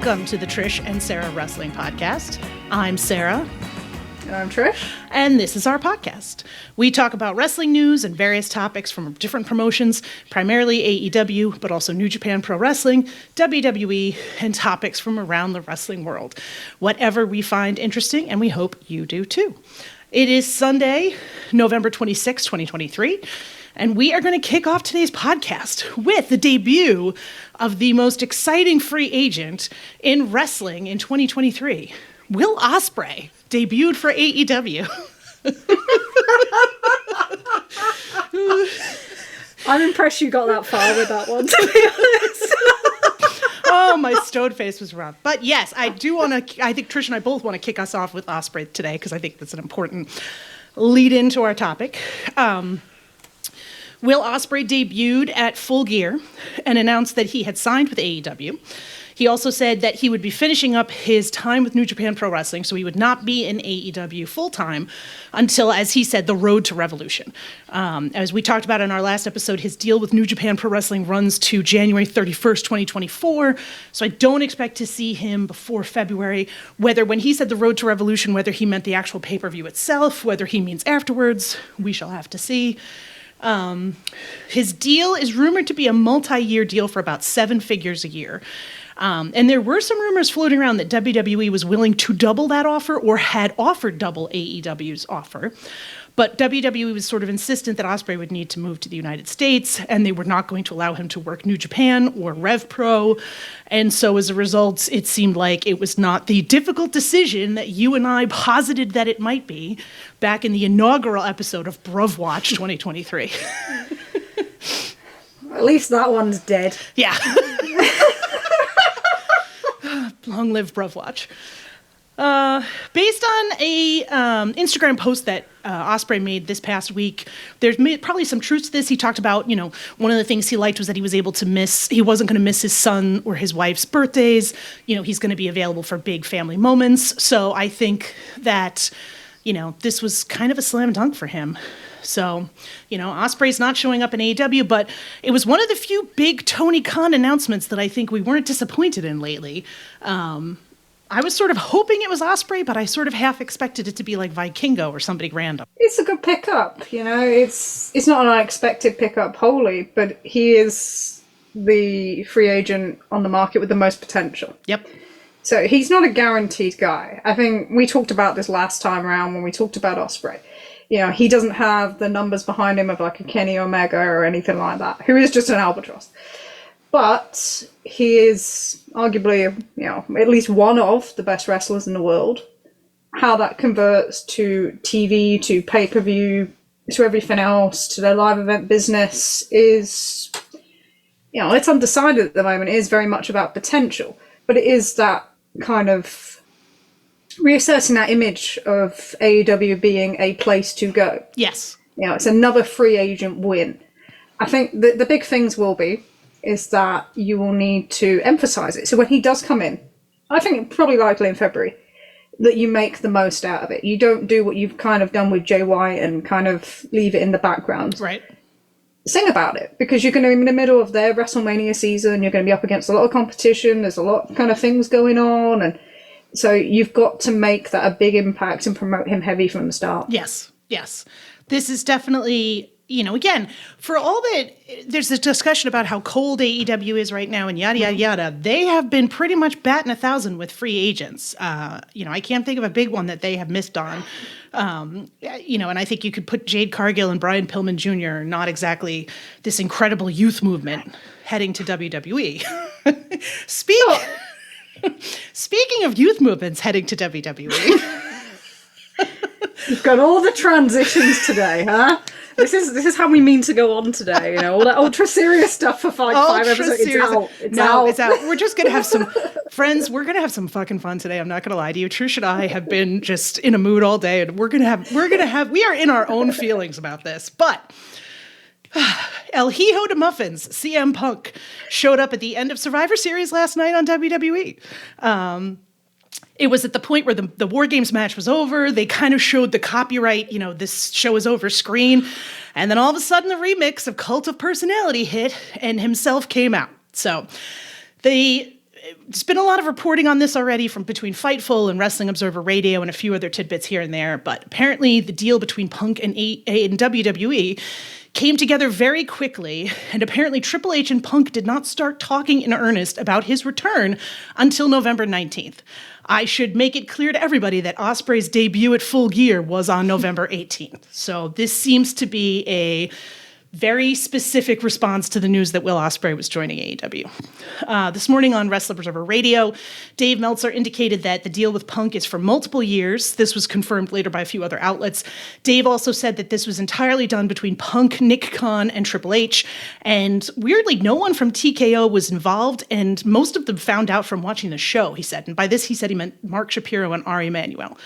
Welcome to the Trish and Sarah Wrestling Podcast. I'm Sarah. And I'm Trish. And this is our podcast. We talk about wrestling news and various topics from different promotions, primarily AEW, but also New Japan Pro Wrestling, WWE, and topics from around the wrestling world. Whatever we find interesting, and we hope you do too. It is Sunday, November 26, 2023. And we are going to kick off today's podcast with the debut of the most exciting free agent in wrestling in 2023. Will Ospreay debuted for AEW. I'm impressed you got that far with that one, to be honest. Oh, my stone face was rough. But yes, I think Trish and I both want to kick us off with Ospreay today because I think that's an important lead into our topic. Will Ospreay debuted at Full Gear and announced that he had signed with AEW. He also said that he would be finishing up his time with New Japan Pro Wrestling, so he would not be in AEW full-time until, as he said, the road to Revolution. As we talked about in our last episode, his deal with New Japan Pro Wrestling runs to January 31st, 2024, so I don't expect to see him before February. Whether when he said the road to Revolution, whether he meant the actual pay-per-view itself, whether he means afterwards, we shall have to see. His deal is rumored to be a multi-year deal for about 7 figures a year. And there were some rumors floating around that WWE was willing to double that offer or had offered double AEW's offer. But WWE was sort of insistent that Ospreay would need to move to the United States, and they were not going to allow him to work New Japan or Rev Pro. And so as a result, it seemed like it was not the difficult decision that you and I posited that it might be back in the inaugural episode of BruvWatch 2023. At least that one's dead. Yeah. Long live BruvWatch. Based on a Instagram post that Ospreay made this past week, there's probably some truth to this. He talked about, one of the things he liked was that he wasn't going to miss his son or his wife's birthdays. He's going to be available for big family moments. So I think that, this was kind of a slam dunk for him. So, Ospreay's not showing up in AEW, but it was one of the few big Tony Khan announcements that I think we weren't disappointed in lately. I was sort of hoping it was Ospreay, but I sort of half expected it to be like Vikingo or somebody random. It's a good pickup, It's not an unexpected pickup wholly, but he is the free agent on the market with the most potential. Yep. So he's not a guaranteed guy. I think we talked about this last time around when we talked about Ospreay. He doesn't have the numbers behind him of like a Kenny Omega or anything like that, who is just an albatross. But he is arguably, at least one of the best wrestlers in the world. How that converts to TV, to pay-per-view, to everything else, to their live event business is, it's undecided at the moment. It is very much about potential. But it is that kind of reasserting that image of AEW being a place to go. Yes. It's another free agent win. I think the big things is that you will need to emphasize it. So when he does come in, I think probably likely in February, that you make the most out of it. You don't do what you've kind of done with Jay White and kind of leave it in the background. Right. Sing about it, because you're going to be in the middle of their WrestleMania season. You're going to be up against a lot of competition. There's a lot of kind of things going on, and so you've got to make that a big impact and promote him heavy from the start. Yes. This is definitely, again, for all that there's this discussion about how cold AEW is right now and yada, yada, yada, they have been pretty much batting 1,000 with free agents. I can't think of a big one that they have missed on. And I think you could put Jade Cargill and Brian Pillman Jr., not exactly this incredible youth movement heading to WWE. Speaking of youth movements heading to WWE. You've got all the transitions today, huh? This is how we mean to go on today, all that ultra serious stuff for 5 episodes. It's out. We're just going to have some friends. We're going to have some fucking fun today. I'm not going to lie to you. Trish and I have been just in a mood all day, and we are in our own feelings about this, but El Hijo de Muffins, CM Punk, showed up at the end of Survivor Series last night on WWE. It was at the point where the War Games match was over. They kind of showed the copyright, this show is over screen. And then all of a sudden the remix of Cult of Personality hit and himself came out. So there's been a lot of reporting on this already from between Fightful and Wrestling Observer Radio and a few other tidbits here and there, but apparently the deal between Punk and WWE came together very quickly, and apparently Triple H and Punk did not start talking in earnest about his return until November 19th. I should make it clear to everybody that Ospreay's debut at Full Gear was on November 18th. So this seems to be a very specific response to the news that Will Ospreay was joining AEW. This morning on Wrestling Observer Radio, Dave Meltzer indicated that the deal with Punk is for multiple years. This was confirmed later by a few other outlets. Dave also said that this was entirely done between Punk, Nick Khan, and Triple H. And weirdly, no one from TKO was involved, and most of them found out from watching the show, he said. And by this, he said he meant Mark Shapiro and Ari Emanuel.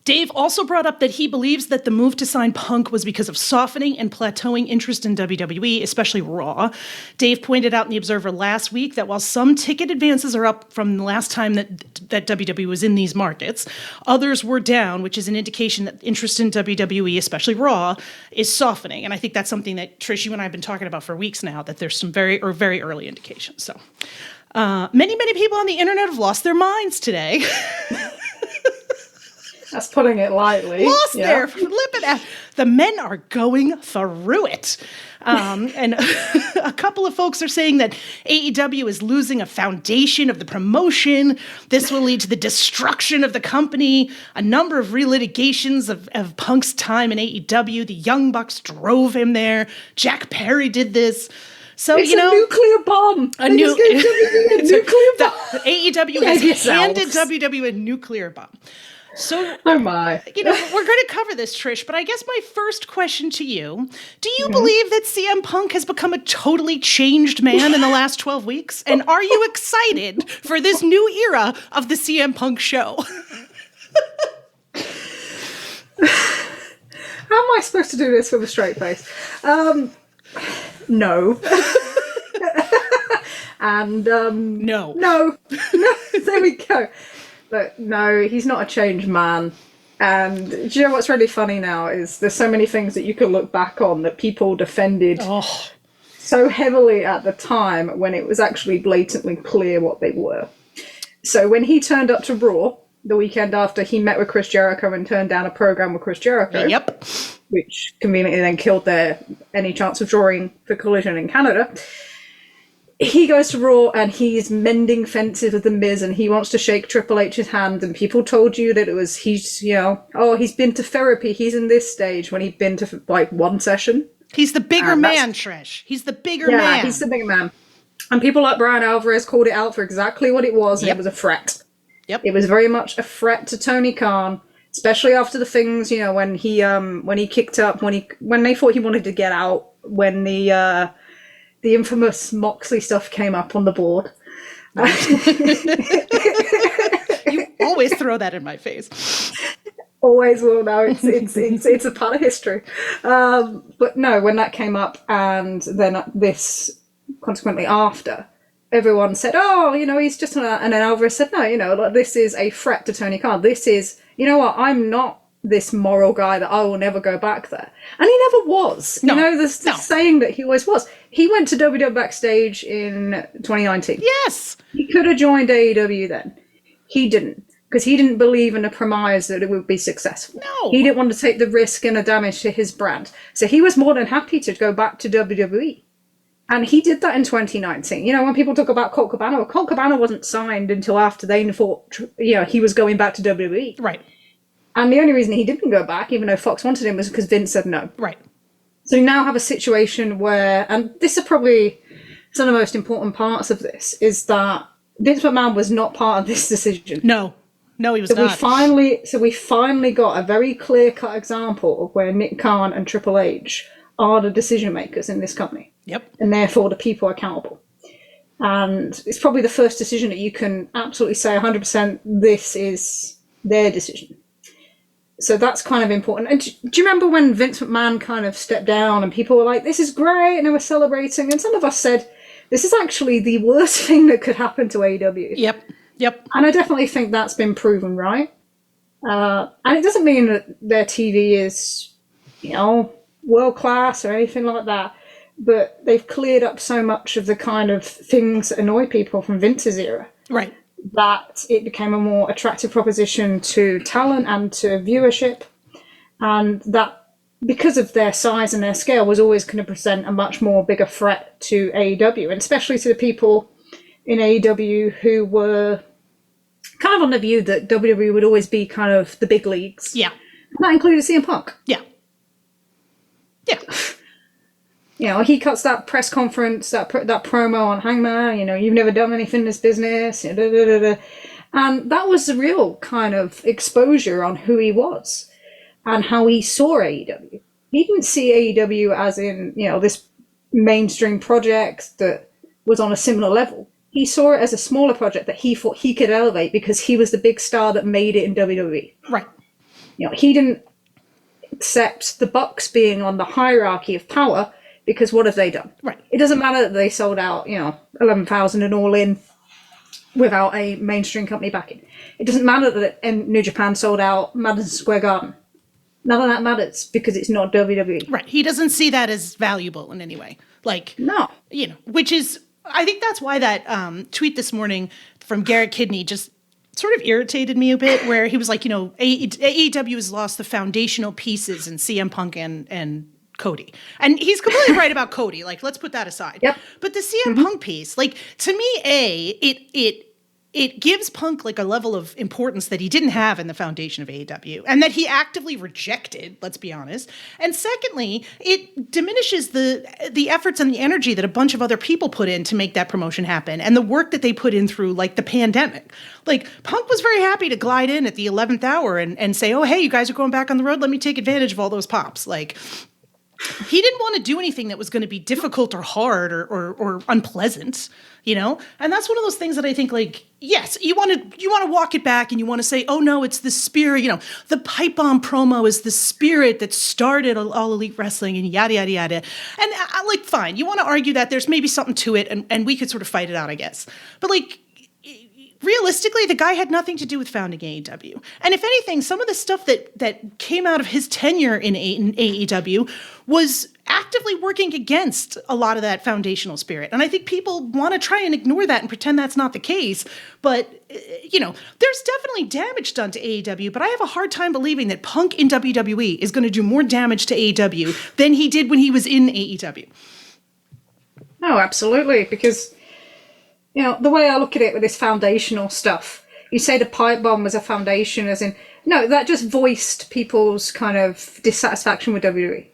Dave also brought up that he believes that the move to sign Punk was because of softening and plateauing interest in WWE, especially Raw. Dave pointed out in The Observer last week that while some ticket advances are up from the last time that WWE was in these markets, others were down, which is an indication that interest in WWE, especially Raw, is softening. And I think that's something that, Trish, you and I have been talking about for weeks now, that there's some very early indications. So many people on the internet have lost their minds today. That's putting it lightly. Lost their flipping ass. The men are going through it. And a couple of folks are saying that AEW is losing a foundation of the promotion. This will lead to the destruction of the company. A number of relitigations of Punk's time in AEW. The Young Bucks drove him there. Jack Perry did this. So, it's a nuclear bomb. Nuclear bomb. AEW has handed WWE a nuclear bomb. So, oh my. We're going to cover this, Trish, but I guess my first question to you, do you believe that CM Punk has become a totally changed man in the last 12 weeks? And are you excited for this new era of the CM Punk show? How am I supposed to do this with a straight face? No. And, No, there we go. But no, he's not a changed man. And do you know what's really funny now is there's so many things that you can look back on that people defended so heavily at the time when it was actually blatantly clear what they were. So when he turned up to Raw the weekend after he met with Chris Jericho and turned down a program with Chris Jericho, which conveniently then killed any chance of drawing for Collision in Canada, he goes to Raw and he's mending fences with The Miz and he wants to shake Triple H's hand, and people told you that it was, he's been to therapy, he's in this stage, when he'd been to like one session. He's the bigger man, Trish. He's the bigger man. Yeah, he's the bigger man. And people like Brian Alvarez called it out for exactly what it was, and it was a threat. Yep. It was very much a threat to Tony Khan, especially after the things, when he kicked up, when they thought he wanted to get out, when the infamous Moxley stuff came up on the board. You always throw that in my face. Always will. No, it's a part of history. But no, when that came up, and then this consequently after, everyone said, he's just and then Alvarez said, no, this is a threat to Tony Khan. This is, I'm not this moral guy that I will never go back there. And he never was. There's this saying that he always was. He went to WWE backstage in 2019. Yes. He could have joined AEW then. He didn't. Because he didn't believe in the premise that it would be successful. No. He didn't want to take the risk and the damage to his brand. So he was more than happy to go back to WWE. And he did that in 2019. When people talk about Colt Cabana wasn't signed until after they thought, he was going back to WWE. Right. And the only reason he didn't go back, even though Fox wanted him, was because Vince said no. Right. So you now have a situation where, and this is probably some of the most important parts of this, is that Vince McMahon was not part of this decision. No, he was not. We finally got a very clear-cut example of where Nick Khan and Triple H are the decision makers in this company. Yep. And therefore the people accountable. And it's probably the first decision that you can absolutely say 100% this is their decision. So that's kind of important. And do you remember when Vince McMahon kind of stepped down and people were like, this is great, and they were celebrating, and some of us said, this is actually the worst thing that could happen to AEW. Yep. And I definitely think that's been proven right. And it doesn't mean that their TV is, world class or anything like that. but they've cleared up so much of the kind of things that annoy people from Vince's era. Right. That it became a more attractive proposition to talent and to viewership. And that, because of their size and their scale, was always going to present a much more bigger threat to AEW, and especially to the people in AEW who were kind of on the view that WWE would always be kind of the big leagues. Yeah. And that included CM Punk. Yeah. Yeah. You know, he cuts that press conference, that promo on Hangman, you know, you've never done anything in this business, da, da, da, da. And that was the real kind of exposure on who he was and how he saw AEW. He didn't see AEW as in, you know, this mainstream project that was on a similar level. He saw it as a smaller project that he thought he could elevate because he was the big star that made it in WWE. Right. You know, he didn't accept the Bucks being on the hierarchy of power, because what have they done? Right. It doesn't matter that they sold out, you know, 11,000 and all in without a mainstream company backing. It doesn't matter that New Japan sold out Madison Square Garden. None of that matters because it's not WWE. Right. He doesn't see that as valuable in any way. Like, no. You know, which is, I think that's why that tweet this morning from Garrett Kidney just sort of irritated me a bit, where he was like, you know, AEW has lost the foundational pieces in CM Punk and Cody. And he's completely right about Cody. Like, let's put that aside. Yep. But the CM Punk piece, like, to me, it gives Punk like a level of importance that he didn't have in the foundation of AEW, and that he actively rejected, let's be honest. And secondly, it diminishes the efforts and the energy that a bunch of other people put in to make that promotion happen, and the work that they put in through like the pandemic. Like, Punk was very happy to glide in at the 11th hour and say, oh, hey, you guys are going back on the road. Let me take advantage of all those pops. Like, he didn't want to do anything that was going to be difficult or hard or unpleasant, you know? And that's one of those things that I think, like, yes, you want to walk it back and you want to say, oh no, it's the spirit, you know, the pipe bomb promo is the spirit that started All Elite Wrestling and yada, yada, yada. And like, fine, you want to argue that there's maybe something to it, and we could sort of fight it out, I guess. But like, realistically, the guy had nothing to do with founding AEW. And if anything, some of the stuff that came out of his tenure in AEW was actively working against a lot of that foundational spirit. And I think people want to try and ignore that and pretend that's not the case. But, you know, there's definitely damage done to AEW, but I have a hard time believing that Punk in WWE is going to do more damage to AEW than he did when he was in AEW. No, absolutely, because, you know, the way I look at it with this foundational stuff, you say the pipe bomb was a foundation, as in, no, that just voiced people's kind of dissatisfaction with WWE.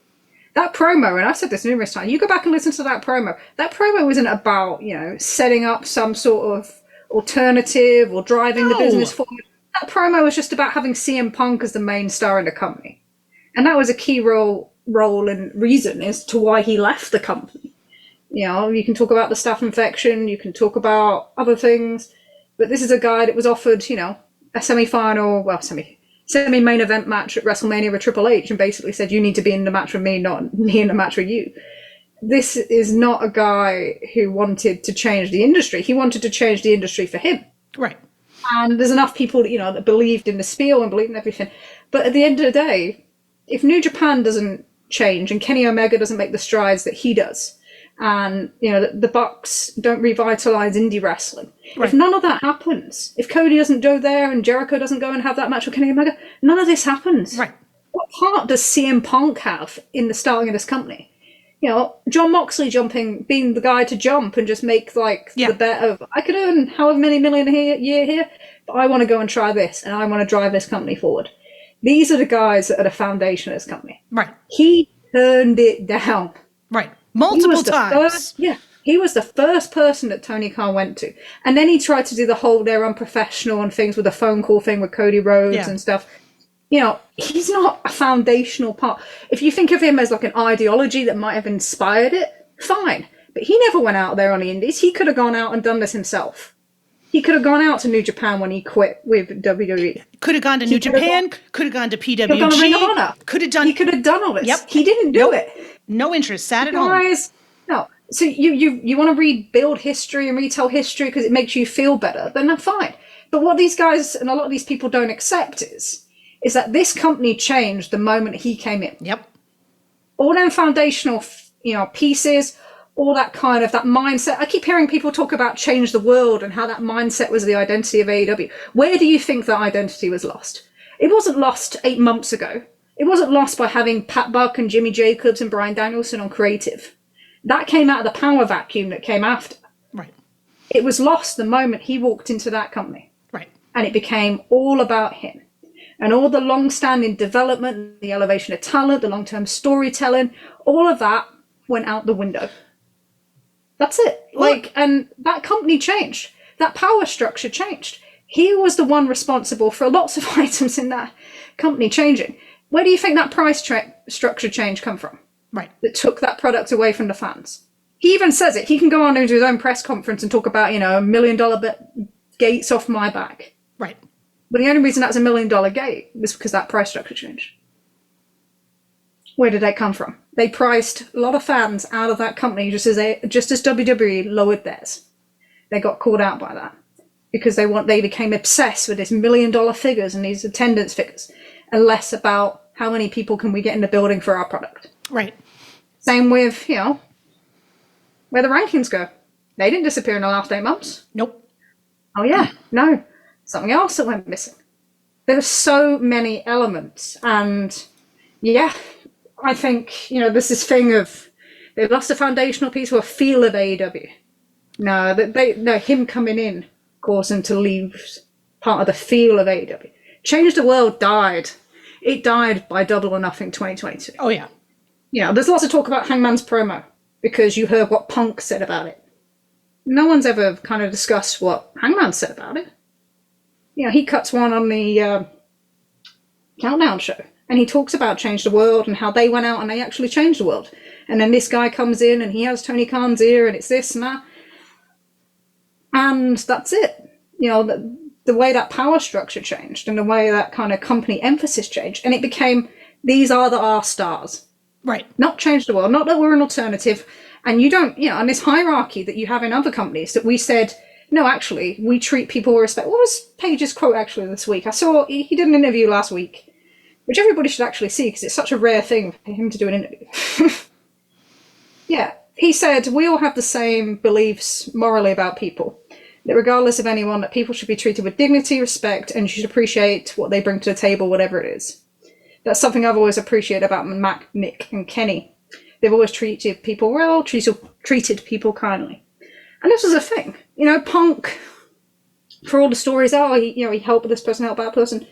That promo, and I've said this numerous times, you go back and listen to that promo isn't about, you know, setting up some sort of alternative or driving the business forward. That promo was just about having CM Punk as the main star in the company. And that was a key role and reason as to why he left the company. You know, you can talk about the staph infection, you can talk about other things, but this is a guy that was offered, you know, a semi-main event match at WrestleMania with Triple H, and basically said, you need to be in the match with me, not me in the match with you. This is not a guy who wanted to change the industry. He wanted to change the industry for him. Right. And there's enough people, you know, that believed in the spiel and believed in everything. But at the end of the day, if New Japan doesn't change and Kenny Omega doesn't make the strides that he does, and, you know, the Bucks don't revitalize indie wrestling. Right. If none of that happens, if Cody doesn't go there and Jericho doesn't go and have that match with Kenny Omega, none of this happens. Right. What part does CM Punk have in the starting of this company? You know, John Moxley being the guy to jump and just make, like, the bet of, I could earn however many million a year here, but I want to go and try this, and I want to drive this company forward. These are the guys that are the foundation of this company. Right. He turned it down. Right. Multiple times. He was the first person that Tony Khan went to. And then he tried to do the whole they're unprofessional and things with the phone call thing with Cody Rhodes and stuff. You know, he's not a foundational part. If you think of him as like an ideology that might have inspired it, fine. But he never went out there on the indies. He could have gone out and done this himself. He could have gone out to New Japan when he quit with WWE. Could have gone to New Japan, could have gone to PWG. Could have gone to Ring of Honor. He could have done all this. Yep. He didn't do it. No interest. Sat at home. No. So you want to rebuild history and retell history because it makes you feel better, then that's fine. But what these guys and a lot of these people don't accept is that this company changed the moment he came in. Yep. All them foundational pieces, all that kind of that mindset. I keep hearing people talk about change the world and how that mindset was the identity of AEW. Where do you think that identity was lost? It wasn't lost 8 months ago. It wasn't lost by having Pat Buck and Jimmy Jacobs and Bryan Danielson on creative. That came out of the power vacuum that came after. Right. It was lost the moment he walked into that company. Right. And it became all about him. And all the long-standing development, the elevation of talent, the long-term storytelling, all of that went out the window. That's it. And that company changed. That power structure changed. He was the one responsible for lots of items in that company changing. Where do you think that price structure change come from? Right. That took that product away from the fans. He even says it. He can go on into his own press conference and talk about, $1 million gates off my back. Right. But the only reason that's $1 million gate was because that price structure changed. Where did that come from? They priced a lot of fans out of that company just as WWE lowered theirs. They got called out by that because they became obsessed with these $1 million figures and these attendance figures, and less about how many people can we get in the building for our product. Right. Same with, where the rankings go. They didn't disappear in the last 8 months. Nope. Oh yeah, no. Something else that went missing. There are so many elements, and yeah, I think, there's this thing of they've lost a foundational piece or a feel of AEW. No, him coming in caused them to leave part of the feel of AEW. Change the World died. It died by Double or Nothing 2022. Oh, yeah. There's lots of talk about Hangman's promo because you heard what Punk said about it. No one's ever kind of discussed what Hangman said about it. He cuts one on the Countdown show, and he talks about Change the World and how they went out and they actually changed the world. And then this guy comes in and he has Tony Khan's ear and it's this and that. And that's it. The way that power structure changed and the way that kind of company emphasis changed. And it became, these are our stars. Right. Not change the world, not that we're an alternative. And you don't, and this hierarchy that you have in other companies that we said, no, actually, we treat people with respect. What was Paige's quote actually this week? I saw, he did an interview last week, which everybody should actually see because it's such a rare thing for him to do an interview. Yeah, he said, we all have the same beliefs morally about people. That regardless of anyone, that people should be treated with dignity, respect, and you should appreciate what they bring to the table, whatever it is. That's something I've always appreciated about Mac, Nick, and Kenny. They've always treated people well, treated people kindly. And this was a thing. Punk, for all the stories, he helped this person, helped that person.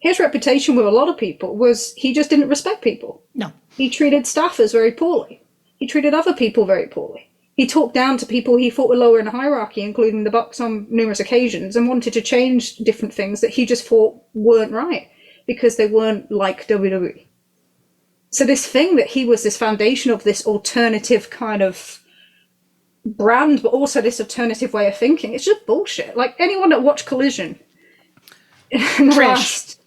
His reputation with a lot of people was he just didn't respect people. No. He treated staffers very poorly. He treated other people very poorly. He talked down to people he thought were lower in the hierarchy, including the Bucks on numerous occasions, and wanted to change different things that he just thought weren't right because they weren't like WWE. So this thing that he was this foundation of this alternative kind of brand, but also this alternative way of thinking, it's just bullshit. Like anyone that watched Collision in the last...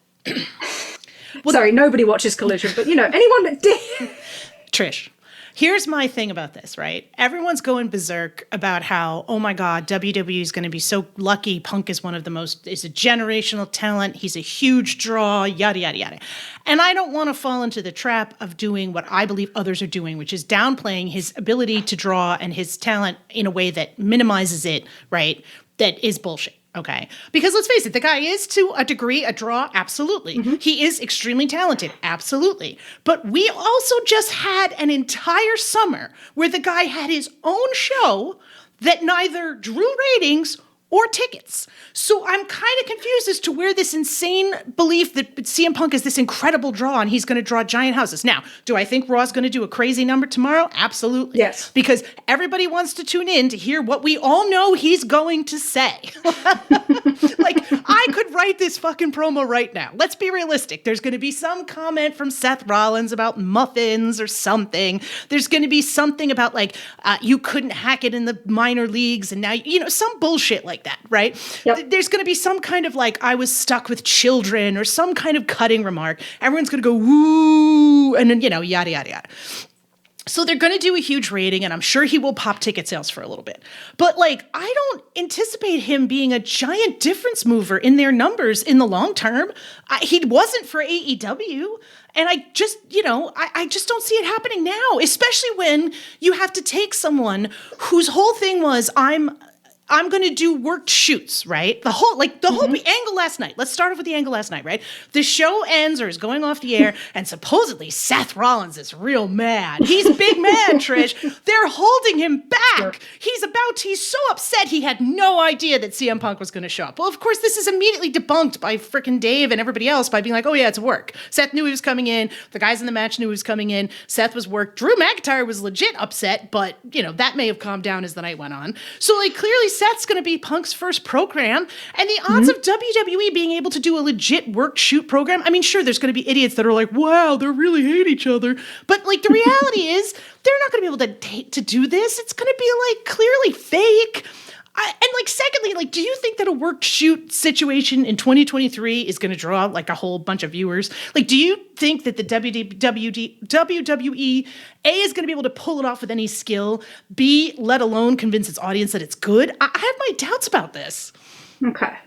Sorry, nobody watches Collision, but anyone that did... Trish. Here's my thing about this, right? Everyone's going berserk about how, oh my God, WWE is going to be so lucky. Punk is is a generational talent. He's a huge draw, yada, yada, yada. And I don't want to fall into the trap of doing what I believe others are doing, which is downplaying his ability to draw and his talent in a way that minimizes it, right? That is bullshit. Okay. Because let's face it, the guy is to a degree a draw. Absolutely. Mm-hmm. He is extremely talented. Absolutely. But we also just had an entire summer where the guy had his own show that neither drew ratings or tickets. So I'm kind of confused as to where this insane belief that CM Punk is this incredible draw and he's going to draw giant houses. Now, do I think Raw's going to do a crazy number tomorrow? Absolutely. Yes. Because everybody wants to tune in to hear what we all know he's going to say. Like, I could write this fucking promo right now. Let's be realistic. There's going to be some comment from Seth Rollins about muffins or something. There's going to be something about, you couldn't hack it in the minor leagues and now, some bullshit like that, right? Yep. There's going to be some kind of I was stuck with children or some kind of cutting remark. Everyone's going to go, woo, and then, yada, yada, yada. So they're going to do a huge rating, and I'm sure he will pop ticket sales for a little bit. But like, I don't anticipate him being a giant difference mover in their numbers in the long term. He wasn't for AEW. And I just, I just don't see it happening now, especially when you have to take someone whose whole thing was, I'm going to do worked shoots, right? The whole angle last night. Let's start off with the angle last night, right? The show ends or is going off the air, and supposedly Seth Rollins is real mad. He's big mad, Trish. They're holding him back. He's so upset he had no idea that CM Punk was going to show up. Well, of course, this is immediately debunked by frickin' Dave and everybody else by being like, oh yeah, it's work. Seth knew he was coming in. The guys in the match knew he was coming in. Seth was worked. Drew McIntyre was legit upset, but, that may have calmed down as the night went on. So, like, clearly Seth's going to be Punk's first program, and the odds of WWE being able to do a legit work shoot program, I mean, sure, there's going to be idiots that are like, wow, they really hate each other, but like the reality is they're not going to be able to do this. It's going to be like clearly fake. And like, secondly, like, do you think that a work shoot situation in 2023 is going to draw like a whole bunch of viewers? Like, do you think that the WWE, A, is going to be able to pull it off with any skill, B, let alone convince its audience that it's good? I have my doubts about this. Okay.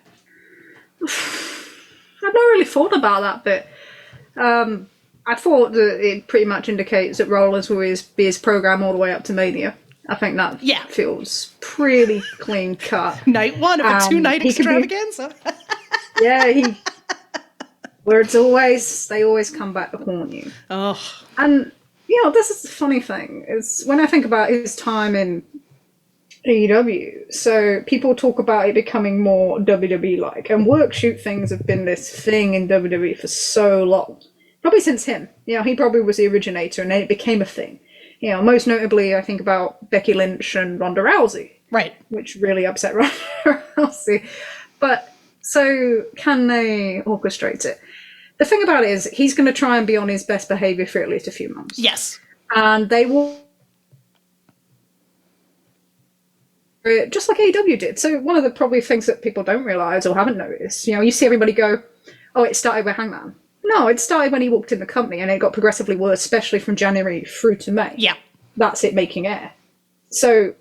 I've not really thought about that bit. I thought that it pretty much indicates that Rollins will be his program all the way up to Mania. I think that feels pretty clean cut. Night one of a 2-night extravaganza. Where they always come back to haunt you. Oh. And, this is the funny thing, is when I think about his time in AEW, so people talk about it becoming more WWE-like, and work shoot things have been this thing in WWE for so long. Probably since him. He probably was the originator, and then it became a thing. Most notably, I think about Becky Lynch and Ronda Rousey. Right. Which really upset Ronda Rousey. But, so, can they orchestrate it? The thing about it is, he's going to try and be on his best behaviour for at least a few months. Yes. And they will... just like AEW did. So, one of the probably things that people don't realise or haven't noticed, you see everybody go, oh, it started with Hangman. No, it started when he walked in the company, and it got progressively worse, especially from January through to May. Yeah. That's it making air. So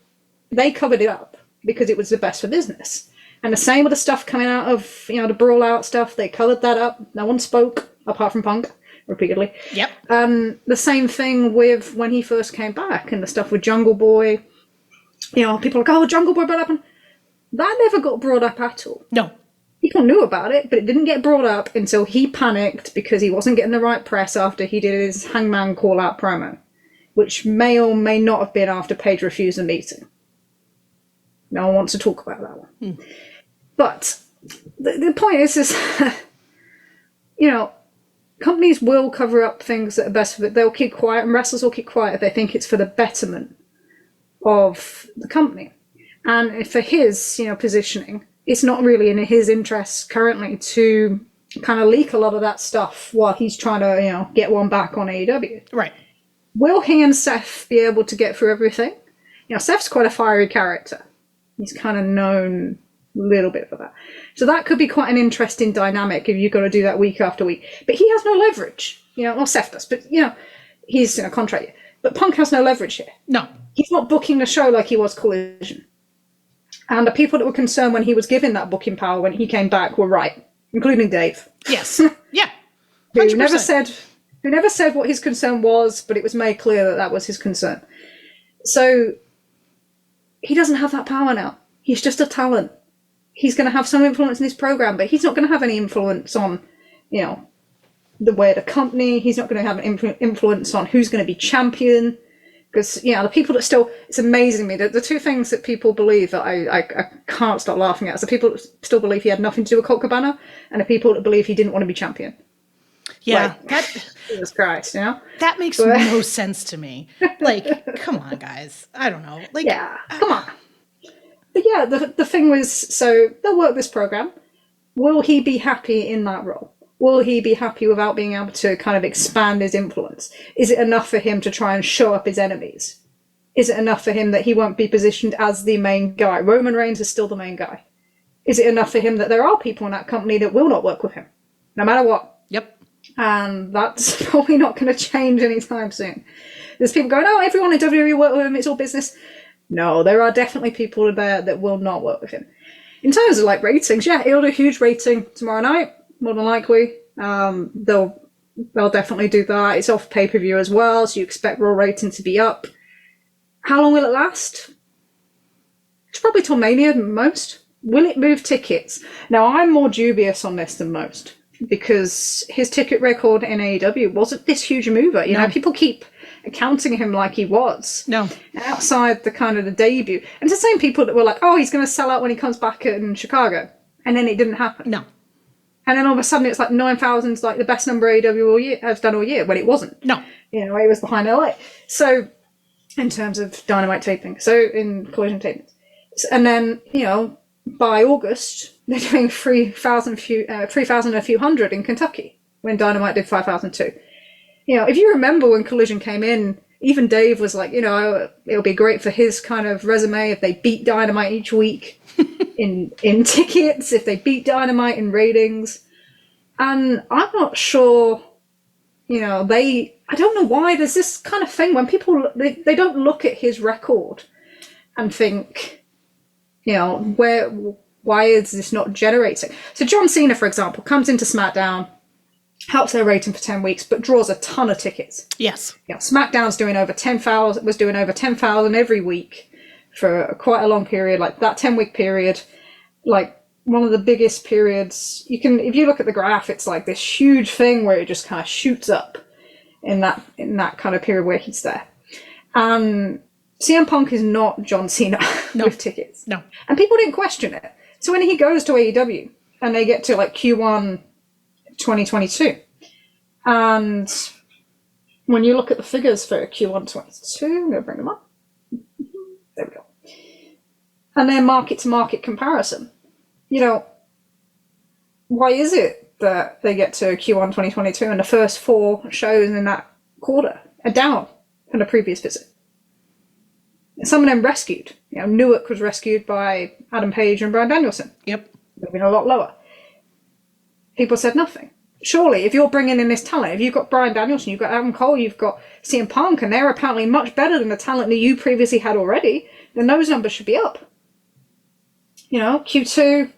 they covered it up because it was the best for business. And the same with the stuff coming out of, the brawl out stuff. They covered that up. No one spoke, apart from Punk, repeatedly. Yep. The same thing with when he first came back and the stuff with Jungle Boy. People are like, oh, Jungle Boy brought up. And that never got brought up at all. No. People knew about it, but it didn't get brought up until he panicked because he wasn't getting the right press after he did his Hangman call-out promo, which may or may not have been after Paige refused the meeting. No one wants to talk about that one. But the point is, companies will cover up things that are best for it. They'll keep quiet, and wrestlers will keep quiet if they think it's for the betterment of the company. And for his, positioning, it's not really in his interests currently to kind of leak a lot of that stuff while he's trying to, get one back on AEW. Right. Will he and Seth be able to get through everything? Seth's quite a fiery character. He's kind of known a little bit for that. So that could be quite an interesting dynamic if you've got to do that week after week. But he has no leverage. Well, Seth does, but, he's in a contract year. But Punk has no leverage here. No. He's not booking the show like he was Collision. And the people that were concerned when he was given that booking power when he came back were right, including Dave. Yes. Yeah. 100%. Who never said what his concern was, but it was made clear that that was his concern. So he doesn't have that power now. He's just a talent. He's going to have some influence in this program, but he's not going to have any influence on, the way of the company. He's not going to have an influence on who's going to be champion. Because, the people that still, it's amazing me, the two things that people believe that I can't stop laughing at is the people that still believe he had nothing to do with Colt Cabana, and the people that believe he didn't want to be champion. Yeah. Jesus Christ, That makes no sense to me. Like, come on, guys. I don't know. Like, yeah, come on. But yeah, the thing was, so they'll work this program. Will he be happy in that role? Will he be happy without being able to kind of expand his influence? Is it enough for him to try and show up his enemies? Is it enough for him that he won't be positioned as the main guy? Roman Reigns is still the main guy. Is it enough for him that there are people in that company that will not work with him, no matter what? Yep. And that's probably not going to change anytime soon. There's people going, oh, everyone in WWE work with him, it's all business. No, there are definitely people there that will not work with him. In terms of like ratings, yeah, he'll do a huge rating tomorrow night, more than likely. They'll definitely do that. It's off pay-per-view as well, so you expect Raw rating to be up. How long will it last? It's probably till Mania most. Will it move tickets? Now, I'm more dubious on this than most, because his ticket record in AEW wasn't this huge mover. You know, people keep accounting him like he was. No. Outside the kind of the debut. And it's the same people that were like, oh, he's going to sell out when he comes back in Chicago. And then it didn't happen. No. And then all of a sudden it's like 9,000's like the best number AEW has done all year, when it wasn't. No. You know, it was behind LA. So, in terms of Dynamite taping. So, in Collision tapings. And then, you know, by August, they're doing 3,000 and a few hundred in Kentucky, when Dynamite did 5,002. You know, if you remember when Collision came in, even Dave was like, you know, it'll be great for his kind of resume if they beat Dynamite each week in tickets, if they beat Dynamite in ratings. And I'm not sure, you know, I don't know why there's this kind of thing when people, they don't look at his record and think, you know, why is this not generating? So John Cena, for example, comes into SmackDown, helps their rating for 10 weeks, but draws a ton of tickets. Yes. Yeah, SmackDown's doing over 10,000, was doing over 10,000 every week for quite a long period, like that 10-week period, like one of the biggest periods. You can, if you look at the graph, it's like this huge thing where it just kind of shoots up in that kind of period where he's there. CM Punk is not John Cena with tickets. No. And people didn't question it. So when he goes to AEW and they get to like Q1 2022, and when you look at the figures for Q1 22, I'm going to bring them up. There we go. And then market to market comparison. You know, why is it that they get to Q1 2022 and the first 4 shows in that quarter are down from the previous visit? Some of them rescued. You know, Newark was rescued by Adam Page and Bryan Danielson. Yep. They've been a lot lower. People said nothing. Surely, if you're bringing in this talent, if you've got Bryan Danielson, you've got Adam Cole, you've got CM Punk, and they're apparently much better than the talent that you previously had already, then those numbers should be up. You know, Q2,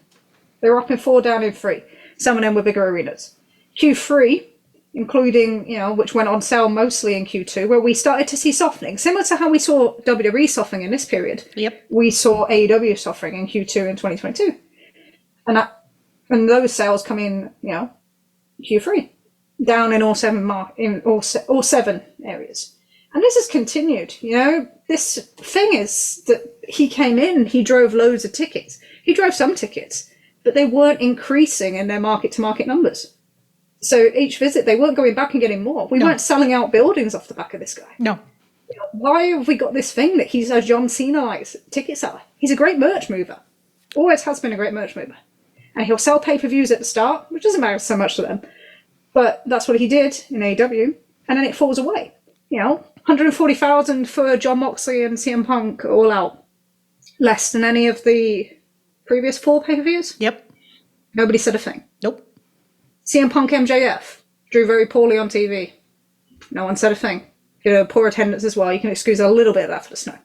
they were up in 4, down in 3. Some of them were bigger arenas. Q3, including, you know, which went on sale mostly in Q2, where we started to see softening. Similar to how we saw WWE softening in this period. Yep. We saw AEW softening in Q2 in 2022. And those sales come in, you know, Q3, down in all 7 all 7 areas. And this has continued, you know. This thing is that he came in, he drove loads of tickets. He drove some tickets, but they weren't increasing in their market-to-market numbers. So each visit, they weren't going back and getting more. We weren't selling out buildings off the back of this guy. No. Why have we got this thing that he's a John Cena-like ticket seller? He's a great merch mover. Always has been a great merch mover. And he'll sell pay-per-views at the start, which doesn't matter so much to them. But that's what he did in AEW. And then it falls away. You know, 140,000 for John Moxley and CM Punk all out. Less than any of the previous 4 pay-per-views. Yep. Nobody said a thing. Nope. CM Punk MJF drew very poorly on TV. No one said a thing. You know, poor attendance as well. You can excuse a little bit of that for the snow.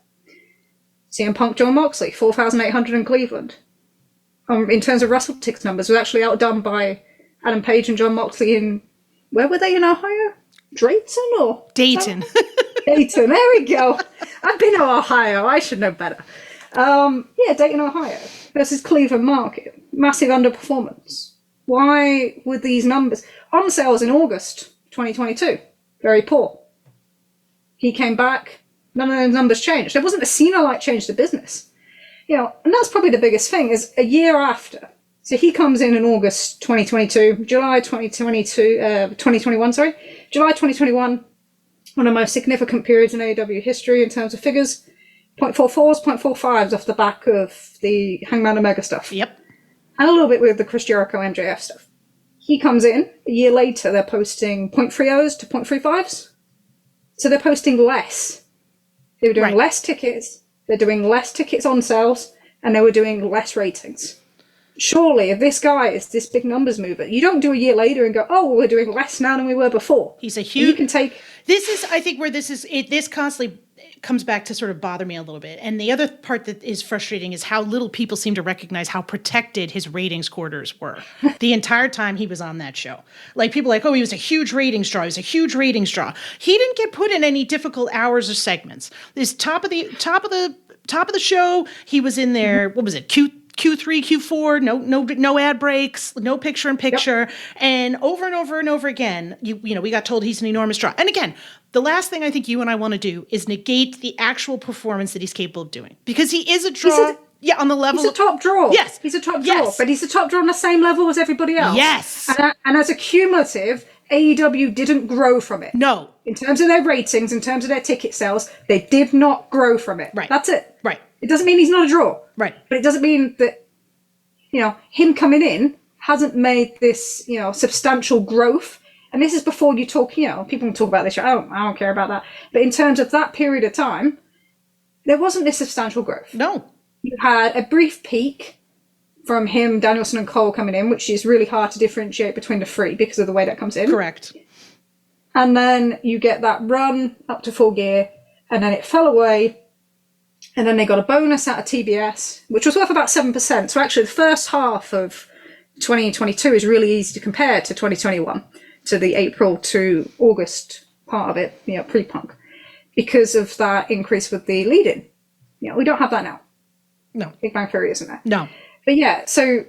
CM Punk John Moxley, 4,800 in Cleveland. In terms of Wrestle Tickets numbers, was actually outdone by Adam Page and John Moxley in, where were they in Ohio? Drayton or? Dayton. Dayton, there we go. I've been to Ohio, I should know better. Yeah, Dayton, Ohio versus Cleveland market. Massive underperformance. Why were these numbers? On sales in August 2022, very poor. He came back, none of those numbers changed. There wasn't a Cena-like change to business. You know, and that's probably the biggest thing, is a year after. So he comes in August 2022, July 2021, sorry. July 2021, one of the most significant periods in AEW history in terms of figures. 0.44s, 0.45s off the back of the Hangman Omega stuff. Yep. And a little bit with the Chris Jericho MJF stuff. He comes in, a year later, they're posting 0.30s to 0.35s. So they're posting less. They were doing less tickets. They're doing less tickets on sales, and they were doing less ratings. surely if this guy is this big numbers mover, you don't do a year later and go, oh, we're doing less now than we were before. He's a huge. You can take. This is, I think, where this constantly comes back to sort of bother me a little bit. And the other part that is frustrating is how little people seem to recognize how protected his ratings quarters were the entire time he was on that show. Like, people are like, oh, he was a huge ratings draw. He was a huge ratings draw. He didn't get put in any difficult hours or segments. This top of the show, he was in there. What was it? Q3, Q4, no ad breaks, no picture in picture. Yep. And over again, you know, we got told he's an enormous draw. And again, the last thing I think you and I want to do is negate the actual performance that he's capable of doing, because he is a draw. On the level. He's a top draw. Yes. He's a top draw, but he's a top draw on the same level as everybody else. Yes. And as a cumulative, AEW didn't grow from it. No. In terms of their ratings, in terms of their ticket sales, they did not grow from it. Right. That's it. Right. It doesn't mean he's not a draw. Right. But it doesn't mean that, you know, him coming in hasn't made this, you know, substantial growth. And this is before you talk, you know, people can talk about this. I don't care about that. But in terms of that period of time, there wasn't this substantial growth. No. You had a brief peak from him, Danielson and Cole coming in, which is really hard to differentiate between the three because of the way that comes in. Correct. And then you get that run up to Full Gear, and then it fell away. And then they got a bonus out of TBS, which was worth about 7%. So actually the first half of 2022 is really easy to compare to 2021, to the April to August part of it, you know, pre-Punk, because of that increase with the lead-in. You know, we don't have that now. No. Big Bang Theory isn't there. No. But yeah, so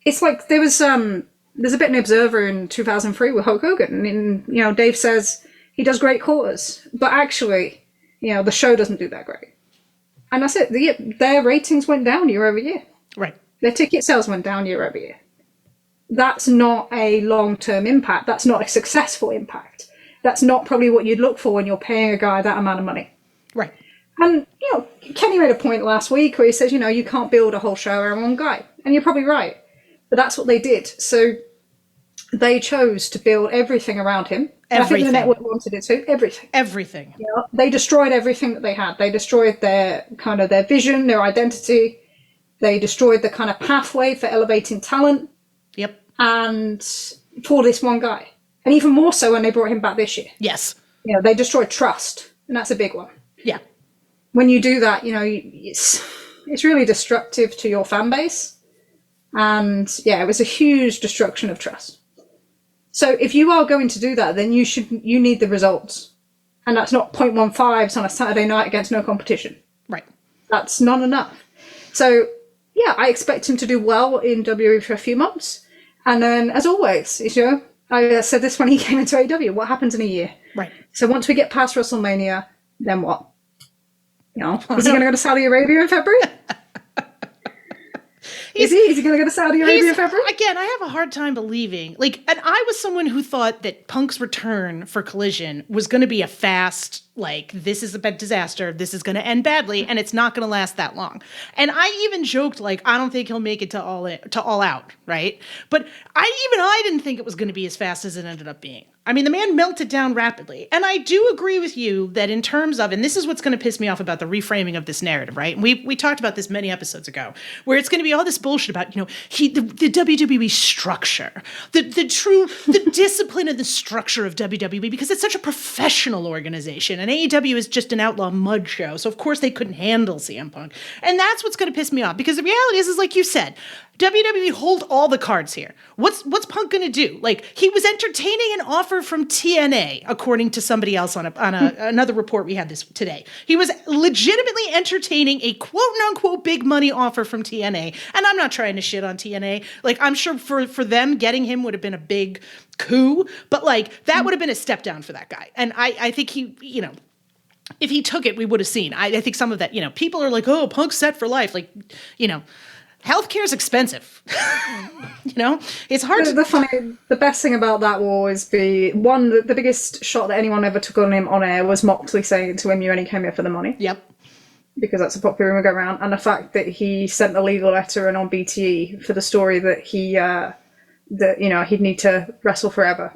it's like there's a bit in the Observer in 2003 with Hulk Hogan, and, you know, Dave says he does great quarters, but actually, you know, the show doesn't do that great. And that's it. Their ratings went down year over year. Right. Their ticket sales went down year over year. That's not a long-term impact. That's not a successful impact. That's not probably what you'd look for when you're paying a guy that amount of money. Right. And, you know, Kenny made a point last week where he says, you know, you can't build a whole show around one guy. And you're probably right. But that's what they did. So they chose to build everything around him. And I think the network wanted it to. Everything. Everything. You know, they destroyed everything that they had. They destroyed their vision, their identity. They destroyed the kind of pathway for elevating talent. Yep. And for this one guy. And even more so when they brought him back this year. Yes. You know, they destroyed trust. And that's a big one. Yeah. When you do that, you know, it's really destructive to your fan base. And yeah, it was a huge destruction of trust. So if you are going to do that, then you need the results. And that's not 0.15s on a Saturday night against no competition. Right. That's not enough. So yeah, I expect him to do well in WWE for a few months. And then, as always, you know, I said this when he came into AEW, what happens in a year? Right. So once we get past WrestleMania, then what? You know, is he going to go to Saudi Arabia in February? Is he going to go to Saudi Arabia in February? Again, I have a hard time believing. Like, and I was someone who thought that Punk's return for Collision was going to be a fast, like, this is a bad disaster, this is going to end badly, and it's not going to last that long. And I even joked, like, I don't think he'll make it to all out, right? But I didn't think it was going to be as fast as it ended up being. I mean, the man melted down rapidly. And I do agree with you that in terms of, and this is what's going to piss me off about the reframing of this narrative, right? And we talked about this many episodes ago, where it's going to be all this bullshit about, you know, the WWE structure, the discipline and the structure of WWE, because it's such a professional organization. And AEW is just an outlaw mud show. So, of course, they couldn't handle CM Punk. And that's what's going to piss me off, because the reality is like you said, WWE hold all the cards here. What's Punk gonna do? Like, he was entertaining an offer from TNA, according to somebody else on another report we had this today. He was legitimately entertaining a quote-unquote big money offer from TNA. And I'm not trying to shit on TNA. Like, I'm sure for them, getting him would have been a big coup. But, like, that would have been a step down for that guy. And I think he, you know, if he took it, we would have seen. I think some of that, you know, people are like, oh, Punk's set for life. Like, you know, healthcare is expensive. You know, it's hard. The best thing about that will always be the biggest shot that anyone ever took on him on air was Moxley saying to him, "You only came here for the money." Yep. Because that's a popular rumor going around, and the fact that he sent the legal letter and on BTE for the story that he'd need to wrestle forever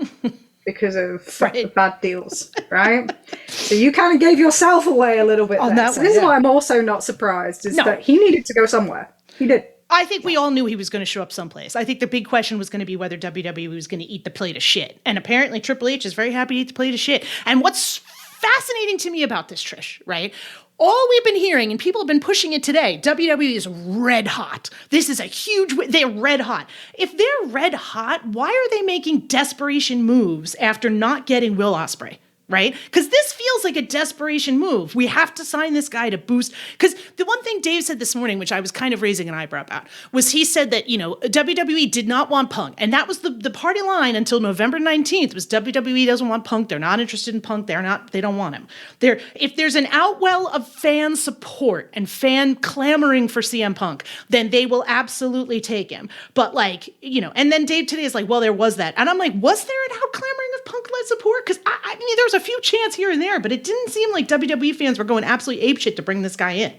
because of right. bad deals, right? So you kind of gave yourself away a little bit there. So this is why I'm also not surprised is that he needed to go somewhere. He did. I think we all knew he was going to show up someplace. I think the big question was going to be whether WWE was going to eat the plate of shit. And apparently Triple H is very happy to eat the plate of shit. And what's fascinating to me about this, Trish, right? All we've been hearing, and people have been pushing it today, WWE is red hot. This is a huge, they're red hot. If they're red hot, why are they making desperation moves after not getting Will Ospreay? Right? Because this feels like a desperation move. We have to sign this guy to boost. Because the one thing Dave said this morning, which I was kind of raising an eyebrow about, was he said that, WWE did not want Punk. And that was the party line until November 19th was WWE doesn't want Punk. They're not interested in Punk. They don't want him. If there's an outwell of fan support and fan clamoring for CM Punk, then they will absolutely take him. But and then Dave today is like, well, there was that. And I'm like, was there an out clamoring of Punk-led support? Because I mean, there was a few chants here and there, but it didn't seem like WWE fans were going absolutely apeshit to bring this guy in.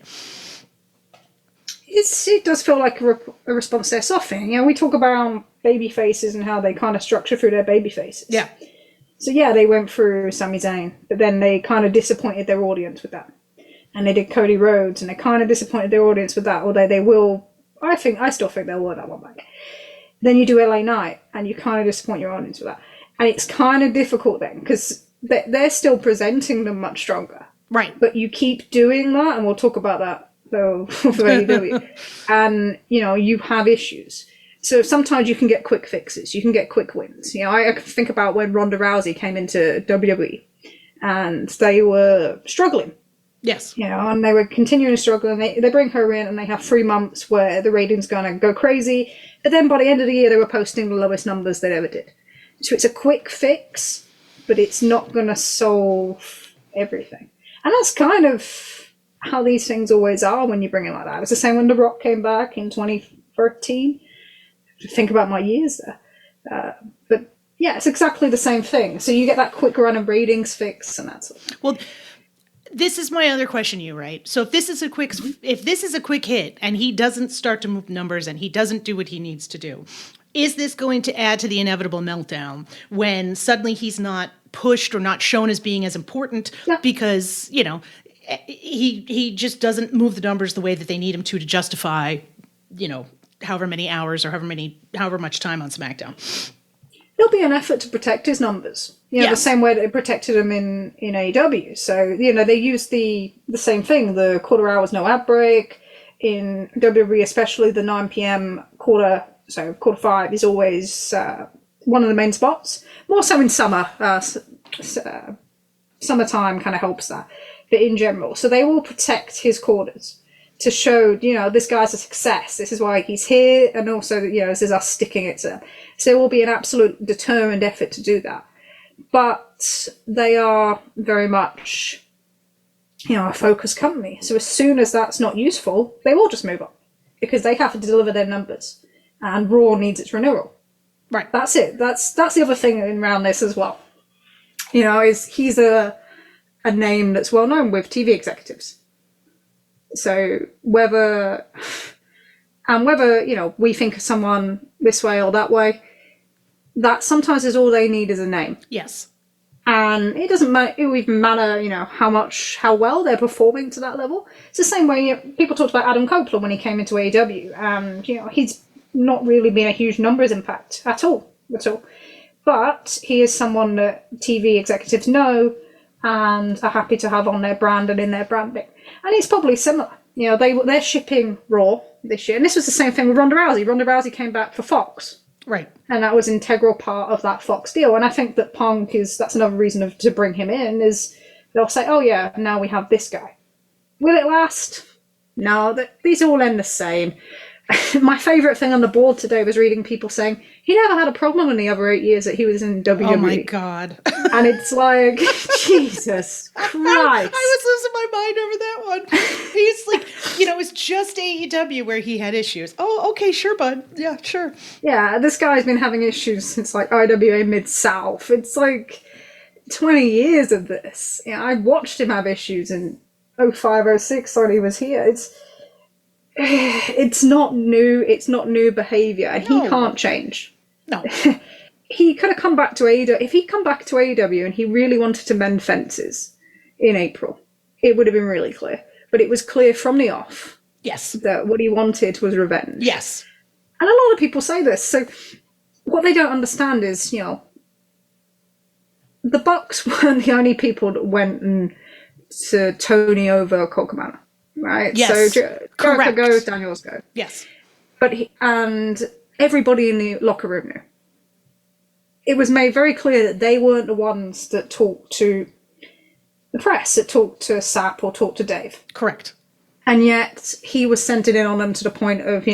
It does feel like a response to their softening. We talk about baby faces and how they kind of structure through their baby faces. Yeah. So yeah, they went through Sami Zayn, but then they kind of disappointed their audience with that. And they did Cody Rhodes, and they kind of disappointed their audience with that, although I still think they'll win that one back. Then you do LA Knight, and you kind of disappoint your audience with that. And it's kind of difficult then, because they're still presenting them much stronger. Right. But you keep doing that, and we'll talk about that, though, for AEW. And, you have issues. So sometimes you can get quick fixes. You can get quick wins. I think about when Ronda Rousey came into WWE, and they were struggling. Yes. And they were continuing to struggle, and they bring her in, and they have 3 months where the ratings going to go crazy. But then by the end of the year, they were posting the lowest numbers they ever did. So it's a quick fix, but it's not going to solve everything. And that's kind of how these things always are when you bring it like that. It's the same when The Rock came back in 2013. Think about my years there. But yeah, it's exactly the same thing. So you get that quick run of ratings fix, and that's it. Well, this is my other question to you, right? So if this is a quick hit and he doesn't start to move numbers and he doesn't do what he needs to do, is this going to add to the inevitable meltdown when suddenly he's not pushed or not shown as being as important because, he just doesn't move the numbers the way that they need him to justify, however many hours or however much time on SmackDown? There'll be an effort to protect his numbers. The same way that they protected him in AEW. So, they use the same thing, the quarter hours, no ad break. In WWE, especially the 9 p.m. quarter 5 is always one of the main spots. More so in summer. Summertime kind of helps that. But in general. So they will protect his quarters to show, this guy's a success. This is why he's here. And also, this is us sticking it to him. So there will be an absolute determined effort to do that. But they are very much, a focused company. So as soon as that's not useful, they will just move on. Because they have to deliver their numbers. And Raw needs its renewal. Right. That's it. That's the other thing around this as well. He's a name that's well known with TV executives. So whether we think of someone this way or that way, that sometimes is all they need is a name. Yes. And it doesn't matter. It will even matter, how well they're performing to that level. It's the same way people talked about Adam Copeland when he came into AEW, and he's not really been a huge numbers impact at all. But he is someone that TV executives know and are happy to have on their brand and in their branding. And it's probably similar. They're shipping Raw this year, and this was the same thing with Ronda Rousey. Ronda Rousey came back for Fox. Right. And that was an integral part of that Fox deal. And I think that Punk that's another reason to bring him in, is they'll say, oh yeah, now we have this guy. Will it last? No, these all end the same. My favourite thing on the board today was reading people saying, he never had a problem in the other 8 years that he was in WWE. Oh my God. And it's like, Jesus Christ. I was losing my mind over that one. He's like, it's just AEW where he had issues. Oh, okay, sure, bud. Yeah, sure. Yeah, this guy's been having issues since IWA Mid-South. It's like 20 years of this. I watched him have issues in 05, 06 when he was here. It's not new. It's not new behaviour, and he can't change. No. He could have come back to AEW. If he'd come back to AEW and he really wanted to mend fences in April, it would have been really clear. But it was clear from the off Yes. That what he wanted was revenge. Yes. And a lot of people say this. So what they don't understand is, the Bucks weren't the only people that went and to Tony over Colt Cabana, right? Yes. So Jericho goes, Daniels go. Yes. But and everybody in the locker room knew. It was made very clear that they weren't the ones that talked to the press, that talked to Sapp or talked to Dave. Correct. And yet he was sent in on them to the point of,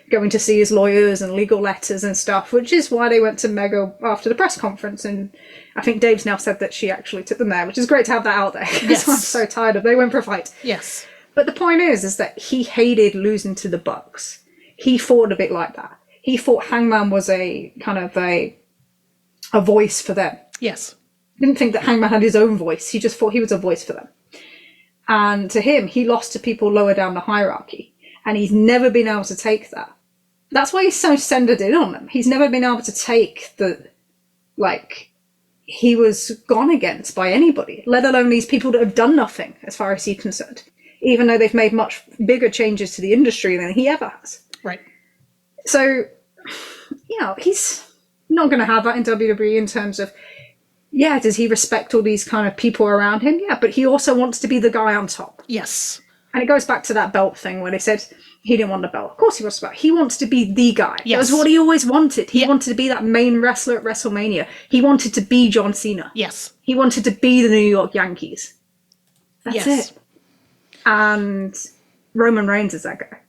going to see his lawyers and legal letters and stuff, which is why they went to Mego after the press conference. And I think Dave's now said that she actually took them there, which is great to have that out there. Yes. I'm so tired of they went for a fight. Yes. But the point is that he hated losing to the Bucks. He fought a bit like that. He thought Hangman was a kind of a voice for them. Yes. Didn't think that Hangman had his own voice. He just thought he was a voice for them. And to him, he lost to people lower down the hierarchy. And he's never been able to take that. That's why he's so centered in on them. He's never been able to take he was gone against by anybody, let alone these people that have done nothing as far as he's concerned, even though they've made much bigger changes to the industry than he ever has. Right. So, he's not going to have that in WWE in terms of, does he respect all these kind of people around him? Yeah, but he also wants to be the guy on top. Yes. And it goes back to that belt thing where they said he didn't want the belt. Of course he wants the belt. He wants to be the guy. Yes. That was what he always wanted. He wanted to be that main wrestler at WrestleMania. He wanted to be John Cena. Yes. He wanted to be the New York Yankees. That's it. And Roman Reigns is that guy.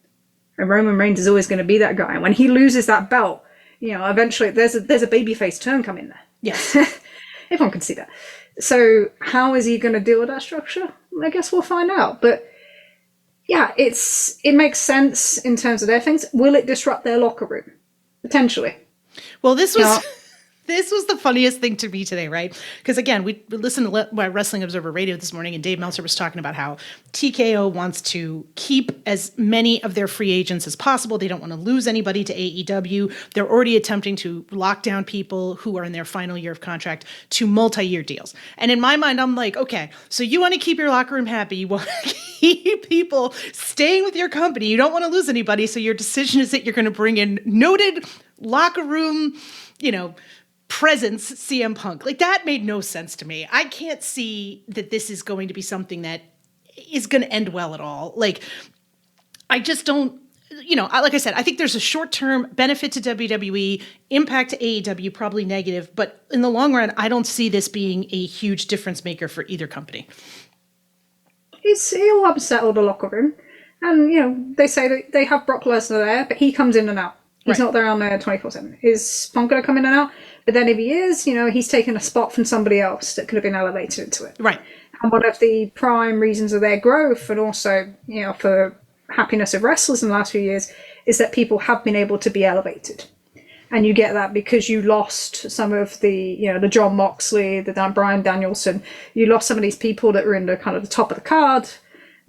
And Roman Reigns is always going to be that guy. And when he loses that belt, eventually there's a babyface turn coming there. Yes. Everyone can see that. So how is he going to deal with that structure? I guess we'll find out. But it makes sense in terms of their things. Will it disrupt their locker room? Potentially. Well, this was this was the funniest thing to me today, right? Because again, we listened to Wrestling Observer Radio this morning, and Dave Meltzer was talking about how TKO wants to keep as many of their free agents as possible. They don't want to lose anybody to AEW. They're already attempting to lock down people who are in their final year of contract to multi-year deals. And in my mind, I'm like, okay, so you want to keep your locker room happy. You want to keep people staying with your company. You don't want to lose anybody. So your decision is that you're going to bring in noted locker room, presence CM Punk. Like, that made no sense to me. I can't see that this is going to be something that is going to end well at all. Like, I just don't, like I said, I think there's a short-term benefit to WWE, impact to AEW, probably negative, but in the long run, I don't see this being a huge difference maker for either company. He'll upset all the locker room. And, they say that they have Brock Lesnar there, but he comes in and out. He's not there on there 24/7. Is Punk going to come in and out? But then if he is, he's taken a spot from somebody else that could have been elevated into it. Right. And one of the prime reasons of their growth, and also, for happiness of wrestlers in the last few years, is that people have been able to be elevated. And you get that because you lost some of the, the John Moxley, the Bryan Danielson. You lost some of these people that were in the kind of the top of the card,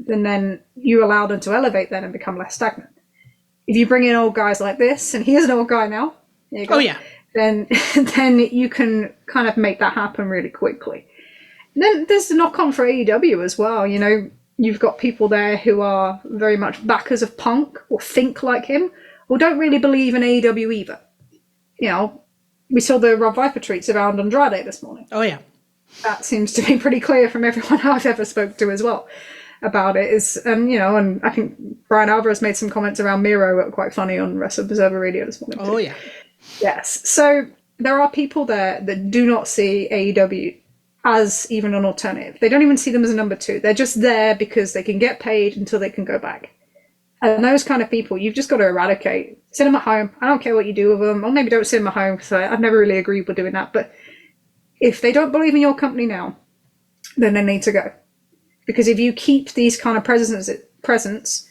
and then you allow them to elevate then and become less stagnant. If you bring in old guys like this, and he is an old guy now, there you go, then you can kind of make that happen really quickly. And then there's the knock-on for AEW as well. You've got people there who are very much backers of Punk, or think like him, or don't really believe in AEW either. We saw the Rob Viper tweets around Andrade this morning. Oh, yeah. That seems to be pretty clear from everyone I've ever spoke to as well about it. And I think Brian Alvarez made some comments around Miro that were quite funny on Wrestling Observer Radio this morning. Oh, yeah. Yes. So there are people there that do not see AEW as even an alternative. They don't even see them as a number two. They're just there because they can get paid until they can go back. And those kind of people, you've just got to eradicate. Sit them at home. I don't care what you do with them. Or maybe don't sit them at home, because I've never really agreed with doing that. But if they don't believe in your company now, then they need to go. Because if you keep these kind of presence,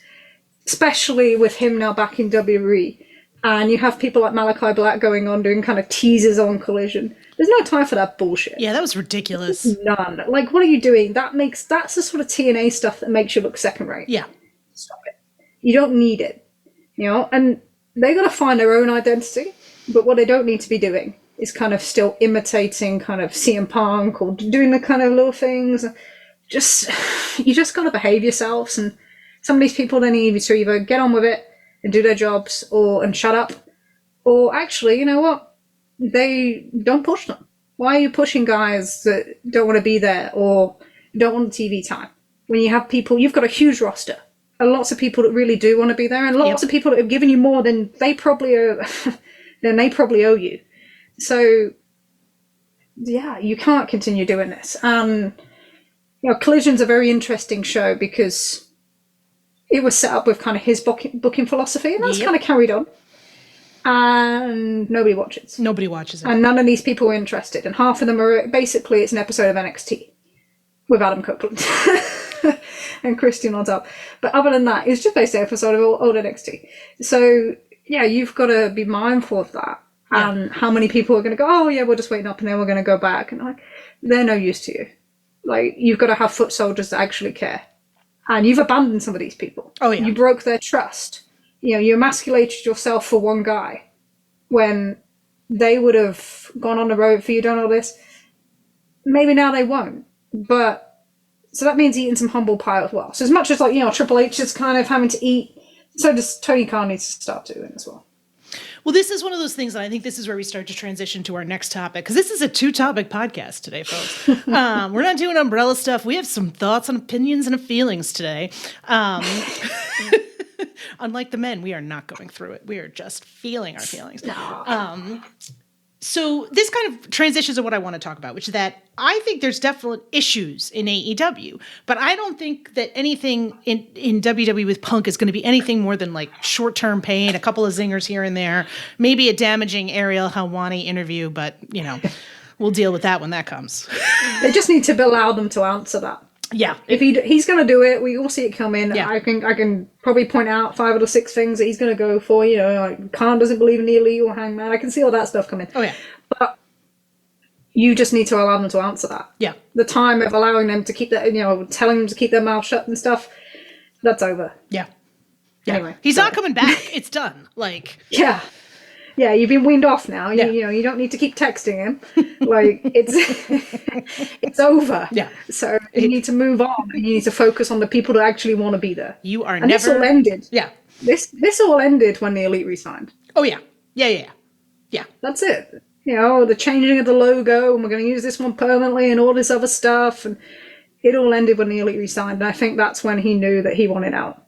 especially with him now back in WWE, and you have people like Malachi Black going on doing kind of teasers on Collision, there's no time for that bullshit. Yeah, that was ridiculous. None. Like, what are you doing? That's the sort of TNA stuff that makes you look second rate. Yeah. Stop it. You don't need it. And they got to find their own identity, but what they don't need to be doing is kind of still imitating kind of CM Punk or doing the kind of little things. You just got to behave yourselves and Some of these people, they need to either get on with it and do their jobs and shut up, or actually, you know what? They don't push them. Why are you pushing guys that don't want to be there or don't want TV time? When you have people, you've got a huge roster. And lots of people that really do want to be there, and lots of people that have given you more than they probably owe, you. So, yeah, you can't continue doing this. Collision's a very interesting show because it was set up with kind of his booking philosophy, and that's kind of carried on. And nobody watches. Nobody watches it. And none of these people are interested. And half of them are basically, it's an episode of NXT with Adam Copeland and Christian on top. But other than that, it's just basically an episode of old NXT. So, yeah, you've got to be mindful of that. Yeah. And how many people are going to go, oh, yeah, we're just waiting up and then we're going to go back. And like, they're no use to you. Like, you've got to have foot soldiers that actually care. And you've abandoned some of these people. Oh, yeah. You broke their trust. You emasculated yourself for one guy when they would have gone on the road for you, done all this. Maybe now they won't. But, so that means eating some humble pie as well. So as much as Triple H is kind of having to eat, so does Tony Khan needs to start doing as well. Well, this is one of those things, and I think this is where we start to transition to our next topic, because this is a 2-topic podcast today, folks. We're not doing umbrella stuff. We have some thoughts and opinions and feelings today. Unlike the men, we are not going through it. We are just feeling our feelings. No. So this kind of transitions to what I want to talk about, which is that I think there's definite issues in AEW, but I don't think that anything in WWE with Punk is going to be anything more than like short-term pain, a couple of zingers here and there, maybe a damaging Ariel Helwani interview, but, we'll deal with that when that comes. They just need to allow them to answer that. Yeah. If he's going to do it, we all see it coming. Yeah. I can probably point out 5 or 6 things that he's going to go for. Like Khan doesn't believe in the Elite or Hangman. I can see all that stuff coming. Oh, yeah. But you just need to allow them to answer that. Yeah. The time of allowing them to keep that, telling them to keep their mouth shut and stuff, that's over. Yeah. Anyway. He's not coming back. It's done. Like. Yeah. Yeah, you've been weaned off now. Yeah. You don't need to keep texting him. Like it's over. Yeah. So you need to move on. You need to focus on the people that actually want to be there. You are and never. This all ended. Yeah. This all ended when the Elite resigned. Oh yeah. Yeah. That's it. The changing of the logo, and we're going to use this one permanently, and all this other stuff, and it all ended when the Elite resigned. And I think that's when he knew that he wanted out.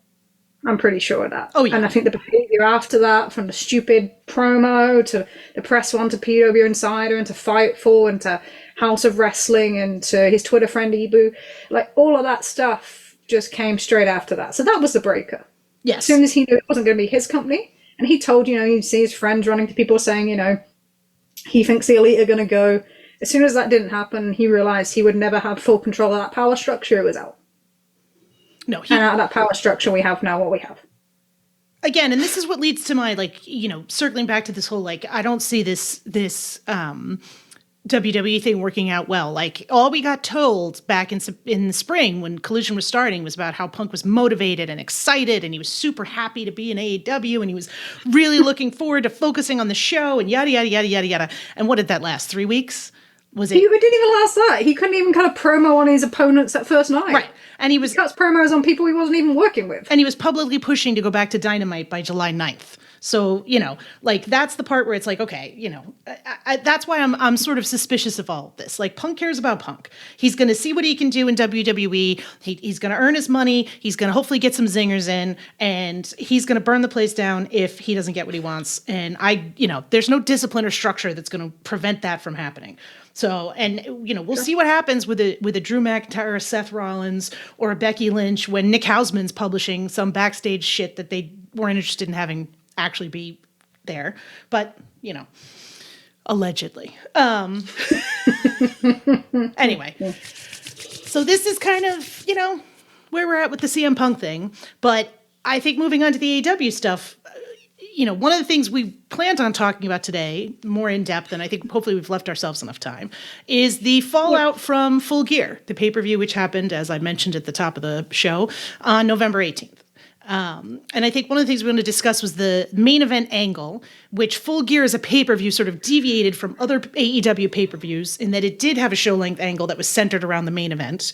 I'm pretty sure of that. Oh, yeah. And I think the behavior after that, from the stupid promo to the press one to PW Insider and to Fightful and to House of Wrestling and to his Twitter friend Ibu, like all of that stuff just came straight after that. So that was the breaker. Yes. As soon as he knew it wasn't going to be his company, and he told, he'd see his friends running to people saying, he thinks the Elite are going to go. As soon as that didn't happen, he realized he would never have full control of that power structure. It was out. No, and out of that power structure, we have now what we have. Again, and this is what leads to my, circling back to this whole, I don't see this WWE thing working out well. Like, all we got told back in the spring when Collision was starting was about how Punk was motivated and excited, and he was super happy to be in AEW, and he was really looking forward to focusing on the show, and yada, yada, yada, yada, yada. And what did that last? 3 weeks? Was it? It didn't even last that. He couldn't even cut a promo on his opponents that first night. Right. And he cuts promos on people he wasn't even working with. And he was publicly pushing to go back to Dynamite by July 9th. So, that's the part where it's like, okay, that's why I'm sort of suspicious of all of this. Like, Punk cares about Punk. He's going to see what he can do in WWE. He's going to earn his money. He's going to hopefully get some zingers in, and he's going to burn the place down if he doesn't get what he wants. And there's no discipline or structure that's going to prevent that from happening. So, and, we'll see what happens with a Drew McIntyre, or Seth Rollins, or a Becky Lynch when Nick Hausman's publishing some backstage shit that they weren't interested in having actually be there. But, allegedly. Anyway. So this is kind of, where we're at with the CM Punk thing. But I think moving on to the AEW stuff, one of the things we planned on talking about today, more in depth, and I think hopefully we've left ourselves enough time, is the fallout from Full Gear, the pay-per-view, which happened, as I mentioned at the top of the show, on November 18th. And I think one of the things we want to discuss was the main event angle, which Full Gear as a pay-per-view sort of deviated from other AEW pay-per-views in that it did have a show-length angle that was centered around the main event,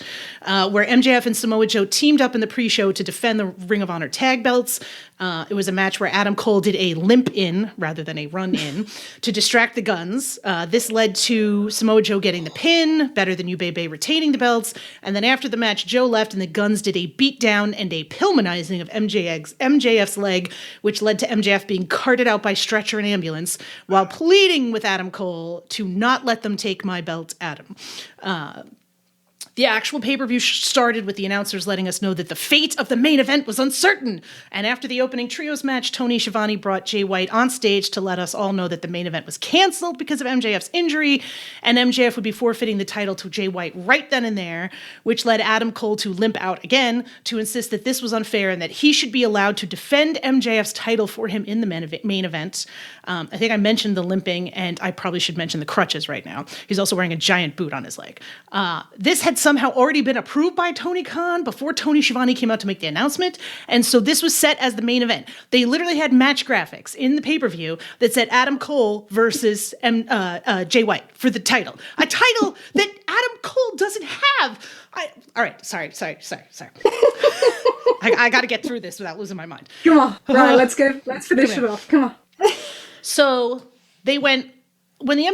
where MJF and Samoa Joe teamed up in the pre-show to defend the Ring of Honor tag belts. It was a match where Adam Cole did a limp in rather than a run in to distract the Guns. This led to Samoa Joe getting the pin, Better Than You Bebe retaining the belts, and then after the match, Joe left and the Guns did a beatdown and a Pillmanizing of MJF's leg, which led to MJF being carted out by stretcher and ambulance while pleading with Adam Cole to not let them take my belt, Adam. The actual pay-per-view started with the announcers letting us know that the fate of the main event was uncertain. And after the opening trios match, Tony Schiavone brought Jay White on stage to let us all know that the main event was canceled because of MJF's injury, and MJF would be forfeiting the title to Jay White right then and there, which led Adam Cole to limp out again to insist that this was unfair and that he should be allowed to defend MJF's title for him in the main event. I think I mentioned the limping, and I probably should mention the crutches right now. He's also wearing a giant boot on his leg. This had somehow already been approved by Tony Khan before Tony Schiavone came out to make the announcement, and so this was set as the main event. They literally had match graphics in the pay-per-view that said Adam Cole versus Jay White for the title. A title that Adam Cole doesn't have. All right, sorry. I got to get through this without losing my mind. Come on, right, let's finish it off. Come on. So they went, when the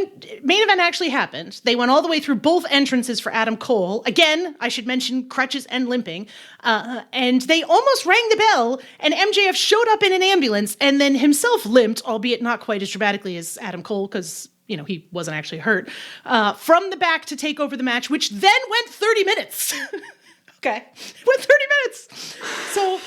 main event actually happened, they went all the way through both entrances for Adam Cole. Again, I should mention crutches and limping. And they almost rang the bell, and MJF showed up in an ambulance and then himself limped, albeit not quite as dramatically as Adam Cole, because, he wasn't actually hurt, from the back to take over the match, which then went 30 minutes. Okay. It went 30 minutes. So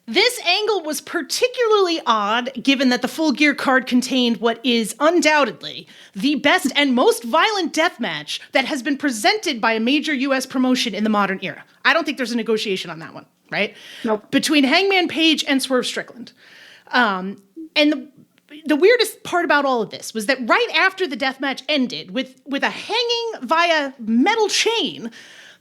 this angle was particularly odd, given that the Full Gear card contained what is undoubtedly the best and most violent death match that has been presented by a major U.S. promotion in the modern era. I don't think there's a negotiation on that one, right? Nope. Between Hangman Page and Swerve Strickland. And the weirdest part about all of this was that right after the death match ended, with a hanging via metal chain,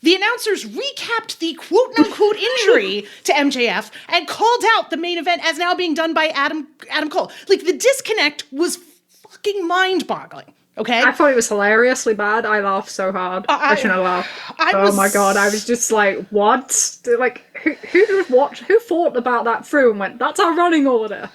the announcers recapped the quote-unquote injury to MJF and called out the main event as now being done by Adam Cole. Like, the disconnect was fucking mind-boggling, okay? I thought it was hilariously bad. I laughed so hard. I shouldn't have laughed. My God, I was just like, what? Like, who thought about that through and went, that's our running order?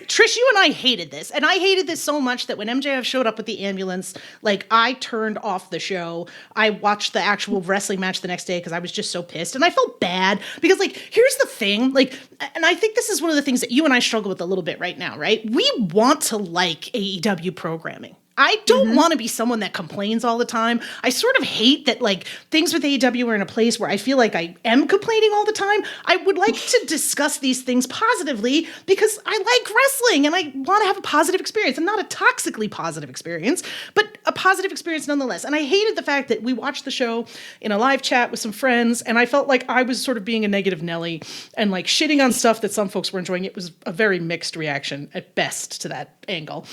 Trish, you and I hated this. And I hated this so much that when MJF showed up with the ambulance, like, I turned off the show. I watched the actual wrestling match the next day because I was just so pissed. And I felt bad because, like, here's the thing. Like, and I think this is one of the things that you and I struggle with a little bit right now, right? We want to like AEW programming. I don't want to be someone that complains all the time. I sort of hate that, like, things with AEW are in a place where I feel like I am complaining all the time. I would like to discuss these things positively because I like wrestling and I want to have a positive experience, and not a toxically positive experience, but a positive experience nonetheless. And I hated the fact that we watched the show in a live chat with some friends, and I felt like I was sort of being a negative Nelly and, like, shitting on stuff that some folks were enjoying. It was a very mixed reaction at best to that angle.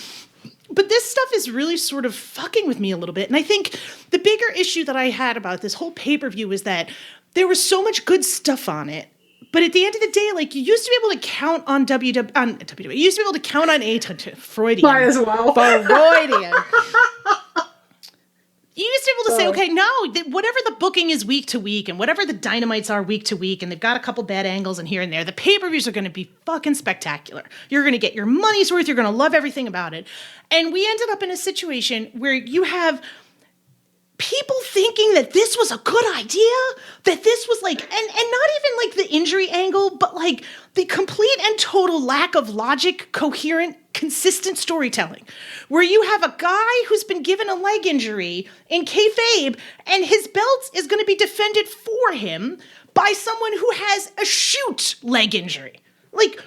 But this stuff is really sort of fucking with me a little bit. And I think the bigger issue that I had about this whole pay-per-view is that there was so much good stuff on it. But at the end of the day, like, you used to be able to count on WWE. You used to be able to count on Freudian. Might as well. Freudian. You used to be able to say, okay, no, whatever the booking is week to week and whatever the dynamites are week to week, and they've got a couple bad angles and here and there, the pay-per-views are going to be fucking spectacular. You're going to get your money's worth. You're going to love everything about it. And we ended up in a situation where you have people thinking that this was a good idea, that this was like, and not even like the injury angle, but like the complete and total lack of logic, coherent, consistent storytelling, where you have a guy who's been given a leg injury in kayfabe, and his belt is going to be defended for him by someone who has a shoot leg injury. Like,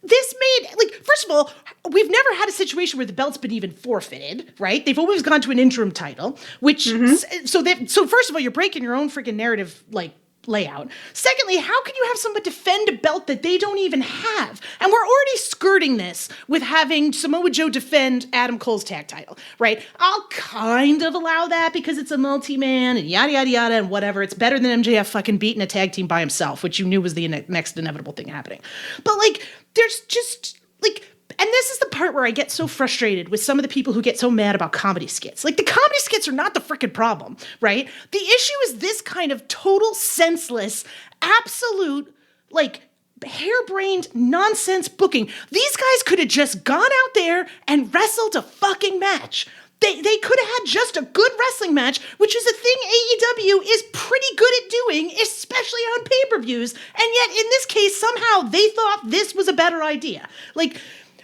this made, like, first of all, we've never had a situation where the belt's been even forfeited, right? They've always gone to an interim title, which, so first of all, you're breaking your own freaking narrative, like, layout. Secondly, how can you have someone defend a belt that they don't even have? And we're already skirting this with having Samoa Joe defend Adam Cole's tag title, right? I'll kind of allow that because it's a multi-man and yada, yada, yada, and whatever. It's better than MJF fucking beating a tag team by himself, which you knew was the next inevitable thing happening. But, like, there's just, like... And this is the part where I get so frustrated with some of the people who get so mad about comedy skits. Like, the comedy skits are not the frickin' problem, right? The issue is this kind of total senseless, absolute, like, harebrained nonsense booking. These guys could have just gone out there and wrestled a fucking match. They could have had just a good wrestling match, which is a thing AEW is pretty good at doing, especially on pay-per-views. And yet, in this case, somehow they thought this was a better idea. Like...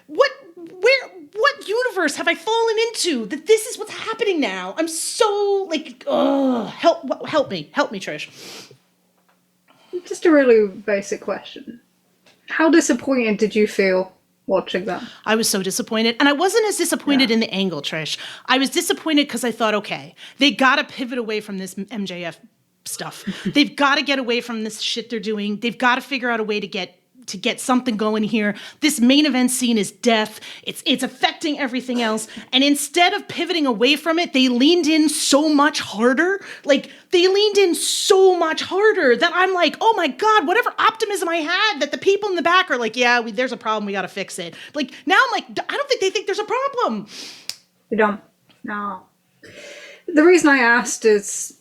What universe have I fallen into that this is what's happening now? I'm so like, help me, Trish. Just a really basic question. How disappointed did you feel watching that? I was so disappointed. And I wasn't as disappointed in the angle, Trish. I was disappointed because I thought, okay, they got to pivot away from this MJF stuff. They've got to get away from this shit they're doing. They've got to figure out a way to get something going here. This main event scene is death. It's affecting everything else. And instead of pivoting away from it, they leaned in so much harder. Like, they leaned in so much harder that I'm like, oh my God, whatever optimism I had that the people in the back are like, yeah, there's a problem. We got to fix it. Like, now I'm like, I don't think they think there's a problem. You don't? No. The reason I asked is,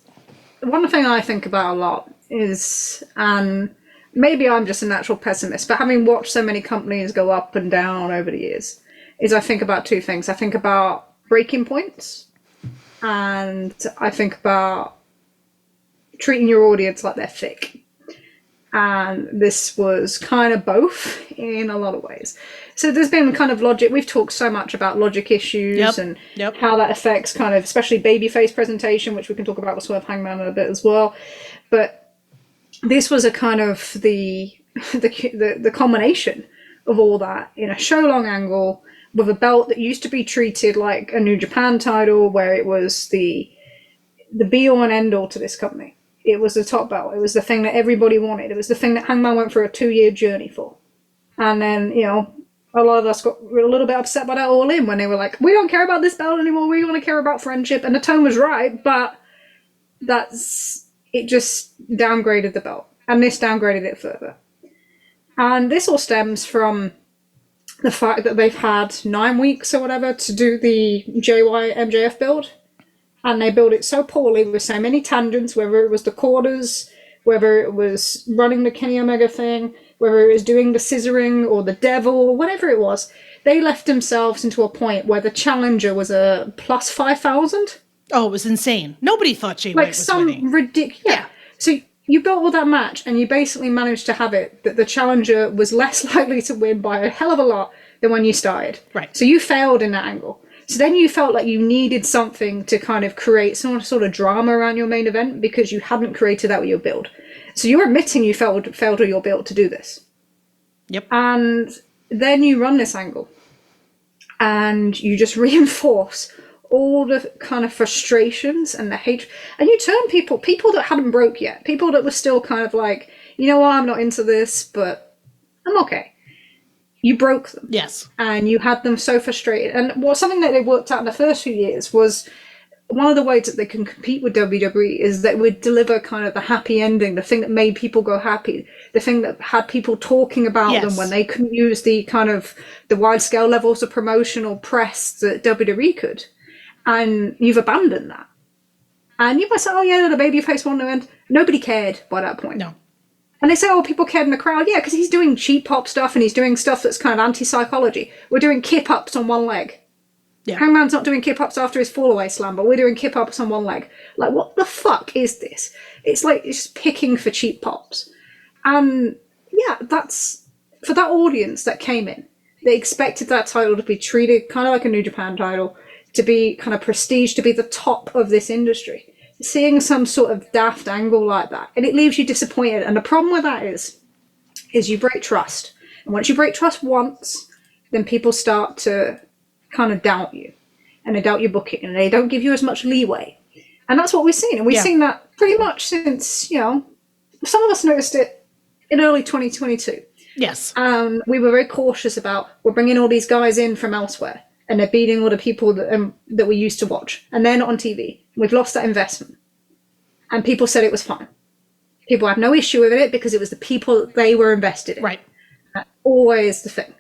one thing I think about a lot is, maybe I'm just a natural pessimist, but having watched so many companies go up and down over the years, is I think about two things. I think about breaking points, and I think about treating your audience like they're thick. And this was kind of both in a lot of ways. So there's been kind of logic. We've talked so much about logic issues and how that affects kind of, especially babyface presentation, which we can talk about with Swerve Hangman in a bit as well. But this was a kind of the combination of all that in a show-long angle with a belt that used to be treated like a New Japan title, where it was the be-all and end-all to this company. It was the top belt. It was the thing that everybody wanted. It was the thing that Hangman went through a 2-year journey for. And then, you know, a lot of us got a little bit upset by that All In when they were like, we don't care about this belt anymore. We want to care about friendship. And the tone was right, but it just downgraded the belt, and this downgraded it further. And this all stems from the fact that they've had 9 weeks or whatever to do the JY MJF build, and they built it so poorly with so many tangents, whether it was the quarters, whether it was running the Kenny Omega thing, whether it was doing the scissoring or the devil, or whatever it was. They left themselves into a point where the challenger was a plus 5,000. Oh, it was insane. Nobody thought Jay White was winning. Like some ridiculous... Yeah. So you built all that match, and you basically managed to have it that the challenger was less likely to win by a hell of a lot than when you started. Right. So you failed in that angle. So then you felt like you needed something to kind of create some sort of drama around your main event because you hadn't created that with your build. So you're admitting you failed with your build to do this. Yep. And then you run this angle, and you just reinforce all the kind of frustrations and the hatred, and you turn people that hadn't broke yet, people that were still kind of like, you know what, I'm not into this, but I'm okay. You broke them. Yes. And you had them so frustrated. And something that they worked out in the first few years was one of the ways that they can compete with WWE is that would deliver kind of the happy ending, the thing that made people go happy, the thing that had people talking about them when they couldn't use the kind of the wide scale levels of promotional press that WWE could. And you've abandoned that. And you might say, oh yeah, the babyface won the end. Nobody cared by that point. No. And they say, oh, people cared in the crowd. Yeah, because he's doing cheap pop stuff and he's doing stuff that's kind of anti-psychology. We're doing kip-ups on one leg. Yeah. Hangman's not doing kip-ups after his fall-away slam, but we're doing kip-ups on one leg. Like, what the fuck is this? It's like, it's just picking for cheap pops. And yeah, that's, for that audience that came in, they expected that title to be treated kind of like a New Japan title, to be kind of prestige, to be the top of this industry. Seeing some sort of daft angle like that, and it leaves you disappointed. And the problem with that is you break trust. And once you break trust once, then people start to kind of doubt you. And they doubt your booking, and they don't give you as much leeway. And that's what we've seen. And we've seen that pretty much since, some of us noticed it in early 2022. Yes. We were very cautious about, we're bringing all these guys in from elsewhere and they're beating all the people that we used to watch and they're not on TV. We've lost that investment. And people said it was fine. People had no issue with it because it was the people they were invested in. Right. That's always the thing.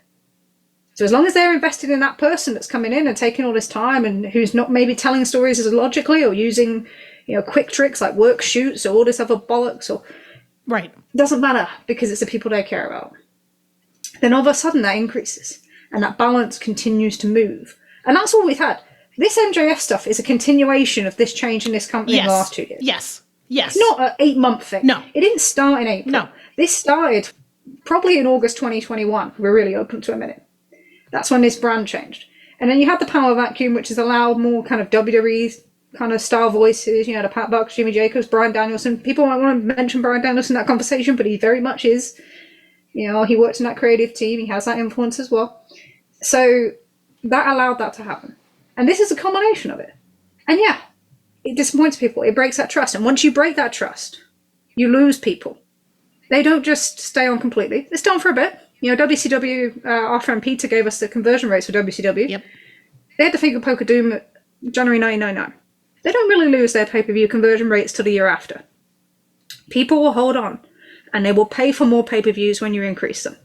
So as long as they're invested in that person that's coming in and taking all this time and who's not maybe telling stories as logically or using, quick tricks like work shoots or all this other bollocks, or Right. doesn't matter because it's the people they care about. Then all of a sudden that increases and that balance continues to move. And that's all we've had. This MJF stuff is a continuation of this change in this company in the last 2 years. Yes. Yes. It's not an 8-month thing. No. It didn't start in April. No. This started probably in August 2021. We're really open to a minute. That's when this brand changed. And then you had the power vacuum, which has allowed more kind of WWE kind of style voices, the Pat Bucks, Jimmy Jacobs, Bryan Danielson. People might want to mention Bryan Danielson in that conversation, but he very much is. He works in that creative team. He has that influence as well. So that allowed that to happen. And this is a combination of it. And yeah, it disappoints people. It breaks that trust. And once you break that trust, you lose people. They don't just stay on completely. They stay on for a bit. WCW, our friend Peter gave us the conversion rates for WCW. Yep. They had the Finger Poker Doom at January 1999. They don't really lose their pay-per-view conversion rates till the year after. People will hold on, and they will pay for more pay-per-views when you increase them.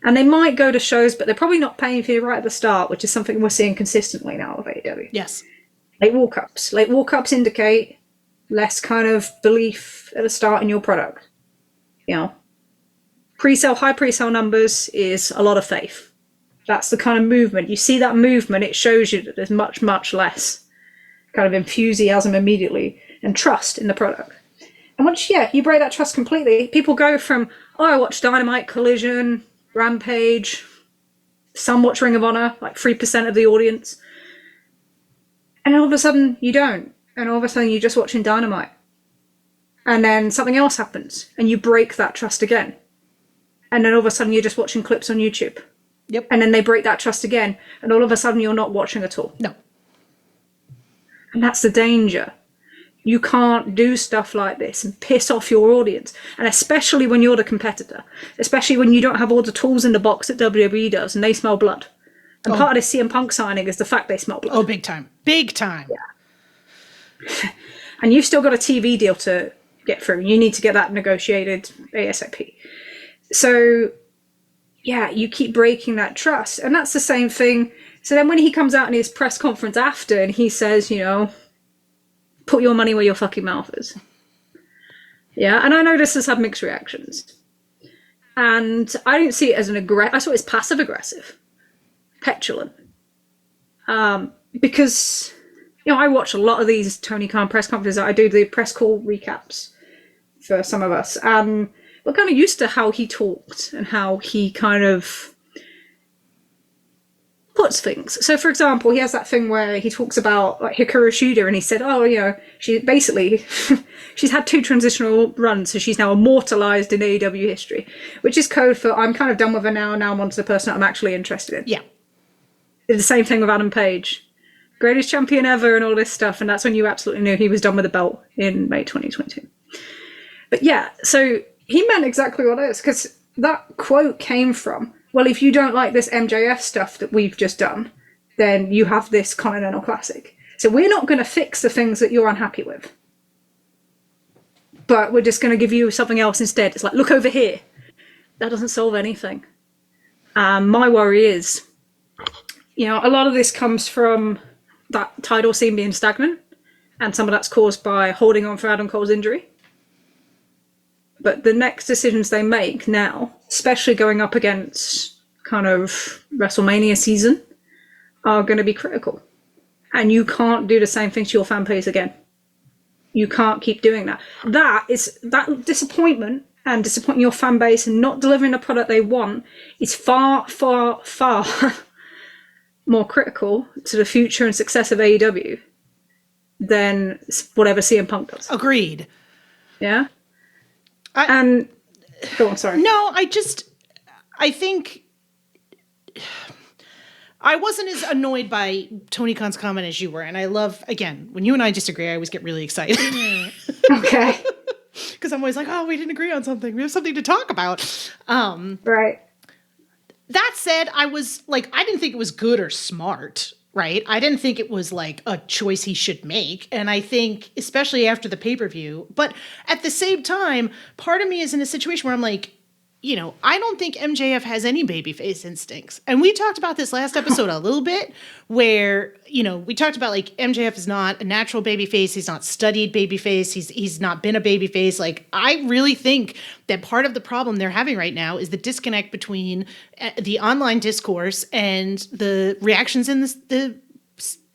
And they might go to shows, but they're probably not paying for you right at the start, which is something we're seeing consistently now with AEW. Yes. Late walk-ups. Late walk-ups indicate less kind of belief at the start in your product. High pre-sale numbers is a lot of faith. That's the kind of movement. You see that movement, it shows you that there's much, much less kind of enthusiasm immediately and trust in the product. And once, you break that trust completely, people go from, I watch Dynamite, Collision, Rampage, some watch Ring of Honor, like 3% of the audience. And all of a sudden, you don't. And all of a sudden, you're just watching Dynamite. And then something else happens, and you break that trust again. And then all of a sudden, you're just watching clips on YouTube. Yep. And then they break that trust again, and all of a sudden, you're not watching at all. No. And that's the danger. You can't do stuff like this and piss off your audience. And especially when you're the competitor. Especially when you don't have all the tools in the box that WWE does and they smell blood. And part of this CM Punk signing is the fact they smell blood. Oh, big time. Big time. Yeah. And you've still got a TV deal to get through. You need to get that negotiated ASAP. So, you keep breaking that trust. And that's the same thing. So then when he comes out in his press conference after and he says, put your money where your fucking mouth is. Yeah, and I know this has had mixed reactions. And I didn't see it as I saw it as passive-aggressive. Petulant. Because, I watch a lot of these Tony Khan press conferences. I do the press call recaps for some of us. And we're kind of used to how he talked and how he kind of puts things. So, for example, he has that thing where he talks about like Hikaru Shida, and he said, she basically, she's had 2 transitional runs, so she's now immortalized in AEW history, which is code for I'm kind of done with her now I'm on to the person that I'm actually interested in. Yeah. Did the same thing with Adam Page. Greatest champion ever and all this stuff, and that's when you absolutely knew he was done with the belt in May 2022. But so he meant exactly what it is, because that quote came from, well, if you don't like this MJF stuff that we've just done, then you have this Continental Classic. So we're not going to fix the things that you're unhappy with. But we're just going to give you something else instead. It's like, look over here. That doesn't solve anything. My worry is, a lot of this comes from that title scene being stagnant, and some of that's caused by holding on for Adam Cole's injury. But the next decisions they make now, especially going up against kind of WrestleMania season, are going to be critical. And you can't do the same thing to your fan base again. You can't keep doing that. That disappointment and disappointing your fan base and not delivering the product they want is far, far, far more critical to the future and success of AEW than whatever CM Punk does. Agreed. Yeah? Go on, sorry. No, I think I wasn't as annoyed by Tony Khan's comment as you were. And I love, again, when you and I disagree, I always get really excited. Okay. Because I'm always like, oh, we didn't agree on something. We have something to talk about. Right. That said, I was like, I didn't think it was good or smart, right? I didn't think it was like a choice he should make. And I think, especially after the pay-per-view, but at the same time, part of me is in a situation where I'm like, I don't think MJF has any babyface instincts. And we talked about this last episode a little bit where, we talked about like MJF is not a natural babyface. He's not studied babyface. He's not been a babyface. Like, I really think that part of the problem they're having right now is the disconnect between the online discourse and the reactions in the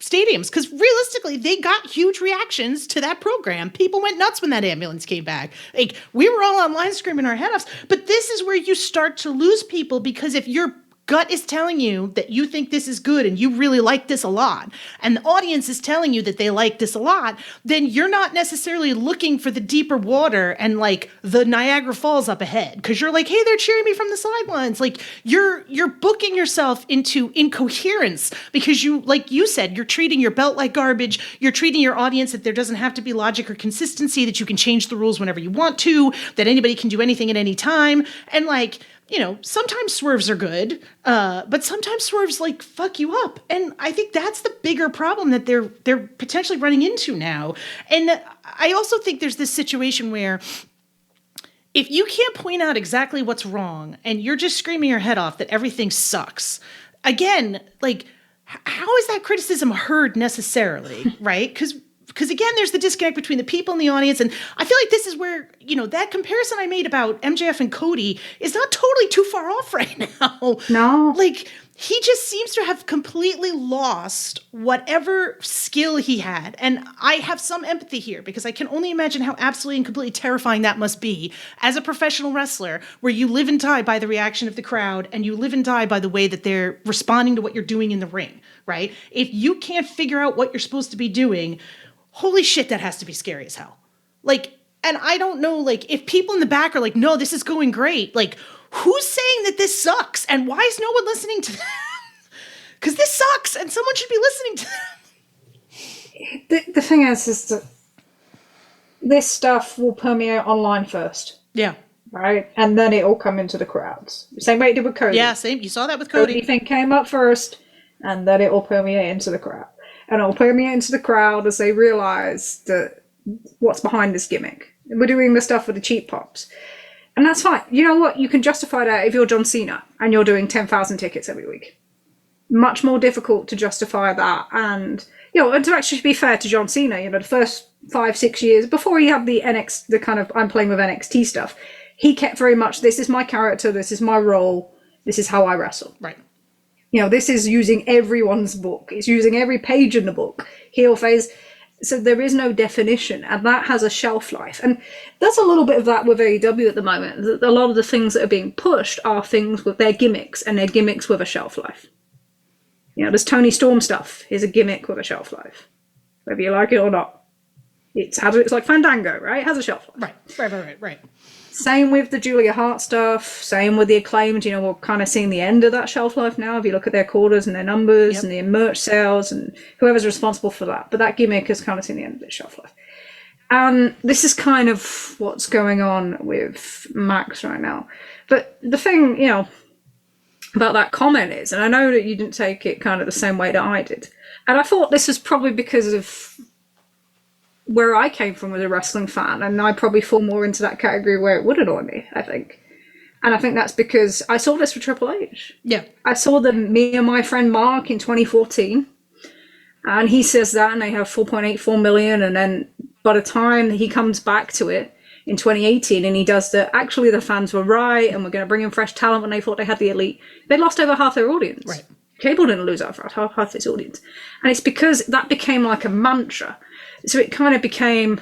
stadiums, because realistically they got huge reactions to that program. People went nuts when that ambulance came back. Like, we were all online screaming our head offs. But this is where you start to lose people, because if your gut is telling you that you think this is good and you really like this a lot, and the audience is telling you that they like this a lot, then you're not necessarily looking for the deeper water and like the Niagara Falls up ahead, because you're like, hey, they're cheering me from the sidelines. Like, you're booking yourself into incoherence, because you, like you said, you're treating your belt like garbage. You're treating your audience that there doesn't have to be logic or consistency, that you can change the rules whenever you want to, that anybody can do anything at any time. And like, sometimes swerves are good, but sometimes swerves like fuck you up. And I think that's the bigger problem that they're potentially running into now. And I also think there's this situation where if you can't point out exactly what's wrong and you're just screaming your head off that everything sucks, again, like, how is that criticism heard necessarily, right? Because again, there's the disconnect between the people and the audience. And I feel like this is where, that comparison I made about MJF and Cody is not totally too far off right now. No. Like, he just seems to have completely lost whatever skill he had. And I have some empathy here, because I can only imagine how absolutely and completely terrifying that must be as a professional wrestler, where you live and die by the reaction of the crowd, and you live and die by the way that they're responding to what you're doing in the ring, right? If you can't figure out what you're supposed to be doing, holy shit, that has to be scary as hell. Like, and I don't know, like, if people in the back are like, no, this is going great, like, who's saying that this sucks? And why is no one listening to them? Because this sucks, and someone should be listening to them. The thing is that this stuff will permeate online first. Yeah. Right? And then it will come into the crowds. Same way it did with Cody. Yeah, same. You saw that with Cody. Cody thing came up first, and then it will permeate into the crowd. And it'll permeate into the crowd as they realise that what's behind this gimmick. We're doing the stuff for the cheap pops. And that's fine. You know what? You can justify that if you're John Cena and you're doing 10,000 tickets every week. Much more difficult to justify that. And, and to actually be fair to John Cena, the first 5-6 years before he had the kind of I'm playing with NXT stuff, he kept very much, this is my character, this is my role, this is how I wrestle. Right. This is using everyone's book. It's using every page in the book. Heel, face. So there is no definition, and that has a shelf life. And there's a little bit of that with AEW at the moment. A lot of the things that are being pushed are things with their gimmicks, and their gimmicks with a shelf life. There's Tony Storm stuff is a gimmick with a shelf life, whether you like it or not. It's like Fandango, right? It has a shelf life. Right. Same with the Julia Hart stuff. Same with the Acclaimed. We're kind of seeing the end of that shelf life now. If you look at their quarters and their numbers and the merch sales and whoever's responsible for that. But that gimmick has kind of seen the end of its shelf life. And this is kind of what's going on with Max right now. But the thing, about that comment is, and I know that you didn't take it kind of the same way that I did. And I thought this was probably because of where I came from as a wrestling fan, and I probably fall more into that category where it would annoy me, I think. And I think that's because I saw this for Triple H. Yeah. I saw me and my friend Mark in 2014, and he says that, and they have 4.84 million, and then by the time he comes back to it in 2018, and he does actually the fans were right, and we're going to bring in fresh talent when they thought they had the elite, they lost over half their audience. Right. Cable didn't lose over half its audience. And it's because that became like a mantra. So it kind of became,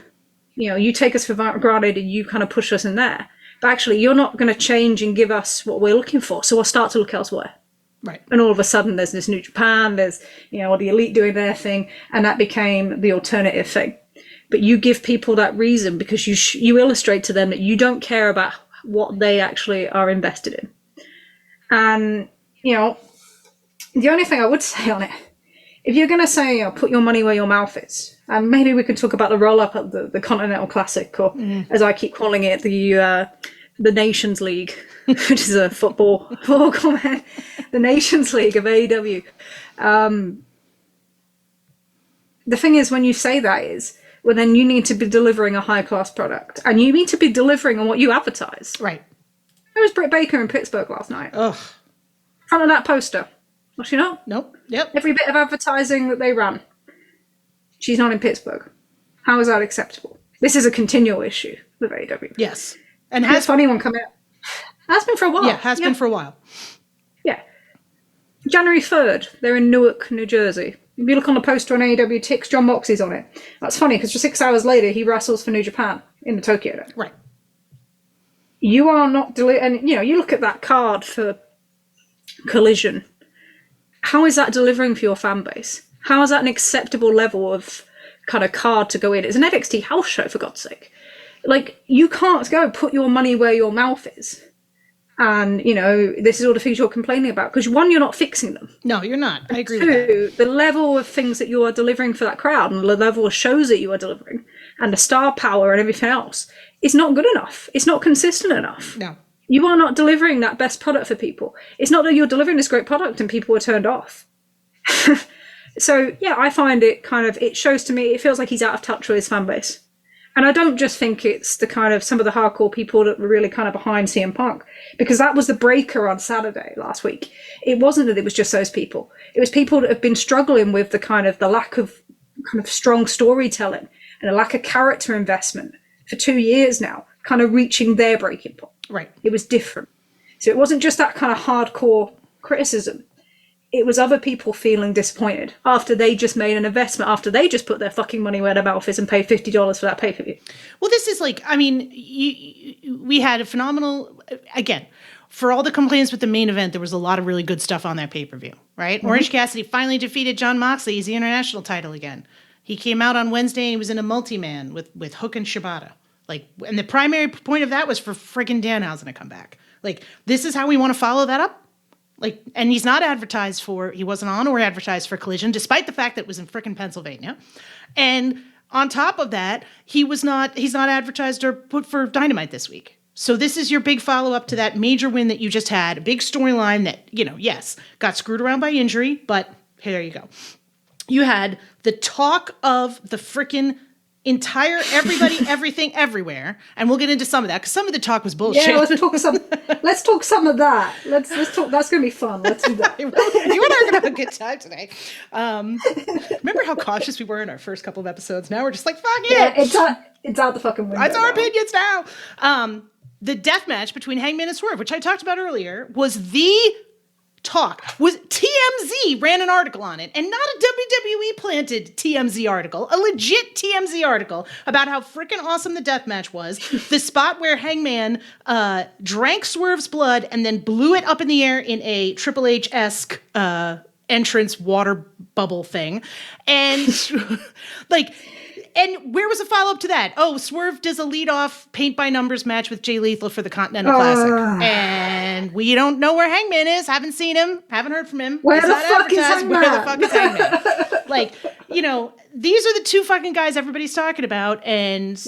you take us for granted and you kind of push us in there. But actually, you're not going to change and give us what we're looking for. So we'll start to look elsewhere. Right. And all of a sudden, there's this New Japan, there's, the elite doing their thing. And that became the alternative thing. But you give people that reason because you illustrate to them that you don't care about what they actually are invested in. And, the only thing I would say on it, if you're going to say, put your money where your mouth is, And maybe we can talk about the roll-up at the Continental Classic, or as I keep calling it, the Nations League, which is a football comment. The Nations League of AEW. The thing is, when you say that is, well, then you need to be delivering a high-class product. And you need to be delivering on what you advertise. Right. There was Britt Baker in Pittsburgh last night. Ugh. In front of that poster. Was she not? Nope. Yep. Every bit of advertising that they ran. She's not in Pittsburgh. How is that acceptable? This is a continual issue with AEW. Yes. And has a funny one coming up. Has been for a while. Yeah, has been for a while. Yeah. January 3rd, they're in Newark, New Jersey. If you look on the poster on AEW Tix, John Moxley's on it. That's funny because just 6 hours later, he wrestles for New Japan in the Tokyo Dome. Right. You are not and you look at that card for Collision. How is that delivering for your fan base? How is that an acceptable level of kind of card to go in? It's an NXT house show, for God's sake. Like, you can't go put your money where your mouth is. And, this is all the things you're complaining about. Because, one, you're not fixing them. No, you're not. I agree with that. The level of things that you are delivering for that crowd and the level of shows that you are delivering and the star power and everything else is not good enough. It's not consistent enough. No. You are not delivering that best product for people. It's not that you're delivering this great product and people are turned off. So, yeah, I find it it shows to me, it feels like he's out of touch with his fan base. And I don't just think it's the some of the hardcore people that were really behind CM Punk, because that was the breaker on Saturday last week. It wasn't that it was just those people. It was people that have been struggling with the lack of strong storytelling and a lack of character investment for 2 years now, reaching their breaking point. Right. It was different. So it wasn't just that hardcore criticism. It was other people feeling disappointed after they just made an investment, after they just put their fucking money where their mouth is and paid $50 for that pay-per-view. Well, this is we had a phenomenal, again, for all the complaints with the main event, there was a lot of really good stuff on that pay-per-view, right? Mm-hmm. Orange Cassidy finally defeated Jon Moxley. He's the international title again. He came out on Wednesday and he was in a multi-man with Hook and Shibata. And the primary point of that was for friggin' Danhausen to come back. This is how we want to follow that up? And he's not advertised he wasn't on or advertised for Collision, despite the fact that it was in frickin' Pennsylvania. And on top of that, he's not advertised or put for Dynamite this week. So this is your big follow-up to that major win that you just had, a big storyline that, yes, got screwed around by injury, but hey, there you go. You had the talk of the frickin' entire everybody, everything, everywhere, and we'll get into some of that because some of the talk was bullshit. Yeah, let's talk some. Let's talk some of that. Let's talk. That's gonna be fun. Let's do that. You and I are gonna have a good time today. Remember how cautious we were in our first couple of episodes? Now we're just fuck it. Yeah, it's out the fucking window. It's our opinions now. The death match between Hangman and Swerve, which I talked about earlier, was the talk. TMZ ran an article on it, and not a WWE planted TMZ article, a legit TMZ article about how freaking awesome the death match was. The spot where Hangman drank Swerve's blood and then blew it up in the air in a Triple H-esque entrance water bubble thing. And and where was the follow-up to that? Oh, Swerve does a lead-off paint-by-numbers match with Jay Lethal for the Continental Classic. And we don't know where Hangman is. Haven't seen him. Haven't heard from him. Where the fuck is Hangman? Where the fuck is Hangman? These are the two fucking guys everybody's talking about. And,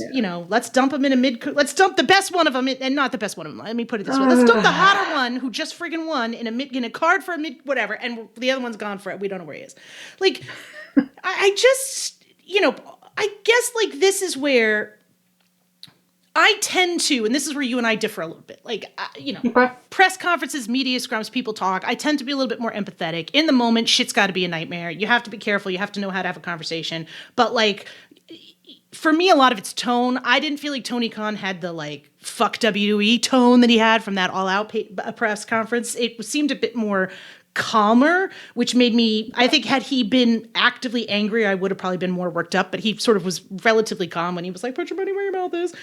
let's dump them in a let's dump the best one of them, and not the best one of them. Let me put it this way. Let's dump the hotter one who just friggin' won in a card for a mid, whatever, and the other one's gone for it. We don't know where he is. I just, I guess this is where I tend to, and this is where you and I differ a little bit. Press conferences, media scrums, people talk. I tend to be a little bit more empathetic. In the moment, shit's got to be a nightmare. You have to be careful. You have to know how to have a conversation. But for me, a lot of it's tone. I didn't feel like Tony Khan had the fuck WWE tone that he had from that All Out press conference. It seemed a bit more calmer, which made me, I think had he been actively angry, I would have probably been more worked up, but he sort of was relatively calm when he was like, put your money where your mouth is.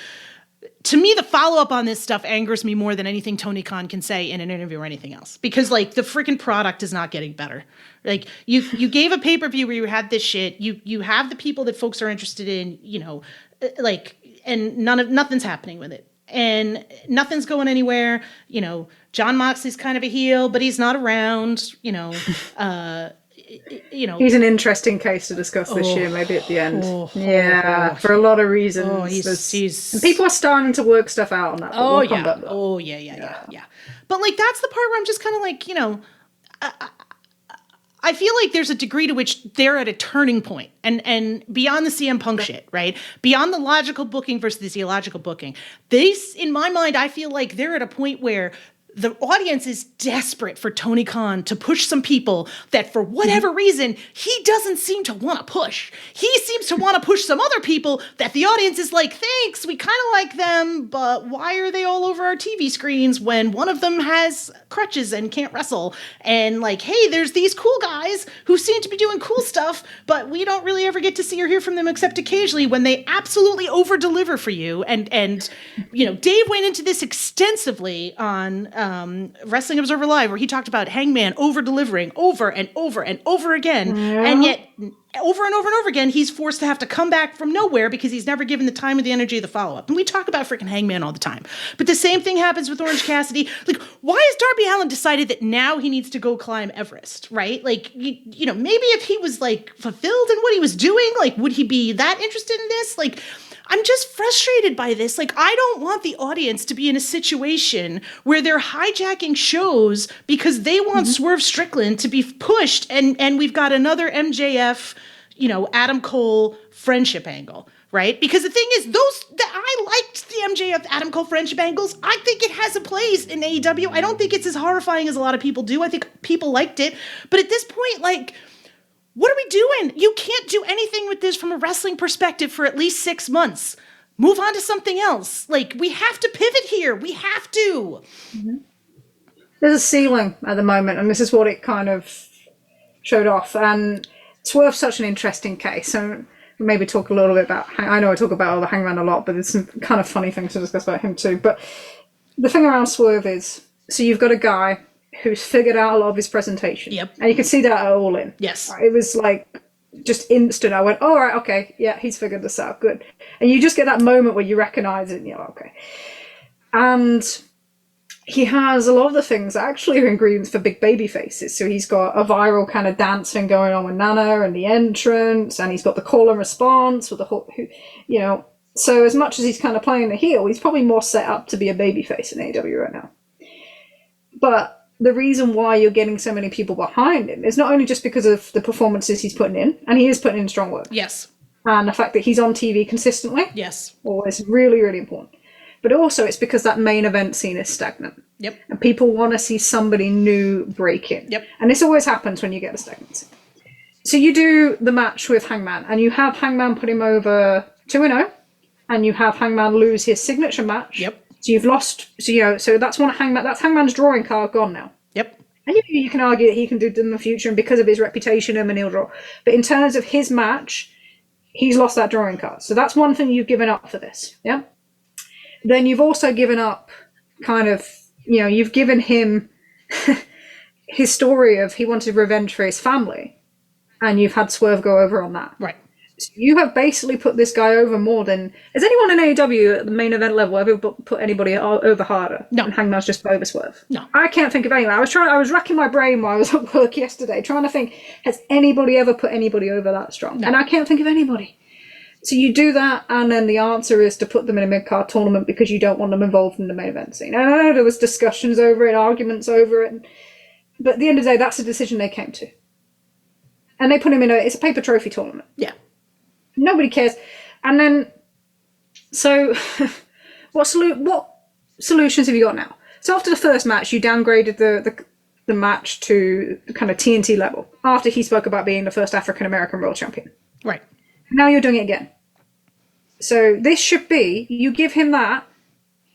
To me, the follow-up on this stuff angers me more than anything Tony Khan can say in an interview or anything else, because the freaking product is not getting better. You gave a pay-per-view where you had this shit, you have the people that folks are interested in, and nothing's happening with it. And nothing's going anywhere. Jon Moxley's kind of a heel, but he's not around. He's an interesting case to discuss this year, maybe at the end. For a lot of reasons. And people are starting to work stuff out on that. Yeah. But like, that's the part where I'm just kind of like, I feel like there's a degree to which they're at a turning point, and beyond the CM Punk shit, right? Beyond the logical booking versus the theological booking. In my mind, I feel like they're at a point where the audience is desperate for Tony Khan to push some people that for whatever reason, he doesn't seem to want to push. He seems to want to push some other people that the audience is like, thanks, we kind of like them, but why are they all over our TV screens when one of them has crutches and can't wrestle? And like, hey, there's these cool guys who seem to be doing cool stuff, but we don't really ever get to see or hear from them except occasionally when they absolutely over-deliver for you. And Dave went into this extensively on Wrestling Observer Live, where he talked about Hangman over-delivering over and over and over again. And yet, over and over and over again, he's forced to have to come back from nowhere because he's never given the time or the energy of the follow-up. And we talk about freaking Hangman all the time. But the same thing happens with Orange Cassidy. Like, why has Darby Allin decided that now he needs to go climb Everest, right? Like, maybe if he was, like, fulfilled in what he was doing, like, would he be that interested in this? Like, I'm just frustrated by this. Like, I don't want the audience to be in a situation where they're hijacking shows because they want Swerve Strickland to be pushed, and we've got another MJF, Adam Cole friendship angle, right? Because the thing is, I liked the MJF Adam Cole friendship angles. I think it has a place in AEW. I don't think it's as horrifying as a lot of people do. I think people liked it. But at this point, like, what are we doing? You can't do anything with this from a wrestling perspective for at least 6 months. Move on to something else. Like, we have to pivot here. We have to. There's a ceiling at the moment, and this is what it kind of showed off. And Swerve's such an interesting case. So maybe talk a little bit about, I know I talk about the Hangman a lot, but there's some kind of funny things to discuss about him too. But the thing around Swerve is, so you've got a guy who's figured out a lot of his presentation. Yep. And you can see that at All In. Yes. It was like just instant. I went, all right, okay, yeah, he's figured this out, good. And you just get that moment where you recognize it and you're like, okay. And he has a lot of the things that actually are ingredients for big baby faces. So he's got a viral kind of dance thing going on with Nana and the entrance, and he's got the call and response with the whole, So as much as he's kind of playing the heel, he's probably more set up to be a baby face in AEW right now. But the reason why you're getting so many people behind him is not only just because of the performances he's putting in, and he is putting in strong work. Yes. And the fact that he's on TV consistently. Yes. Always really, really important. But also it's because that main event scene is stagnant. Yep. And people want to see somebody new break in. Yep. And this always happens when you get a stagnancy. So you do the match with Hangman, and you have Hangman put him over 2-0, and you have Hangman lose his signature match. Yep. So you've lost, so that's Hangman's drawing card gone now. Yep. And you can argue that he can do it in the future, and because of his reputation, he'll draw. But in terms of his match, he's lost that drawing card. So that's one thing you've given up for this, yeah? Then you've also given up kind of, you've given him his story of he wanted revenge for his family, and you've had Swerve go over on that. Right. So you have basically put this guy over more than... Has anyone in AEW at the main event level ever put anybody over harder? No. And Hangman's just over Swerve? No. I can't think of anyone. I was racking my brain while I was at work yesterday, trying to think, has anybody ever put anybody over that strong? No. And I can't think of anybody. So you do that, and then the answer is to put them in a mid-card tournament because you don't want them involved in the main event scene. And I know there was discussions over it, arguments over it, but at the end of the day, that's a decision they came to. And they put him in it's a paper trophy tournament. Yeah. Nobody cares. And then, so what solutions have you got now? So after the first match, you downgraded the match to kind of TNT level after he spoke about being the first African-American world champion. Right. Now you're doing it again. So this should be, you give him that,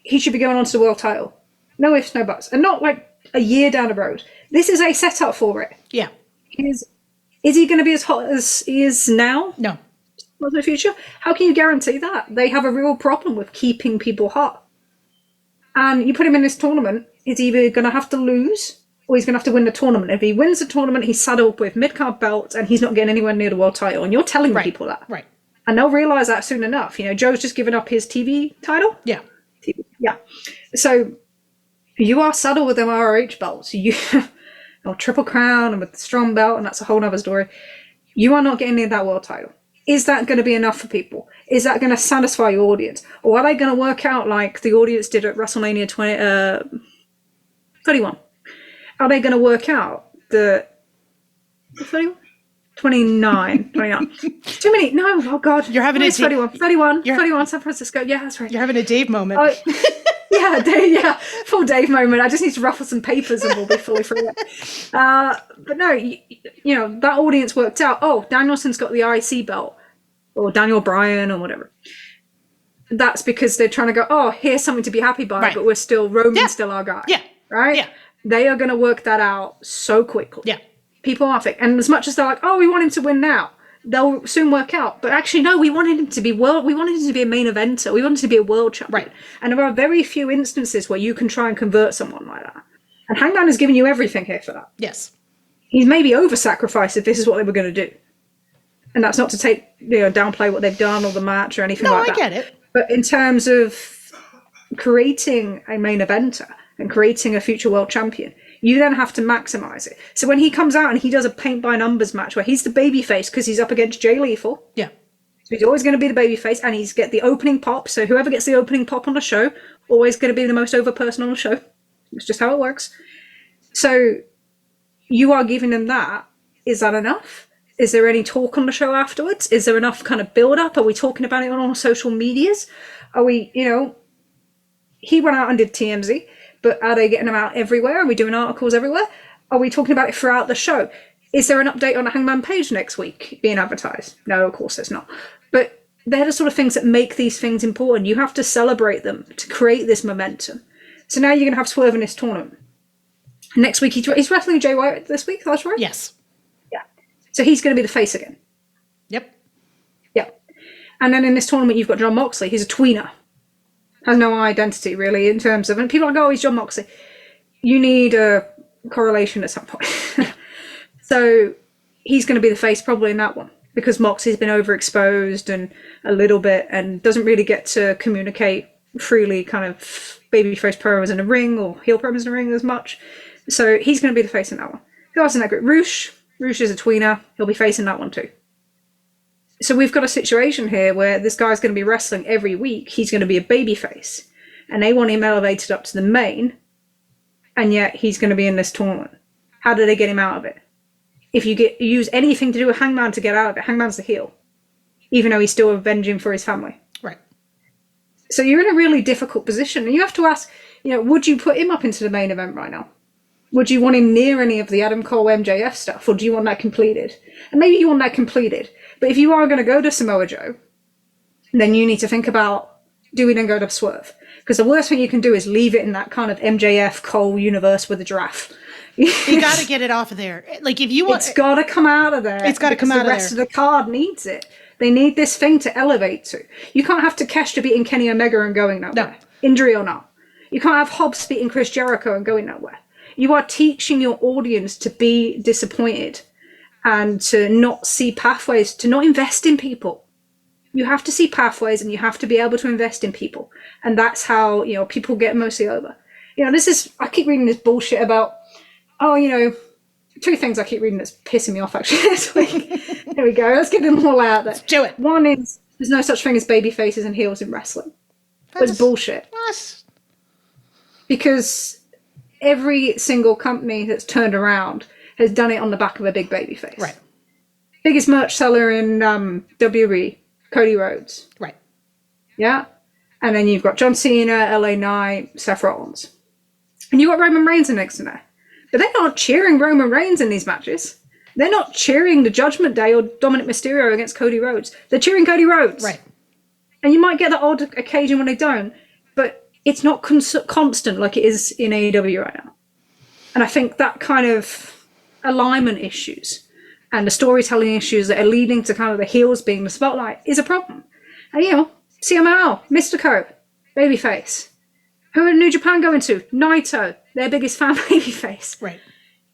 he should be going on to the world title. No ifs, no buts. And not like a year down the road. This is a setup for it. Yeah. Is he going to be as hot as he is now? No. For the future? How can you guarantee that? They have a real problem with keeping people hot. And you put him in this tournament, he's either going to have to lose or he's going to have to win the tournament. If he wins the tournament, he's saddled with mid-card belts and he's not getting anywhere near the world title. And you're telling people that. Right. And they'll realise that soon enough. Joe's just given up his TV title. Yeah. Yeah. So you are saddled with them ROH belts. or Triple Crown and with the strong belt, and that's a whole other story. You are not getting near that world title. Is that going to be enough for people? Is that going to satisfy your audience? Or are they going to work out like the audience did at WrestleMania 31? Are they going to work out the 31? 29. Too many. No, oh God. You're having a 31, San Francisco. Yeah, that's right. You're having a Dave moment. Yeah, full Dave moment. I just need to ruffle some papers and we'll be fully free. But no, you know, that audience worked out, oh, Danielson's got the IC belt, or Daniel Bryan or whatever. That's because they're trying to go, oh, here's something to be happy by, but we're still, Roman's still our guy. Yeah. Right? Yeah. They are going to work that out so quickly. Yeah. People are thick. And as much as they're like, oh, we want him to win now, they'll soon work out. But actually, no, we wanted him to be we wanted him to be a main eventer. We wanted him to be a world champion. Right. And there are very few instances where you can try and convert someone like that. And Hangman has given you everything here for that. Yes. He's maybe over-sacrificed if this is what they were going to do. And that's not to take, downplay what they've done or the match or anything like that. No, I get it. But in terms of creating a main eventer and creating a future world champion, you then have to maximize it. So when he comes out and he does a paint-by-numbers match where he's the babyface because he's up against Jay Lethal. Yeah. So he's always going to be the babyface, and he's get the opening pop. So whoever gets the opening pop on the show, always going to be the most over person on the show. It's just how it works. So you are giving them that. Is that enough? Is there any talk on the show afterwards? Is there enough kind of build-up? Are we talking about it on our social medias? Are we, he went out and did TMZ. But are they getting them out everywhere? Are we doing articles everywhere? Are we talking about it throughout the show? Is there an update on the Hangman page next week being advertised? No, of course there's not. But they're the sort of things that make these things important. You have to celebrate them to create this momentum. So now you're going to have Swerve in this tournament. Next week, he's wrestling Jay White this week, that's right? Yes. Yeah. So he's going to be the face again. Yep. Yeah. And then in this tournament, you've got John Moxley. He's a tweener. Has no identity, really, in terms of... And people are like, oh, he's John Moxley. You need a correlation at some point. So he's going to be the face probably in that one. Because Moxley's been overexposed and a little bit and doesn't really get to communicate freely kind of babyface promos in a ring or heel promos in a ring as much. So he's going to be the face in that one. Who else in that group? Roosh. Roosh is a tweener. He'll be facing that one too. So we've got a situation here where this guy's going to be wrestling every week. He's going to be a babyface. And they want him elevated up to the main. And yet he's going to be in this tournament. How do they get him out of it? If you use anything to do with Hangman to get out of it, Hangman's the heel. Even though he's still avenging for his family. Right. So you're in a really difficult position. And you have to ask, would you put him up into the main event right now? Would you want him near any of the Adam Cole MJF stuff? Or do you want that completed? And maybe you want that completed. But if you are going to go to Samoa Joe, then you need to think about, do we then go to Swerve? Because the worst thing you can do is leave it in that kind of MJF Cole universe with a giraffe. You got to get it off of there. Like if you want, it's got to come out of there. It's got to come out of there. The rest of the card needs it. They need this thing to elevate to. You can't have Takeshi beating Kenny Omega and going nowhere. No. Injury or not. You can't have Hobbs beating Chris Jericho and going nowhere. You are teaching your audience to be disappointed and to not see pathways, to not invest in people. You have to see pathways and you have to be able to invest in people. And that's how, people get mostly over. I keep reading this bullshit about, two things I keep reading that's pissing me off actually this week. There we go. Let's get them all out there. Let's do it. One is, there's no such thing as baby faces and heels in wrestling. It's bullshit. What? Because every single company that's turned around has done it on the back of a big baby face. Right. Biggest merch seller in WWE, Cody Rhodes. Right. Yeah. And then you've got John Cena, LA Knight, Seth Rollins. And you've got Roman Reigns in next to there. But they're not cheering Roman Reigns in these matches. They're not cheering the Judgment Day or Dominic Mysterio against Cody Rhodes. They're cheering Cody Rhodes. Right. And you might get that odd occasion when they don't, but it's not constant like it is in AEW right now. And I think that kind of alignment issues and the storytelling issues that are leading to kind of the heels being the spotlight is a problem. And, CMLL, Mystico, babyface. Who are New Japan going to? Naito, their biggest fan babyface. Right.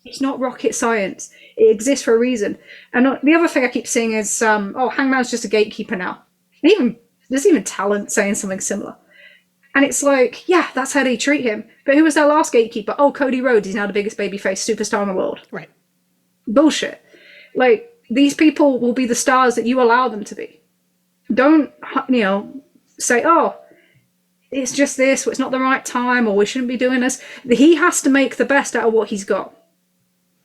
It's not rocket science. It exists for a reason. And the other thing I keep seeing is, Hangman's just a gatekeeper now. And there's even talent saying something similar. And it's like, yeah, that's how they treat him. But who was their last gatekeeper? Oh, Cody Rhodes. He's now the biggest babyface superstar in the world. Right. Bullshit. Like, these people will be the stars that you allow them to be. Don't, say, oh, it's just this, or it's not the right time, or we shouldn't be doing this. He has to make the best out of what he's got.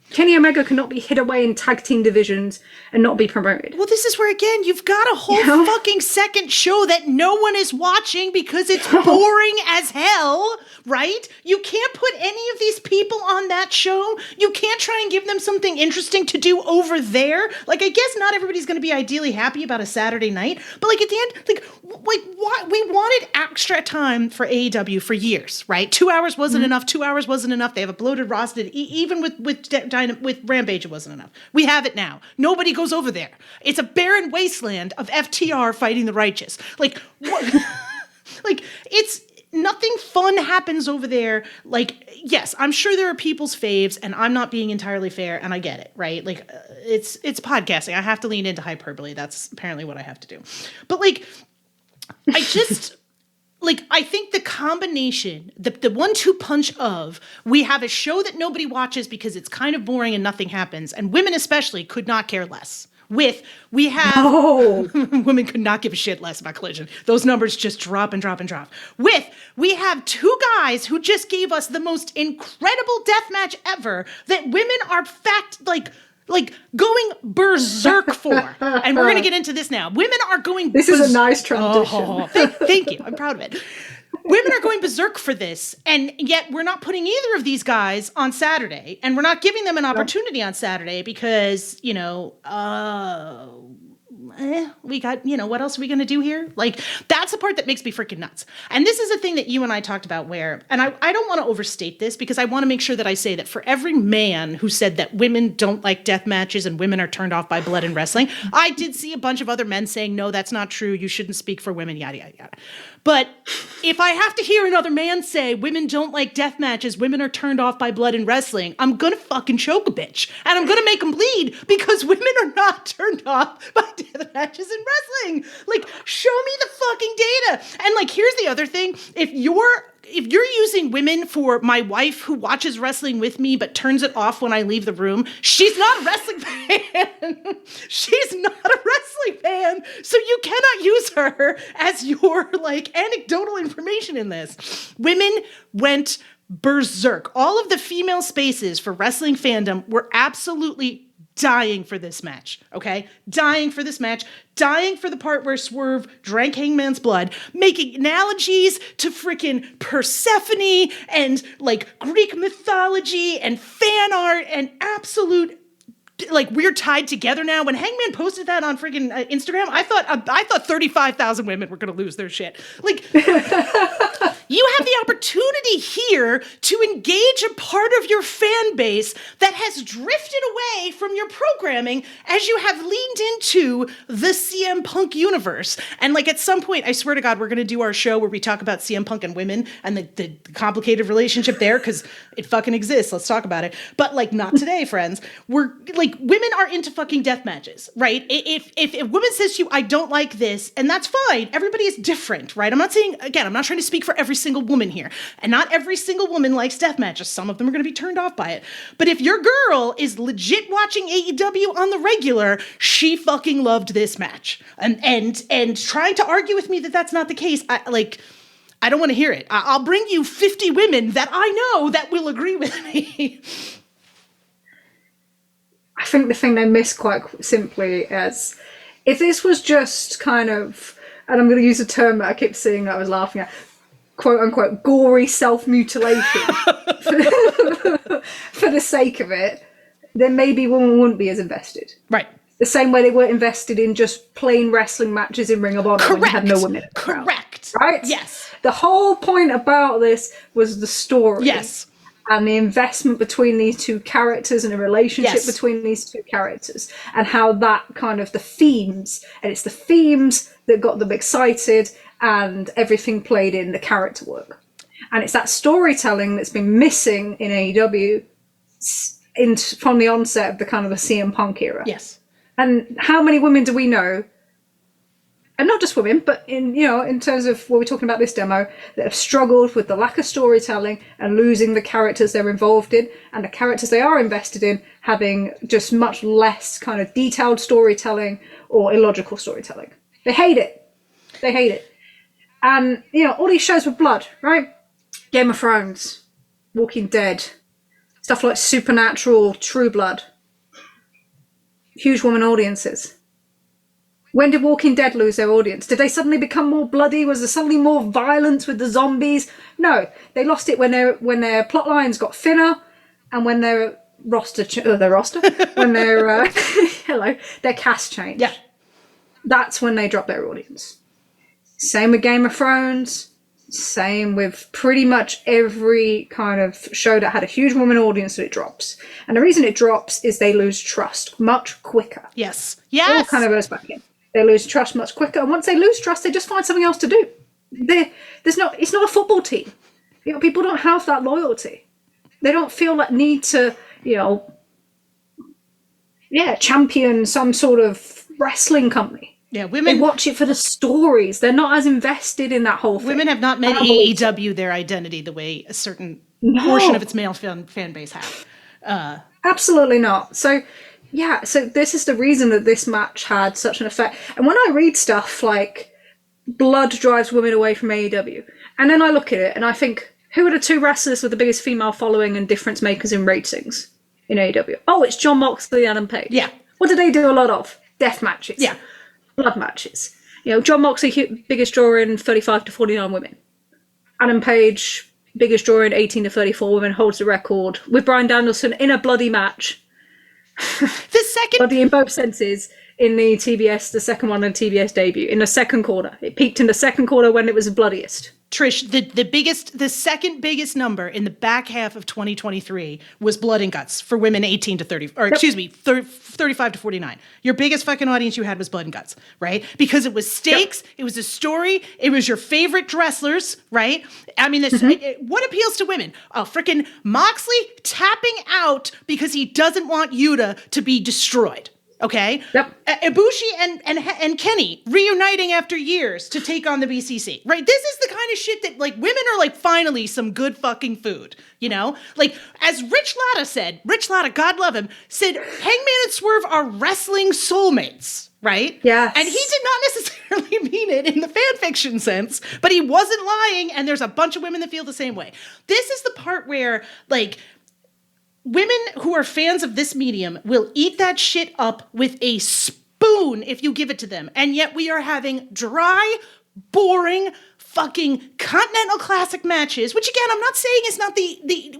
Kenny Omega cannot be hid away in tag team divisions and not be promoted. Well, this is where, again, you've got a whole fucking second show that no one is watching because it's boring as hell, right? You can't put any of these people on that show. You can't try and give them something interesting to do over there. Like, I guess not everybody's going to be ideally happy about a Saturday night, but like at the end, what we wanted extra time for AEW for years, right? 2 hours wasn't enough. 2 hours wasn't enough. They have a bloated roster. Even with Rampage, it wasn't enough. We have it now. Nobody goes over there. It's a barren wasteland of FTR fighting the righteous. Like, what? Like, it's nothing fun happens over there. Like, yes, I'm sure there are people's faves, and I'm not being entirely fair, and I get it, right? Like, it's podcasting. I have to lean into hyperbole. That's apparently what I have to do. But like, I just. Like, I think the combination, the 1-2 punch of, we have a show that nobody watches because it's kind of boring and nothing happens, and women especially could not care less. We have, women could not give a shit less about Collision. Those numbers just drop and drop and drop. We have two guys who just gave us the most incredible death match ever that women are going berserk for. And we're going to get into this now. Women are going This is a nice transition. Oh, thank you. I'm proud of it. Women are going berserk for this, and yet we're not putting either of these guys on Saturday, and we're not giving them an opportunity on Saturday because, we got, what else are we going to do here? Like, that's the part that makes me freaking nuts. And this is a thing that you and I talked about where, and I don't want to overstate this because I want to make sure that I say that for every man who said that women don't like death matches and women are turned off by blood in wrestling, I did see a bunch of other men saying, no, that's not true. You shouldn't speak for women, yada, yada, yada. But if I have to hear another man say women don't like death matches, women are turned off by blood in wrestling, I'm going to fucking choke a bitch. And I'm going to make them bleed because women are not turned off by death matches in wrestling. Like, show me the fucking data. And like, here's the other thing. If you're using women for my wife who watches wrestling with me but turns it off when I leave the room, she's not a wrestling fan. She's not a wrestling fan. So you cannot use her as your like anecdotal information in this. Women went berserk. All of the female spaces for wrestling fandom were absolutely dying for this match, okay? Dying for this match, dying for the part where Swerve drank Hangman's blood, making analogies to freaking Persephone and like Greek mythology and fan art and absolute, like, we're tied together now. When Hangman posted that on freaking Instagram, I thought 35,000 women were going to lose their shit. Like, you have the opportunity here to engage a part of your fan base that has drifted away from your programming as you have leaned into the CM Punk universe. And like, at some point, I swear to God, we're going to do our show where we talk about CM Punk and women and the complicated relationship there, because it fucking exists. Let's talk about it. But like, not today, friends. We're like, women are into fucking death matches, right? If a woman says to you, I don't like this, and that's fine. Everybody is different, right? I'm not saying, again, I'm not trying to speak for every single woman here. And not every single woman likes death matches. Some of them are going to be turned off by it. But if your girl is legit watching AEW on the regular, she fucking loved this match. And trying to argue with me that that's not the case, I don't want to hear it. I'll bring you 50 women that I know that will agree with me. I think the thing they miss quite simply is, if this was just kind of, and I'm going to use a term that I keep seeing that I was laughing at, quote unquote, gory self-mutilation for the sake of it, then maybe women wouldn't be as invested. Right. The same way they weren't invested in just plain wrestling matches in Ring of Honor. Correct. When you had no women. Correct. Right? Yes. The whole point about this was the story. Yes. And the investment between these two characters and the relationship between these two characters, and how that kind of the themes, and it's the themes that got them excited, and everything played in the character work. And it's that storytelling that's been missing in AEW from the onset of the kind of the CM Punk era. Yes. And how many women do we know and not just women, but in terms of what we're talking about this demo, that have struggled with the lack of storytelling and losing the characters they're involved in, and the characters they are invested in having just much less kind of detailed storytelling or illogical storytelling. They hate it. They hate it. And, all these shows with blood, right? Game of Thrones, Walking Dead, stuff like Supernatural, True Blood. Huge woman audiences. When did Walking Dead lose their audience? Did they suddenly become more bloody? Was there suddenly more violence with the zombies? No, they lost it when their plot lines got thinner, and when their when their their cast changed. Yeah, that's when they dropped their audience. Same with Game of Thrones. Same with pretty much every kind of show that had a huge woman audience that it drops. And the reason it drops is they lose trust much quicker. Yes. It all kind of goes back in. They lose trust much quicker. And once they lose trust, they just find something else to do. It's not a football team. People don't have that loyalty. They don't feel that need to, champion some sort of wrestling company. Yeah, women. They watch it for the stories. They're not as invested in that whole thing. Women have not made AEW their identity the way a certain portion of its male fan base have. Absolutely not. So this is the reason that this match had such an effect. And when I read stuff like blood drives women away from AEW, and then I look at it and I think, who are the two wrestlers with the biggest female following and difference makers in ratings in AEW? Oh, it's Jon Moxley and Adam Page. Yeah. What do they do a lot of? Death matches. Yeah. Blood matches. Jon Moxley, biggest draw in 35 to 49 women. Adam Page, biggest draw in 18 to 34 women, holds the record with Bryan Danielson in a bloody match. The second... bloody in both senses in the second one, the TBS debut, in the second quarter. It peaked in the second quarter when it was the bloodiest. Trish, the second biggest number in the back half of 2023 was blood and guts for women 18 to 30, or excuse me, 35 to 49. Your biggest fucking audience you had was blood and guts, right? Because it was stakes, it was a story, it was your favorite wrestlers, right? I mean, what appeals to women? Oh, freaking Moxley tapping out because he doesn't want Yuta to be destroyed. Okay. Yep. Ibushi and Kenny reuniting after years to take on the BCC. Right. This is the kind of shit that women are finally some good fucking food. As Rich Latta, God love him, said Hangman and Swerve are wrestling soulmates. Right. Yeah. And he did not necessarily mean it in the fan fiction sense, but he wasn't lying. And there's a bunch of women that feel the same way. This is the part where women who are fans of this medium will eat that shit up with a spoon if you give it to them. And yet we are having dry, boring, fucking Continental Classic matches, which again, I'm not saying it's not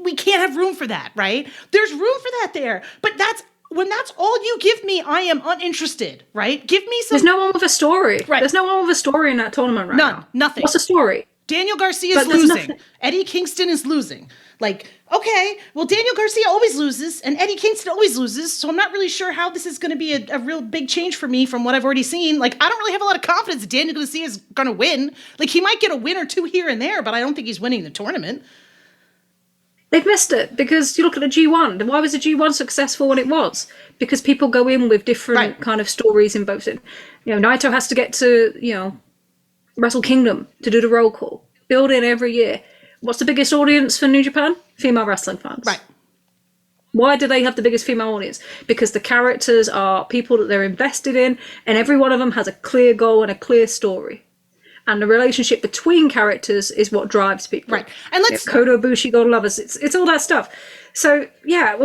we can't have room for that, right? There's room for that there. But when that's all you give me, I am uninterested, right? Give me some... There's no one with a story. Right. There's no one with a story in that tournament right now. None. Nothing. What's the story? Daniel Garcia is losing. Eddie Kingston is losing. Okay, well, Daniel Garcia always loses, and Eddie Kingston always loses, so I'm not really sure how this is going to be a real big change for me from what I've already seen. I don't really have a lot of confidence that Daniel Garcia is going to win. He might get a win or two here and there, but I don't think he's winning the tournament. They've missed it, because you look at the G1. Why was the G1 successful when it was? Because people go in with different kind of stories in both. Naito has to get to, Wrestle Kingdom to do the roll call. Build in every year. What's the biggest audience for New Japan? Female wrestling fans. Right. Why do they have the biggest female audience? Because the characters are people that they're invested in, and every one of them has a clear goal and a clear story. And the relationship between characters is what drives people. Right. And let's... Kota Ibushi, God lovers. It's all that stuff. So, yeah,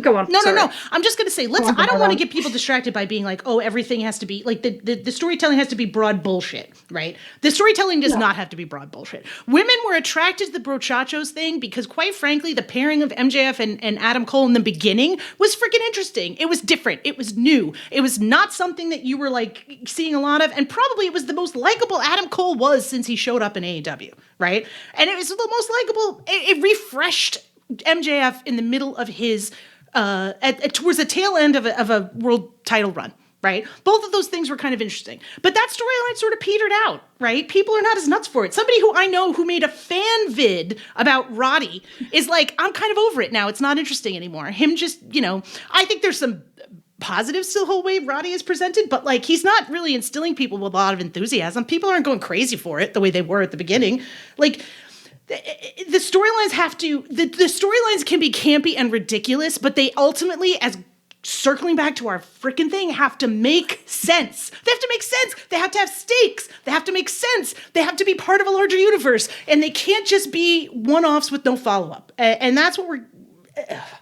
go on. No. I'm just going to say, I don't want to get people distracted by being everything has to be, the storytelling has to be broad bullshit, right? The storytelling does not have to be broad bullshit. Women were attracted to the brochachos thing because, quite frankly, the pairing of MJF and Adam Cole in the beginning was freaking interesting. It was different. It was new. It was not something that you were, seeing a lot of, and probably it was the most likable Adam Cole was since he showed up in AEW, right? And it was the most likable, it refreshed MJF in the middle of his towards the tail end of a world title run, right? Both of those things were kind of interesting, but that storyline sort of petered out, right? People are not as nuts for it. Somebody who I know who made a fan vid about Roddy is I'm kind of over it now. It's not interesting anymore. Him just, I think there's some positives to the whole way Roddy is presented, but like he's not really instilling people with a lot of enthusiasm. People aren't going crazy for it the way they were at the beginning. Like the storylines the storylines can be campy and ridiculous, but they ultimately, as circling back to our freaking thing, have to make sense. They have to make sense. They have to have stakes. They have to make sense. They have to be part of a larger universe, and they can't just be one-offs with no follow-up. And that's what we're.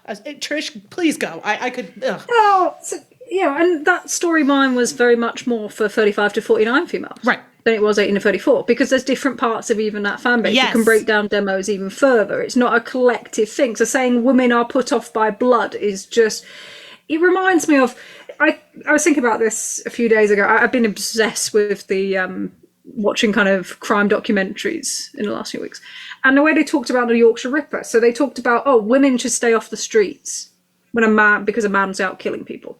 Trish, please go. I could. Well, so, and that storyline was very much more for 35 to 49 females, right, than it was 18 to 34, because there's different parts of even that fan base. Yes. You can break down demos even further. It's not a collective thing. So saying women are put off by blood is just. It reminds me of. I was thinking about this a few days ago. I've been obsessed with the watching kind of crime documentaries in the last few weeks. And the way they talked about the Yorkshire Ripper. So they talked about, women should stay off the streets because a man's out killing people.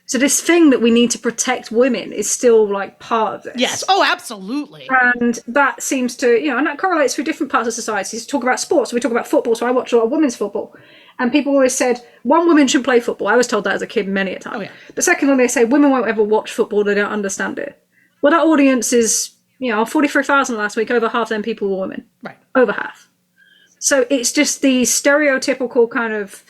So this thing that we need to protect women is still like part of this. Yes. Oh, absolutely. And that seems to, and that correlates through different parts of society. So talk about sports. So we talk about football. So I watch a lot of women's football. And people always said, one, woman should play football. I was told that as a kid many a time. Oh, yeah. But secondly, they say women won't ever watch football. They don't understand it. Well, that audience is, 43,000 last week. Over half them people were women. Right. Over half. So it's just the stereotypical kind of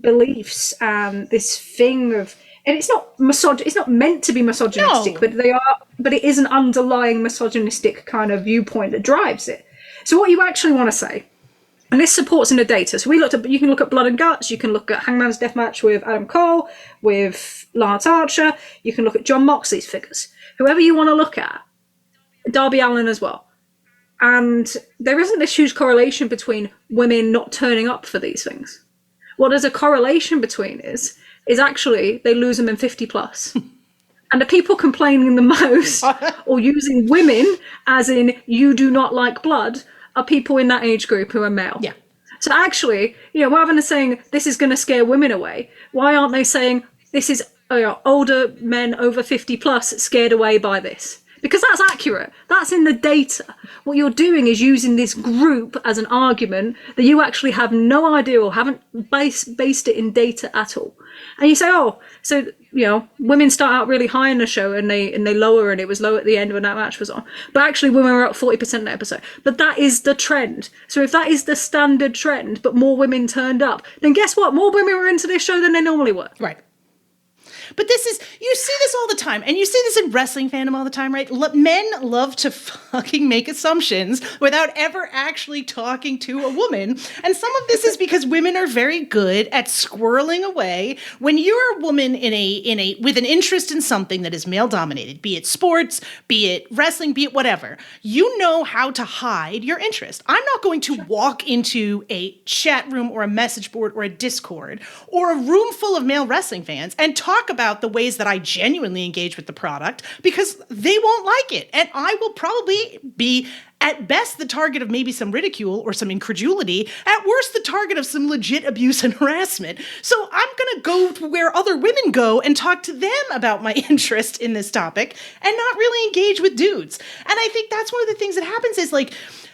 beliefs and this thing of, and it's not it's not meant to be misogynistic, no. but it is an underlying misogynistic kind of viewpoint that drives it. So what you actually want to say, and this supports in the data. So you can look at Blood and Guts, you can look at Hangman's Deathmatch with Adam Cole, with Lance Archer, you can look at John Moxley's figures. Whoever you want to look at, Darby Allin as well. And there isn't this huge correlation between women not turning up for these things. What there's a correlation between is actually they lose them in 50 plus. And the people complaining the most or using women as in you do not like blood are people in that age group who are male. Yeah. So actually, rather than saying this is going to scare women away, why aren't they saying this is older men over 50 plus scared away by this? Because that's accurate. That's in the data. What you're doing is using this group as an argument that you actually have no idea or haven't based it in data at all. And you say, women start out really high in the show and they lower, and it was low at the end when that match was on. But actually women were up 40% in that episode. But that is the trend. So if that is the standard trend, but more women turned up, then guess what? More women were into this show than they normally were. Right. But you see this all the time, and you see this in wrestling fandom all the time, right? Men love to fucking make assumptions without ever actually talking to a woman. And some of this is because women are very good at squirreling away. When you're a woman with an interest in something that is male dominated, be it sports, be it wrestling, be it whatever, you know how to hide your interest. I'm not going to walk into a chat room or a message board or a Discord or a room full of male wrestling fans and talk about the ways that I genuinely engage with the product, because they won't like it. And I will probably be, at best, the target of maybe some ridicule or some incredulity, at worst, the target of some legit abuse and harassment. So I'm going to go to where other women go and talk to them about my interest in this topic and not really engage with dudes. And I think that's one of the things that happens is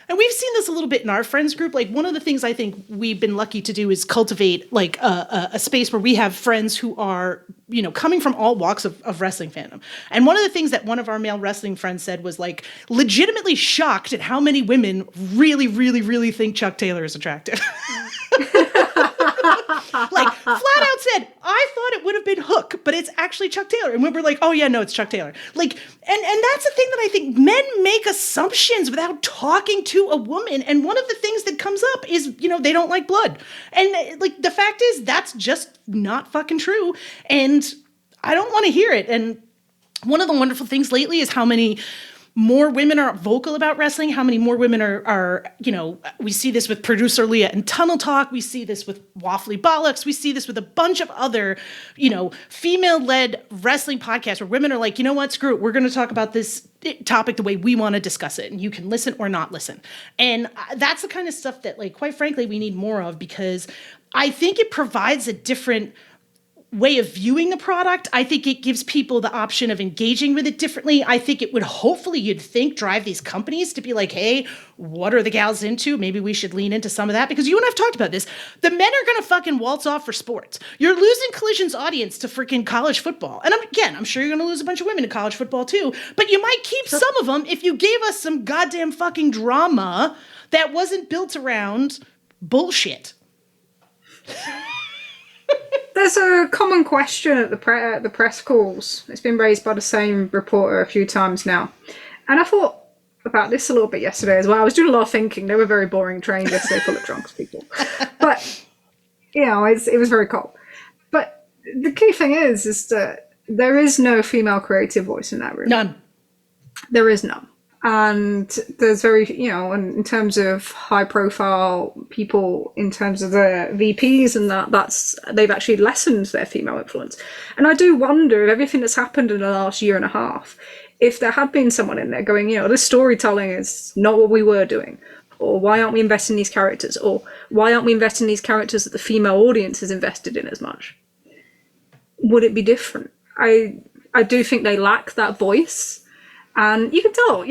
and we've seen this a little bit in our friends group. Like, one of the things I think we've been lucky to do is cultivate like a space where we have friends who are, coming from all walks of wrestling fandom. And one of the things that one of our male wrestling friends said was like legitimately shocked at how many women really, really, really think Chuck Taylor is attractive. Like, flat out said, I thought it would have been Hook, but it's actually Chuck Taylor. And we were like, oh yeah, no, it's Chuck Taylor. Like, and that's the thing that I think men make assumptions without talking to a woman. And one of the things that comes up is, they don't like blood. And like, the fact is that's just not fucking true. And I don't want to hear it. And one of the wonderful things lately is how many more women are vocal about wrestling, how many more women are, we see this with producer Leah and Tunnel Talk. We see this with Waffly Bollocks. We see this with a bunch of other, female-led wrestling podcasts where women are like, you know what, screw it. We're going to talk about this topic the way we want to discuss it. And you can listen or not listen. And that's the kind of stuff that, like, quite frankly, we need more of, because I think it provides a different way of viewing the product. I think it gives people the option of engaging with it differently. I think it would hopefully, you'd think, drive these companies to be like, hey, what are the gals into? Maybe we should lean into some of that, because you and I've talked about this. The men are going to fucking waltz off for sports. You're losing Collision's audience to freaking college football. And I'm sure you're going to lose a bunch of women to college football too, but you might keep some of them if you gave us some goddamn fucking drama that wasn't built around bullshit. There's a common question at the press calls. It's been raised by the same reporter a few times now. And I thought about this a little bit yesterday as well. I was doing a lot of thinking. They were very boring trains yesterday, full of drunks people. But, it was very cold. But the key thing is that there is no female creative voice in that room. None. There is none. And there's very, in terms of high profile people, in terms of the VPs and they've actually lessened their female influence. And I do wonder if everything that's happened in the last year and a half, if there had been someone in there going, this storytelling is not what we were doing, or why aren't we investing in these characters, or why aren't we investing in these characters that the female audience is invested in as much? Would it be different? I do think they lack that voice. And you can tell,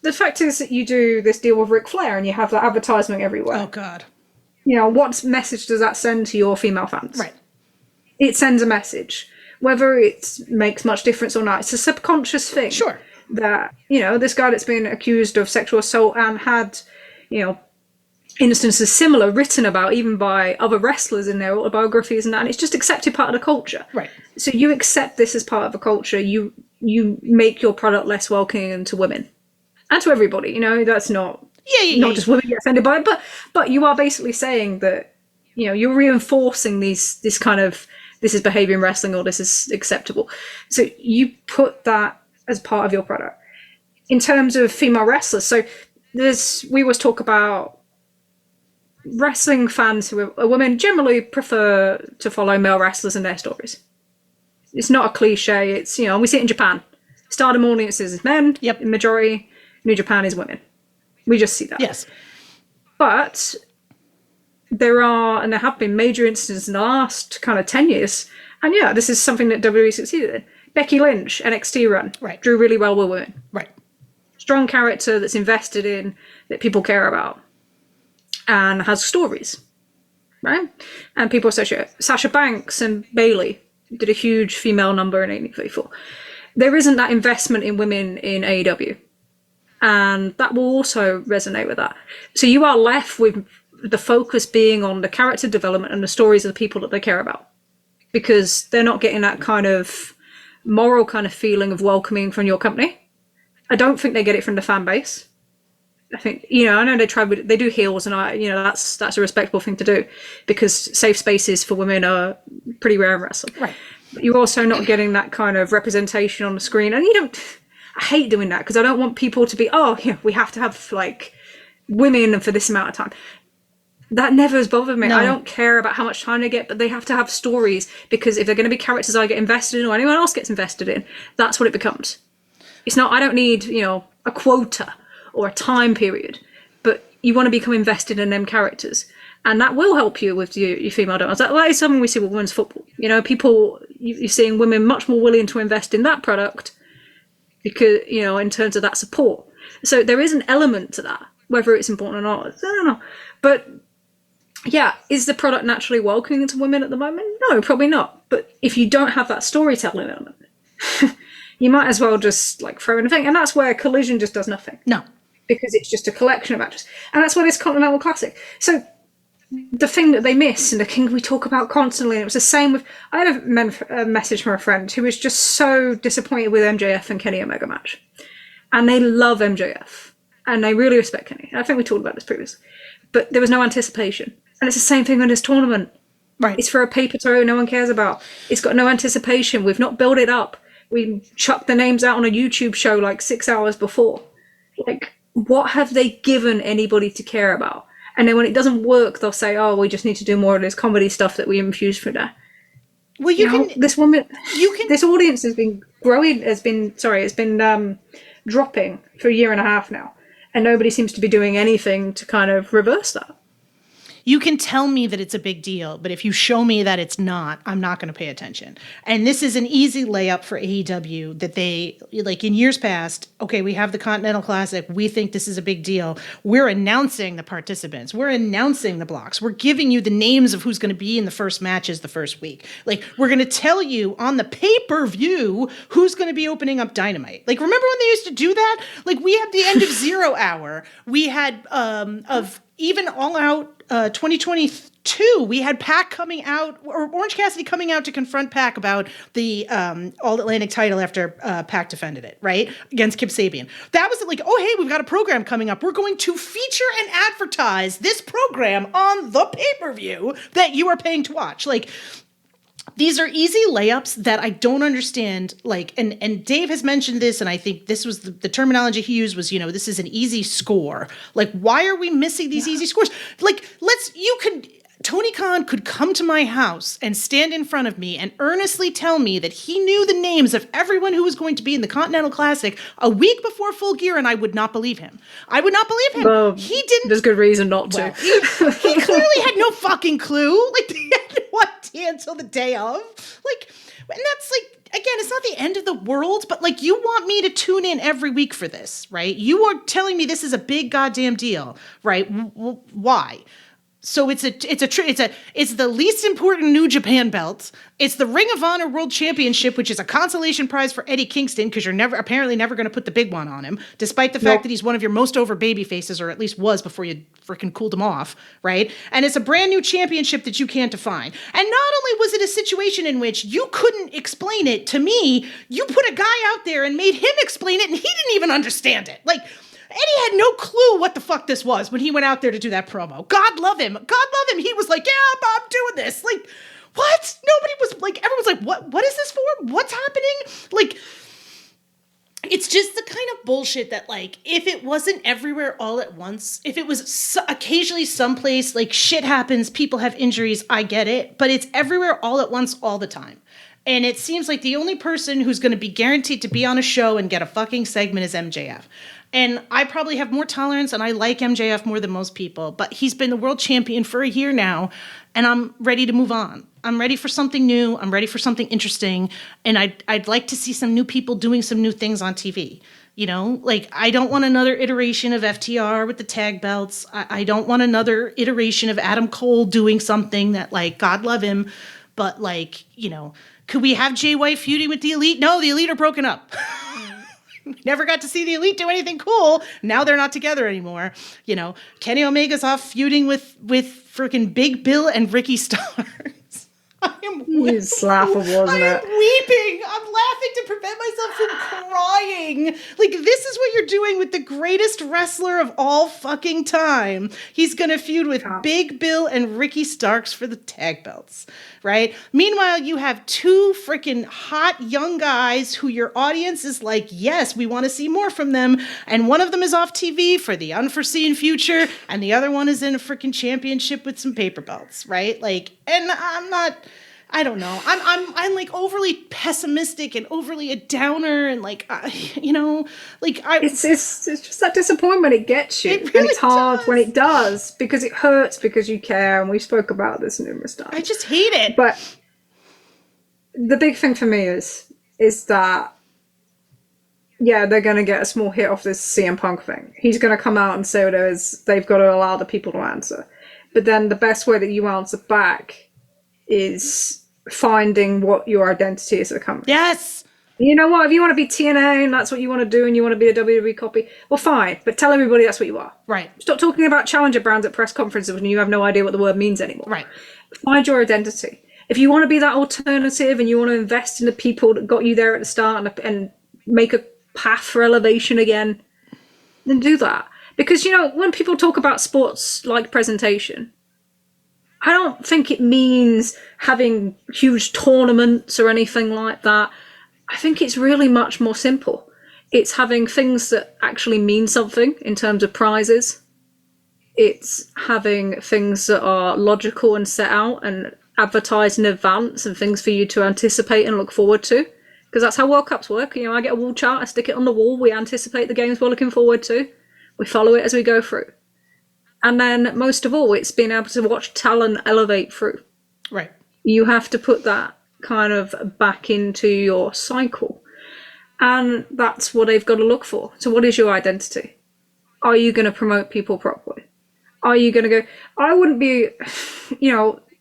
the fact is that you do this deal with Ric Flair and you have that advertisement everywhere. Oh, God. What message does that send to your female fans? Right. It sends a message. Whether it makes much difference or not, it's a subconscious thing. Sure. That, this guy that's been accused of sexual assault and had, instances similar written about even by other wrestlers in their autobiographies and that, and it's just accepted part of the culture. Right. So you accept this as part of the culture. You make your product less welcoming to women and to everybody. That's not not just women get offended by it, but you are basically saying that you're reinforcing this kind of, this is behavior in wrestling or this is acceptable. So you put that as part of your product. In terms of female wrestlers, so we always talk about wrestling fans who are women generally prefer to follow male wrestlers and their stories. It's not a cliche. It's, we see it in Japan. Stardom audiences is men. Yep. The majority. New Japan is women. We just see that. Yes. But there have been major incidents in the last kind of 10 years. And this is something that WWE succeeded in. Becky Lynch, NXT run. Right. Drew really well with women. Right. Strong character that's invested in, that people care about. And has stories. Right? And people associate. Sasha Banks and Bayley did a huge female number in 1834. There isn't that investment in women in AEW. And that will also resonate with that. So you are left with the focus being on the character development and the stories of the people that they care about. Because they're not getting that kind of moral kind of feeling of welcoming from your company. I don't think they get it from the fan base. I think, I know they do heels, and that's a respectable thing to do, because safe spaces for women are pretty rare in wrestling. Right. But you're also not getting that kind of representation on the screen, and I hate doing that, because I don't want people to be, we have to have like women for this amount of time. That never has bothered me. No. I don't care about how much time they get, but they have to have stories, because if they're going to be characters I get invested in or anyone else gets invested in, that's what it becomes. It's not, I don't need, a quota or a time period, but you want to become invested in them characters. And that will help you with your female donors. That is something we see with women's football. People, you're seeing women much more willing to invest in that product because, in terms of that support. So there is an element to that, whether it's important or not, I don't know. But is the product naturally welcoming to women at the moment? No, probably not. But if you don't have that storytelling element, you might as well just throw in a thing. And that's where Collision just does nothing. No. Because it's just a collection of matches. And that's why this Continental Classic. So the thing that they miss, and the thing we talk about constantly, and it was the same with, I had a message from a friend who was just so disappointed with MJF and Kenny Omega match. And they love MJF. And they really respect Kenny. I think we talked about this previously. But there was no anticipation. And it's the same thing in this tournament. Right. It's for a paper no one cares about. It's got no anticipation. We've not built it up. We chucked the names out on a YouTube show 6 hours before. What have they given anybody to care about? And then when it doesn't work, they'll say, we just need to do more of this comedy stuff that we infused through there. Well, this audience has been growing, it's been dropping for a year and a half now. And nobody seems to be doing anything to kind of reverse that. you can tell me that it's a big deal, but if you show me that it's not, I'm not going to pay attention. And this is an easy layup for AEW that they, like in years past, okay, we have the Continental Classic. We think this is a big deal. We're announcing the participants. We're announcing the blocks. We're giving you the names of who's going to be in the first matches the first week. Like, we're going to tell you on the pay-per-view who's going to be opening up Dynamite. Like, remember when they used to do that? Like, we had the end of Zero Hour. We had, of even All Out 2022, we had Pac coming out, or Orange Cassidy coming out to confront Pac about the All Atlantic title after Pac defended it, right? Against Kip Sabian. That was like, oh, hey, we've got a program coming up. We're going to feature and advertise this program on the pay-per-view that you are paying to watch. Like, these are easy layups that I don't understand. Like, and Dave has mentioned this, and I think this was the terminology he used was, this is an easy score. Like, why are we missing these easy scores? Like, Tony Khan could come to my house and stand in front of me and earnestly tell me that he knew the names of everyone who was going to be in the Continental Classic a week before Full Gear, and I would not believe him. I would not believe him. Well, he didn't. There's good reason not to. Well, he clearly had no fucking clue. Like, he had no idea until the day of. Like, and that's like, again, it's not the end of the world, but like, you want me to tune in every week for this, right? You are telling me this is a big goddamn deal, right? Why? So it's the least important New Japan belt. It's the Ring of Honor World Championship, which is a consolation prize for Eddie Kingston, because you're apparently never going to put the big one on him, despite the fact that he's one of your most over baby faces, or at least was before you freaking cooled him off, right? And it's a brand new championship that you can't define. And not only was it a situation in which you couldn't explain it to me, you put a guy out there and made him explain it, and he didn't even understand it. Like, Eddie had no clue what the fuck this was when he went out there to do that promo. God love him. God love him. He was like, yeah, I'm doing this. Like, what? Nobody was like, everyone's like, what is this for? What's happening? Like, it's just the kind of bullshit that, like, if it wasn't everywhere all at once, if it was occasionally someplace, like, shit happens, people have injuries, I get it, but it's everywhere all at once all the time. And it seems like the only person who's going to be guaranteed to be on a show and get a fucking segment is MJF. And I probably have more tolerance, and I like MJF more than most people, but he's been the world champion for a year now, and I'm ready to move on. I'm ready for something new. I'm ready for something interesting, and I'd like to see some new people doing some new things on TV. Like, I don't want another iteration of FTR with the tag belts. I don't want another iteration of Adam Cole doing something that, like, God love him, but, like, could we have Jay White feuding with the Elite? No, the Elite are broken up. Never got to see the Elite do anything cool. Now they're not together anymore. Kenny Omega's off feuding with freaking Big Bill and Ricky Starks. It's laughable, isn't I am weeping. I'm laughing to prevent myself from crying. Like, this is what you're doing with the greatest wrestler of all fucking time. He's going to feud with Big Bill and Ricky Starks for the tag belts, right? Meanwhile, you have two freaking hot young guys who your audience is like, yes, we want to see more from them. And one of them is off TV for the unforeseen future, and the other one is in a freaking championship with some paper belts, right? Like, and I don't know. I'm like overly pessimistic and overly a downer, and like, it's just that disappointment it gets you. It really and it's hard does. when it does, because it hurts, because you care, and we spoke about this numerous times. I just hate it. But the big thing for me is that, yeah, they're going to get a small hit off this CM Punk thing. He's going to come out and say they've got to allow the people to answer. But then the best way that you answer back is finding what your identity is as a company. Yes. You know what? If you want to be TNA and that's what you want to do, and you want to be a WWE copy, well, fine. But tell everybody that's what you are. Right. Stop talking about challenger brands at press conferences when you have no idea what the word means anymore. Right. Find your identity. If you want to be that alternative and you want to invest in the people that got you there at the start and make a path for elevation again, then do that. Because, when people talk about sports-like presentation, I don't think it means having huge tournaments or anything like that. I think it's really much more simple. It's having things that actually mean something in terms of prizes. It's having things that are logical and set out and advertised in advance, and things for you to anticipate and look forward to. Because that's how World Cups work. I get a wall chart, I stick it on the wall, we anticipate the games we're looking forward to. We follow it as we go through. And then most of all, it's being able to watch talent elevate through. Right. You have to put that kind of back into your cycle. And that's what they've got to look for. So what is your identity? Are you going to promote people properly? Are you going to go, I wouldn't be,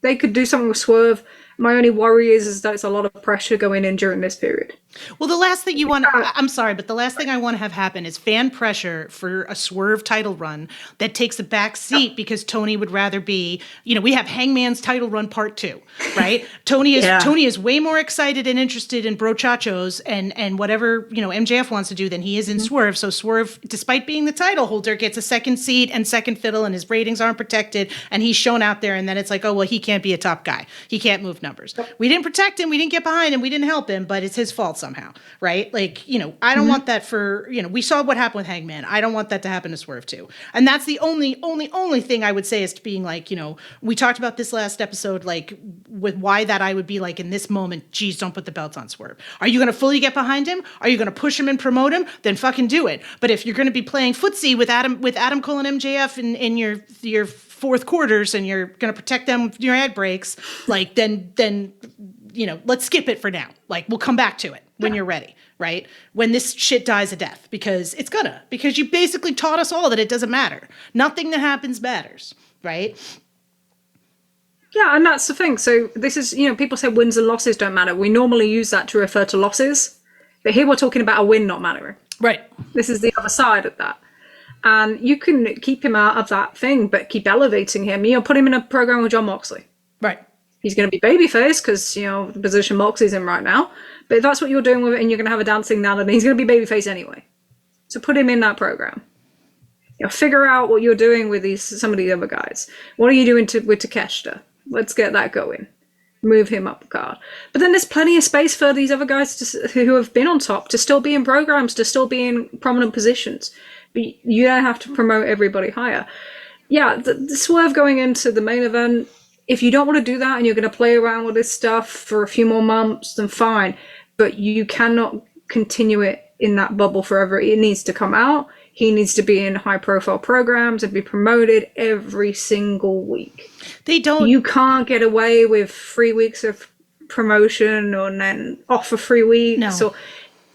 they could do something with Swerve. My only worry is that it's a lot of pressure going in during this period. Well, the last thing you want, I'm sorry, but the last thing I want to have happen is fan pressure for a Swerve title run that takes a back seat because Tony would rather be, we have Hangman's title run part 2, right? Tony is way more excited and interested in brochachos and whatever, MJF wants to do than he is in Swerve. So Swerve, despite being the title holder, gets a second seat and second fiddle and his ratings aren't protected and he's shown out there and then it's like, oh, well, he can't be a top guy. He can't move numbers. We didn't protect him. We didn't get behind him. We didn't help him, but it's his fault somehow, right? Like, I don't want that for, we saw what happened with Hangman. I don't want that to happen to Swerve too. And that's the only thing I would say is to being like, we talked about this last episode, like with why that I would be like in this moment, geez, don't put the belt on Swerve. Are you going to fully get behind him? Are you going to push him and promote him? Then fucking do it. But if you're going to be playing footsie with Adam Cole and MJF in your fourth quarters and you're going to protect them with your ad breaks, like then let's skip it for now. Like we'll come back to it when you're ready, right? When this shit dies a death, because you basically taught us all that it doesn't matter. Nothing that happens matters, right? Yeah, and that's the thing. So this is, people say wins and losses don't matter. We normally use that to refer to losses, but here we're talking about a win not mattering. Right. This is the other side of that. And you can keep him out of that thing, but keep elevating him. Put him in a program with Jon Moxley. Right. He's going to be babyface because, the position Moxley's in right now. But if that's what you're doing with it and you're going to have a dancing now, then he's going to be babyface anyway. So put him in that program. Figure out what you're doing with some of the other guys. What are you doing with Takeshita? Let's get that going. Move him up the card. But then there's plenty of space for these other guys who have been on top to still be in programs, to still be in prominent positions. But you don't have to promote everybody higher. Yeah, the Swerve going into the main event, if you don't want to do that and you're going to play around with this stuff for a few more months, then fine. But you cannot continue it in that bubble forever. It needs to come out. He needs to be in high-profile programs and be promoted every single week. You can't get away with 3 weeks of promotion and then off for 3 weeks. No. So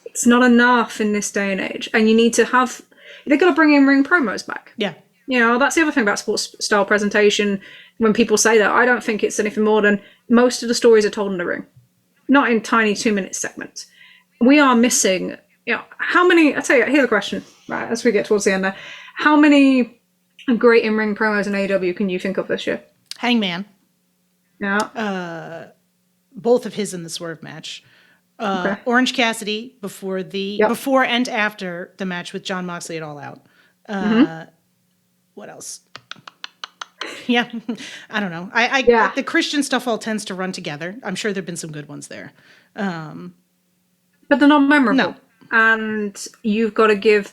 it's not enough in this day and age. And you need to have... They've got to bring in ring promos back. Yeah. That's the other thing about sports style presentation. When people say that, I don't think it's anything more than most of the stories are told in the ring, not in tiny 2-minute segments. We are missing, how many, I'll tell you, here's the question, right, as we get towards the end there. How many great in-ring promos in AEW can you think of this year? Hangman. Yeah. Both of his in the Swerve match. Okay. Orange Cassidy before and after the match with Jon Moxley at All Out. What else? Yeah, I don't know. The Christian stuff all tends to run together. I'm sure there've been some good ones there. But they're not memorable. No. And you've got to give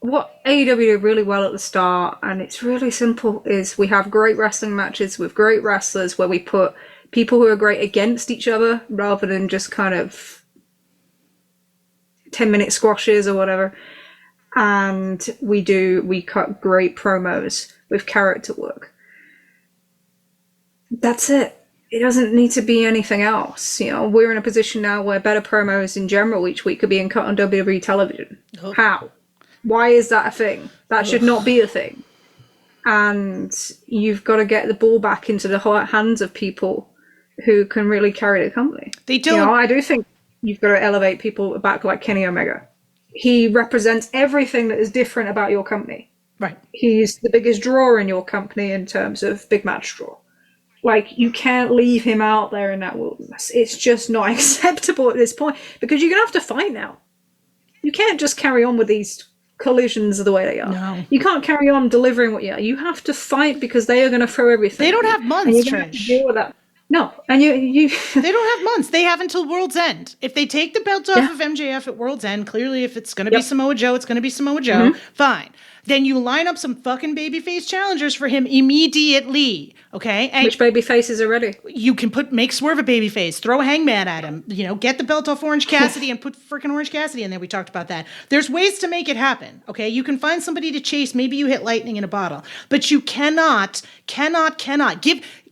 what AEW did really well at the start, and it's really simple, is we have great wrestling matches with great wrestlers where we put people who are great against each other rather than just kind of 10-minute squashes or whatever. And we cut great promos with character work. That's it. It doesn't need to be anything else. We're in a position now where better promos in general each week are being cut on WWE television. Oh. How? Why is that a thing? That should not be a thing. And you've got to get the ball back into the hands of people who can really carry the company. They don't. I do think you've got to elevate people back like Kenny Omega. He represents everything that is different about your company. Right. He's the biggest draw in your company in terms of big match draw. Like, you can't leave him out there in that wilderness. It's just not acceptable at this point because you're going to have to fight now. You can't just carry on with these collisions the way they are. No. You can't carry on delivering what you are. You have to fight because they are going to throw everything. They don't have months, Trish. Have to deal with that. No, and you they don't have months. They have until World's End. If they take the belt off of MJF at World's End, clearly if it's going to be Samoa Joe, it's going to be Samoa Joe. Fine. then you line up some fucking babyface challengers for him immediately. Okay? And Which baby faces are ready? you can make Swerve a babyface, throw a Hangman at him, get the belt off Orange Cassidy and put freaking Orange Cassidy in there. We talked about that. There's ways to make it happen. Okay? You can find somebody to chase. Maybe you hit lightning in a bottle, but you cannot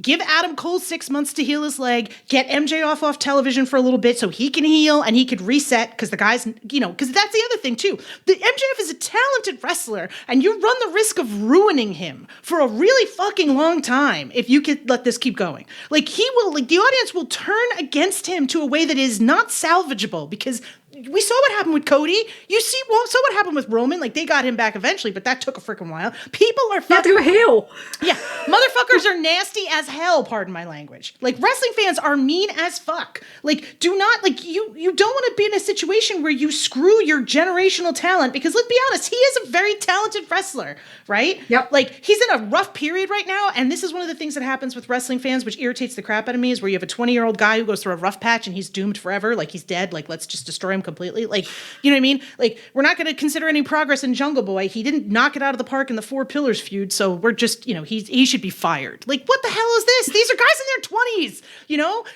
give Adam Cole 6 months to heal his leg, get MJ off television for a little bit so he can heal and he could reset, because the guy's, because that's the other thing too. The MJF is a talented wrestler and you run the risk of ruining him for a really fucking long time if you could let this keep going. Like, the audience will turn against him to a way that is not salvageable, because we saw what happened with Cody. Saw what happened with Roman. Like, they got him back eventually, but that took a freaking while. People are fucking heel. Yeah, motherfuckers are nasty as hell. Pardon my language. Like, wrestling fans are mean as fuck. Like, do not, like, you don't want to be in a situation where you screw your generational talent, because let's be honest, he is a very talented wrestler, right? Yep. Like, he's in a rough period right now, and this is one of the things that happens with wrestling fans, which irritates the crap out of me, is where you have a 20-year-old guy who goes through a rough patch and he's doomed forever. Like, he's dead. Like, let's just destroy him completely. Like, you know what I mean? Like, we're not going to consider any progress in Jungle Boy. He didn't knock it out of the park in the Four Pillars feud, so we're just, he should be fired. Like, what the hell is this? These are guys in their 20s,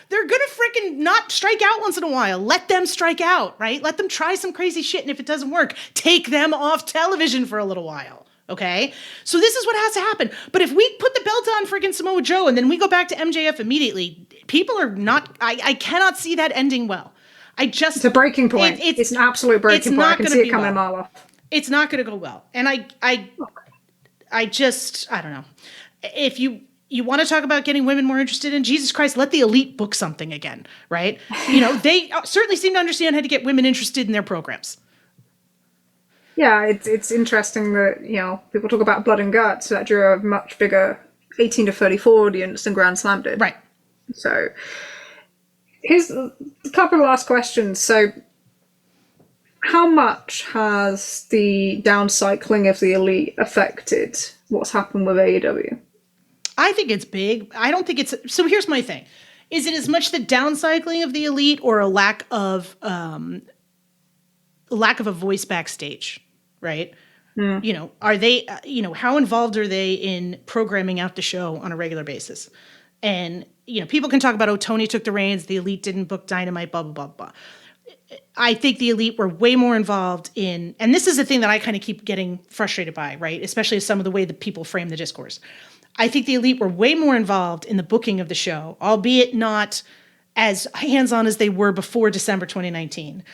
They're going to freaking not strike out once in a while. Let them strike out, right? Let them try some crazy shit, and if it doesn't work, take them off television for a little while. Okay? So this is what has to happen. But if we put the belt on freaking Samoa Joe and then we go back to MJF immediately, people are not, I cannot see that ending well. It's a breaking point. It's an absolute breaking point. I can see it coming a mile off. It's not going to go well. And I don't know. If you want to talk about getting women more interested in, Jesus Christ, let the Elite book something again, right? They certainly seem to understand how to get women interested in their programs. Yeah, it's interesting that, people talk about Blood and Guts, that drew a much bigger 18 to 34 audience than Grand Slam did. Right. So here's a couple of last questions. So how much has the downcycling of the Elite affected what's happened with AEW? I think it's big. I don't think it's... So here's my thing. Is it as much the downcycling of the Elite or a lack of a voice backstage, right? Mm. Are they, how involved are they in programming out the show on a regular basis? And, people can talk about, oh, Tony took the reins, the Elite didn't book Dynamite, blah, blah, blah, blah. I think the Elite were way more involved in, and this is the thing that I kind of keep getting frustrated by, right? Especially some of the way that people frame the discourse. I think the Elite were way more involved in the booking of the show, albeit not as hands-on as they were before December 2019,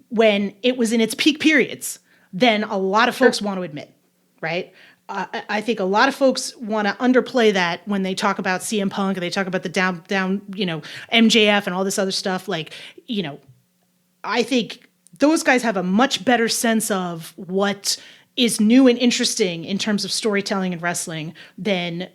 when it was in its peak periods, than a lot of folks want to admit, right? I think a lot of folks want to underplay that when they talk about CM Punk and they talk about the down, MJF and all this other stuff. Like, I think those guys have a much better sense of what is new and interesting in terms of storytelling and wrestling than,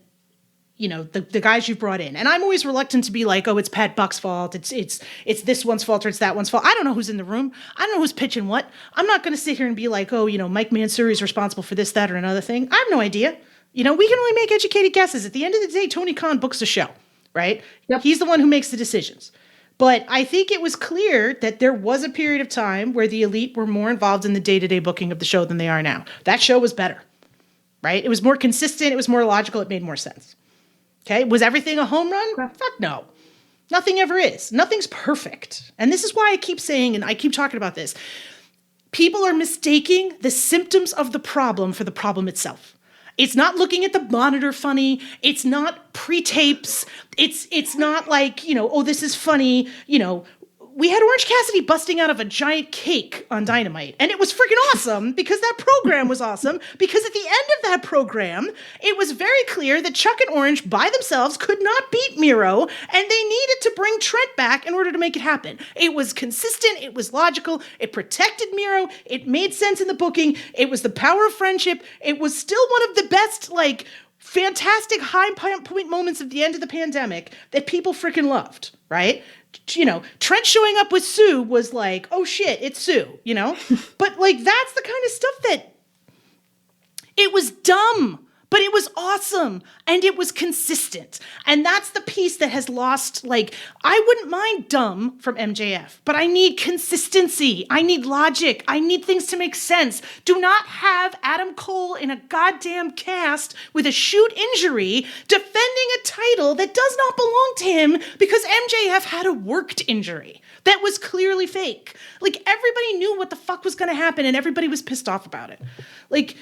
the guys you've brought in. And I'm always reluctant to be like, oh, it's Pat Buck's fault. It's this one's fault or it's that one's fault. I don't know who's in the room. I don't know who's pitching what. I'm not going to sit here and be like, oh, Mike Mansouri is responsible for this, that, or another thing. I have no idea. We can only make educated guesses. At the end of the day, Tony Khan books the show, right? Yep. He's the one who makes the decisions. But I think it was clear that there was a period of time where the Elite were more involved in the day-to-day booking of the show than they are now. That show was better, right? It was more consistent. It was more logical. It made more sense. Okay. Was everything a home run? Fuck no. Nothing ever is. Nothing's perfect. And this is why I keep saying, and I keep talking about this, people are mistaking the symptoms of the problem for the problem itself. It's not looking at the monitor funny. It's not pre-tapes. It's not like, oh, this is funny. We had Orange Cassidy busting out of a giant cake on Dynamite. And it was freaking awesome because that program was awesome. Because at the end of that program, it was very clear that Chuck and Orange by themselves could not beat Miro. And they needed to bring Trent back in order to make it happen. It was consistent. It was logical. It protected Miro. It made sense in the booking. It was the power of friendship. It was still one of the best, fantastic high point moments at the end of the pandemic that people freaking loved, right? Trent showing up with Sue was like, oh shit, it's Sue, But that's the kind of stuff that it was dumb, But it was awesome and it was consistent. And that's the piece that has lost, like, I wouldn't mind dumb from MJF, but I need consistency. I need logic. I need things to make sense. Do not have Adam Cole in a goddamn cast with a shoot injury defending a title that does not belong to him because MJF had a worked injury that was clearly fake. Like, everybody knew what the fuck was going to happen and everybody was pissed off about it. Like,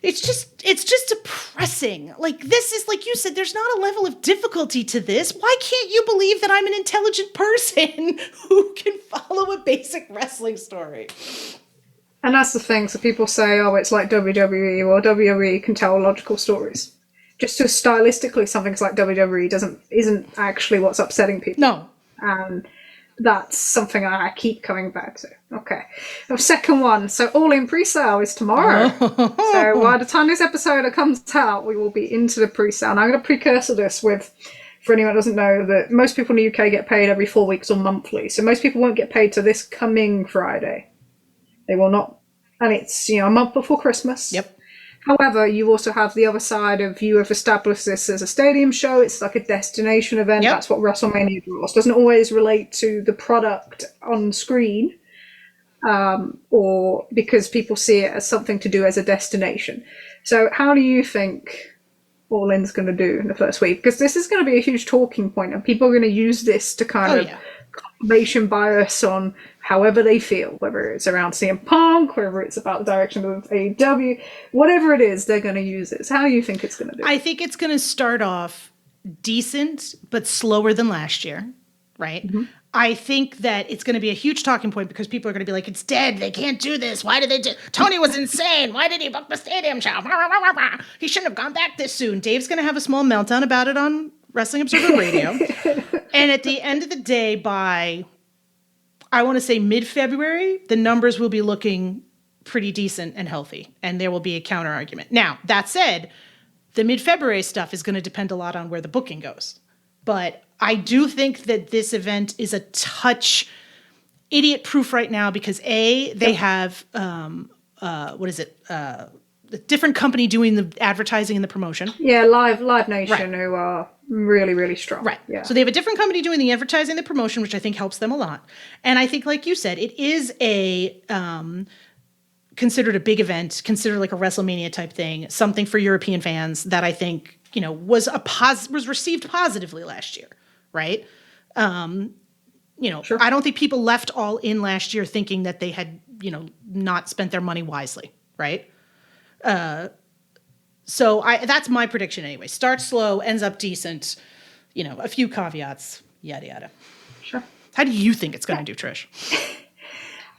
it's just depressing. Like, this is, like you said, there's not a level of difficulty to this. Why can't you believe that I'm an intelligent person who can follow a basic wrestling story? And that's the thing. So people say, oh, it's like WWE, or WWE can tell logical stories. Just so stylistically, something like WWE isn't actually what's upsetting people. No. And that's something I keep coming back to. Okay. The second one. So All In pre-sale is tomorrow. So by the time this episode comes out, we will be into the pre-sale. And I'm going to precursor this with, for anyone who doesn't know, that most people in the UK get paid every 4 weeks or monthly. So most people won't get paid till this coming Friday. They will not. And it's, a month before Christmas. Yep. However, you also have the other side of, you have established this as a stadium show. It's like a destination event. Yep. That's what WrestleMania draws. Doesn't always relate to the product on screen, or because people see it as something to do as a destination. So how do you think All In's going to do in the first week? Because this is going to be a huge talking point, and people are going to use this to kind of confirmation bias on however they feel, whether it's around CM Punk, whether it's about the direction of AEW, whatever it is, they're going to use it. So how do you think it's going to do? I think it's going to start off decent, but slower than last year, right? Mm-hmm. I think that it's going to be a huge talking point because people are going to be like, it's dead. They can't do this. Why did they do? Tony was insane. Why did he book the stadium show? He shouldn't have gone back this soon. Dave's going to have a small meltdown about it on Wrestling Observer Radio. And at the end of the day, by, I want to say mid-February, the numbers will be looking pretty decent and healthy, and there will be a counter argument. Now, that said, the mid-February stuff is going to depend a lot on where the booking goes. But I do think that this event is a touch idiot-proof right now because, A, they have, a different company doing the advertising and the promotion. Yeah, Live Nation, who are really, really strong. Right. Yeah. So they have a different company doing the advertising and the promotion, which I think helps them a lot. And I think, like you said, it is considered a big event, considered like a WrestleMania type thing, something for European fans that I think, was received positively last year, right? Sure. I don't think people left All In last year thinking that they had, not spent their money wisely, right? So that's my prediction anyway. Starts slow, ends up decent, a few caveats, yada, yada. Sure. How do you think it's going to do, Trish?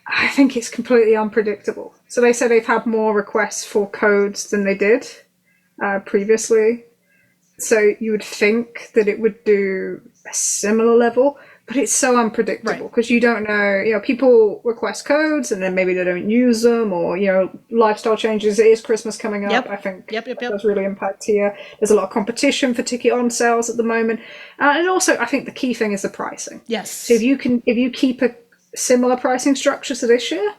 I think it's completely unpredictable. So they say they've had more requests for codes than they did previously. So you would think that it would do a similar level, but it's so unpredictable because you don't know, people request codes and then maybe they don't use them, or, lifestyle changes. It is Christmas coming up. I think that does really impact here. There's a lot of competition for ticket on sales at the moment. And also I think the key thing is the pricing. Yes. So if you keep a similar pricing structure to this year,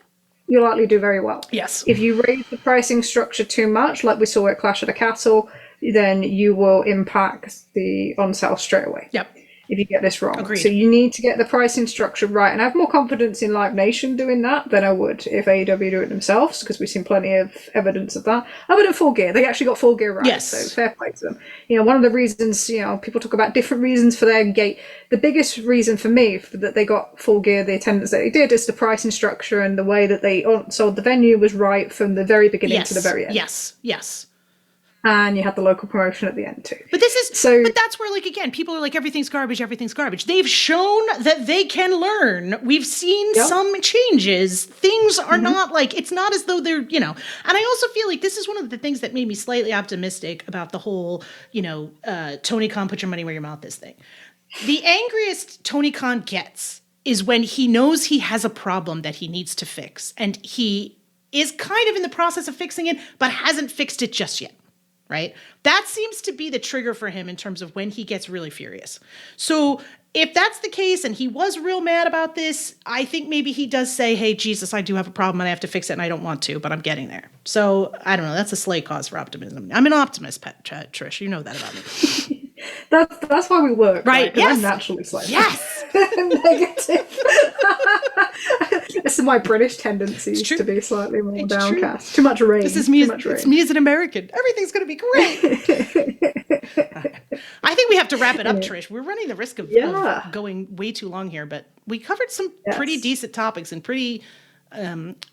you'll likely do very well. Yes. If you raise the pricing structure too much, like we saw at Clash of the Castle, then you will impact the on sale straight away. Yep. If you get this wrong. Agreed. So you need to get the pricing structure right. And I have more confidence in Live Nation doing that than I would if AEW do it themselves, because we've seen plenty of evidence of that. Other than Full Gear, they actually got Full Gear right. Yes. So fair play to them. One of the reasons, people talk about different reasons for their gate. The biggest reason for me that they got Full Gear, the attendance that they did, is the pricing structure and the way that they sold the venue was right from the very beginning to the very end. Yes. And you had the local promotion at the end too. But but that's where, like, again, people are like, everything's garbage. They've shown that they can learn. We've seen some changes. Things are not like, it's not as though they're, and I also feel like this is one of the things that made me slightly optimistic about the whole, Tony Khan, put your money where your mouth is thing. The angriest Tony Khan gets is when he knows he has a problem that he needs to fix. And he is kind of in the process of fixing it, but hasn't fixed it just yet. Right? That seems to be the trigger for him in terms of when he gets really furious. So if that's the case and he was real mad about this, I think maybe he does say, hey, Jesus, I do have a problem and I have to fix it and I don't want to, but I'm getting there. So I don't know. That's a slight cause for optimism. I'm an optimist, Trish. You know that about me. That's why we work, right? Yes. I'm naturally slightly Yes. negative. This is my British tendencies to be slightly more downcast. Too much rain. This is me. It's me as an American. Everything's going to be great. I think we have to wrap it up, Trish. We're running the risk of going way too long here, but we covered some pretty decent topics in pretty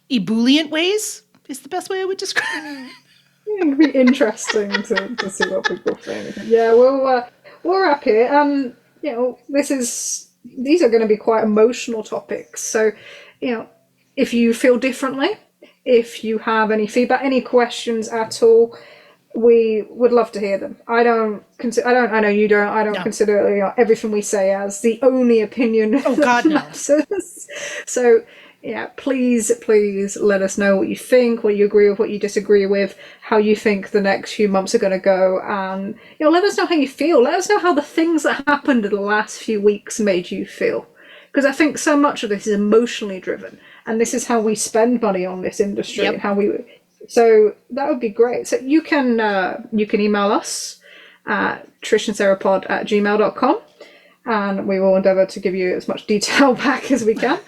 ebullient ways, is the best way I would describe it. It'd be interesting to see what people think. Yeah, we'll wrap here. You know, these are going to be quite emotional topics. So, you know, if you feel differently, if you have any feedback, any questions at all, we would love to hear them. I know you don't. I don't consider everything we say as the only opinion. Oh God, no. So yeah, please let us know what you think, what you agree with, what you disagree with, how you think the next few months are going to go, and let us know how you feel. Let us know how the things that happened in the last few weeks made you feel, because I think so much of this is emotionally driven, and this is how we spend money on this industry. And so that would be great. So you can email us at trishandsarahpod@gmail.com. and we will endeavour to give you as much detail back as we can.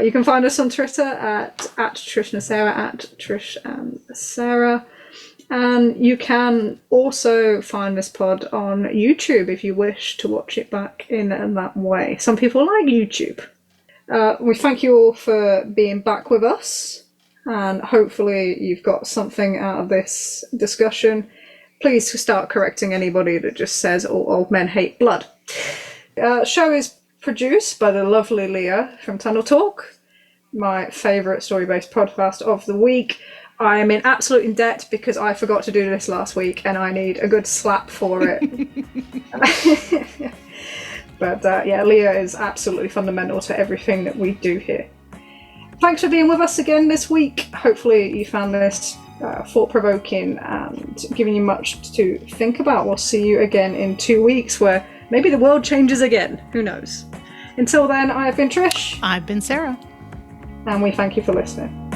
You can find us on Twitter at Trish and Sarah, at Trish and Sarah. And you can also find this pod on YouTube if you wish to watch it back in that way. Some people like YouTube. We thank you all for being back with us, and hopefully you've got something out of this discussion. Please start correcting anybody that just says all old men hate blood. Show is produced by the lovely Leah from Tunnel Talk, my favourite story-based podcast of the week. I am in absolute debt because I forgot to do this last week and I need a good slap for it. But Leah is absolutely fundamental to everything that we do here. Thanks for being with us again this week. Hopefully you found this thought-provoking and giving you much to think about. We'll see you again in 2 weeks where maybe the world changes again. Who knows? Until then, I have been Trish. I've been Sarah. And we thank you for listening.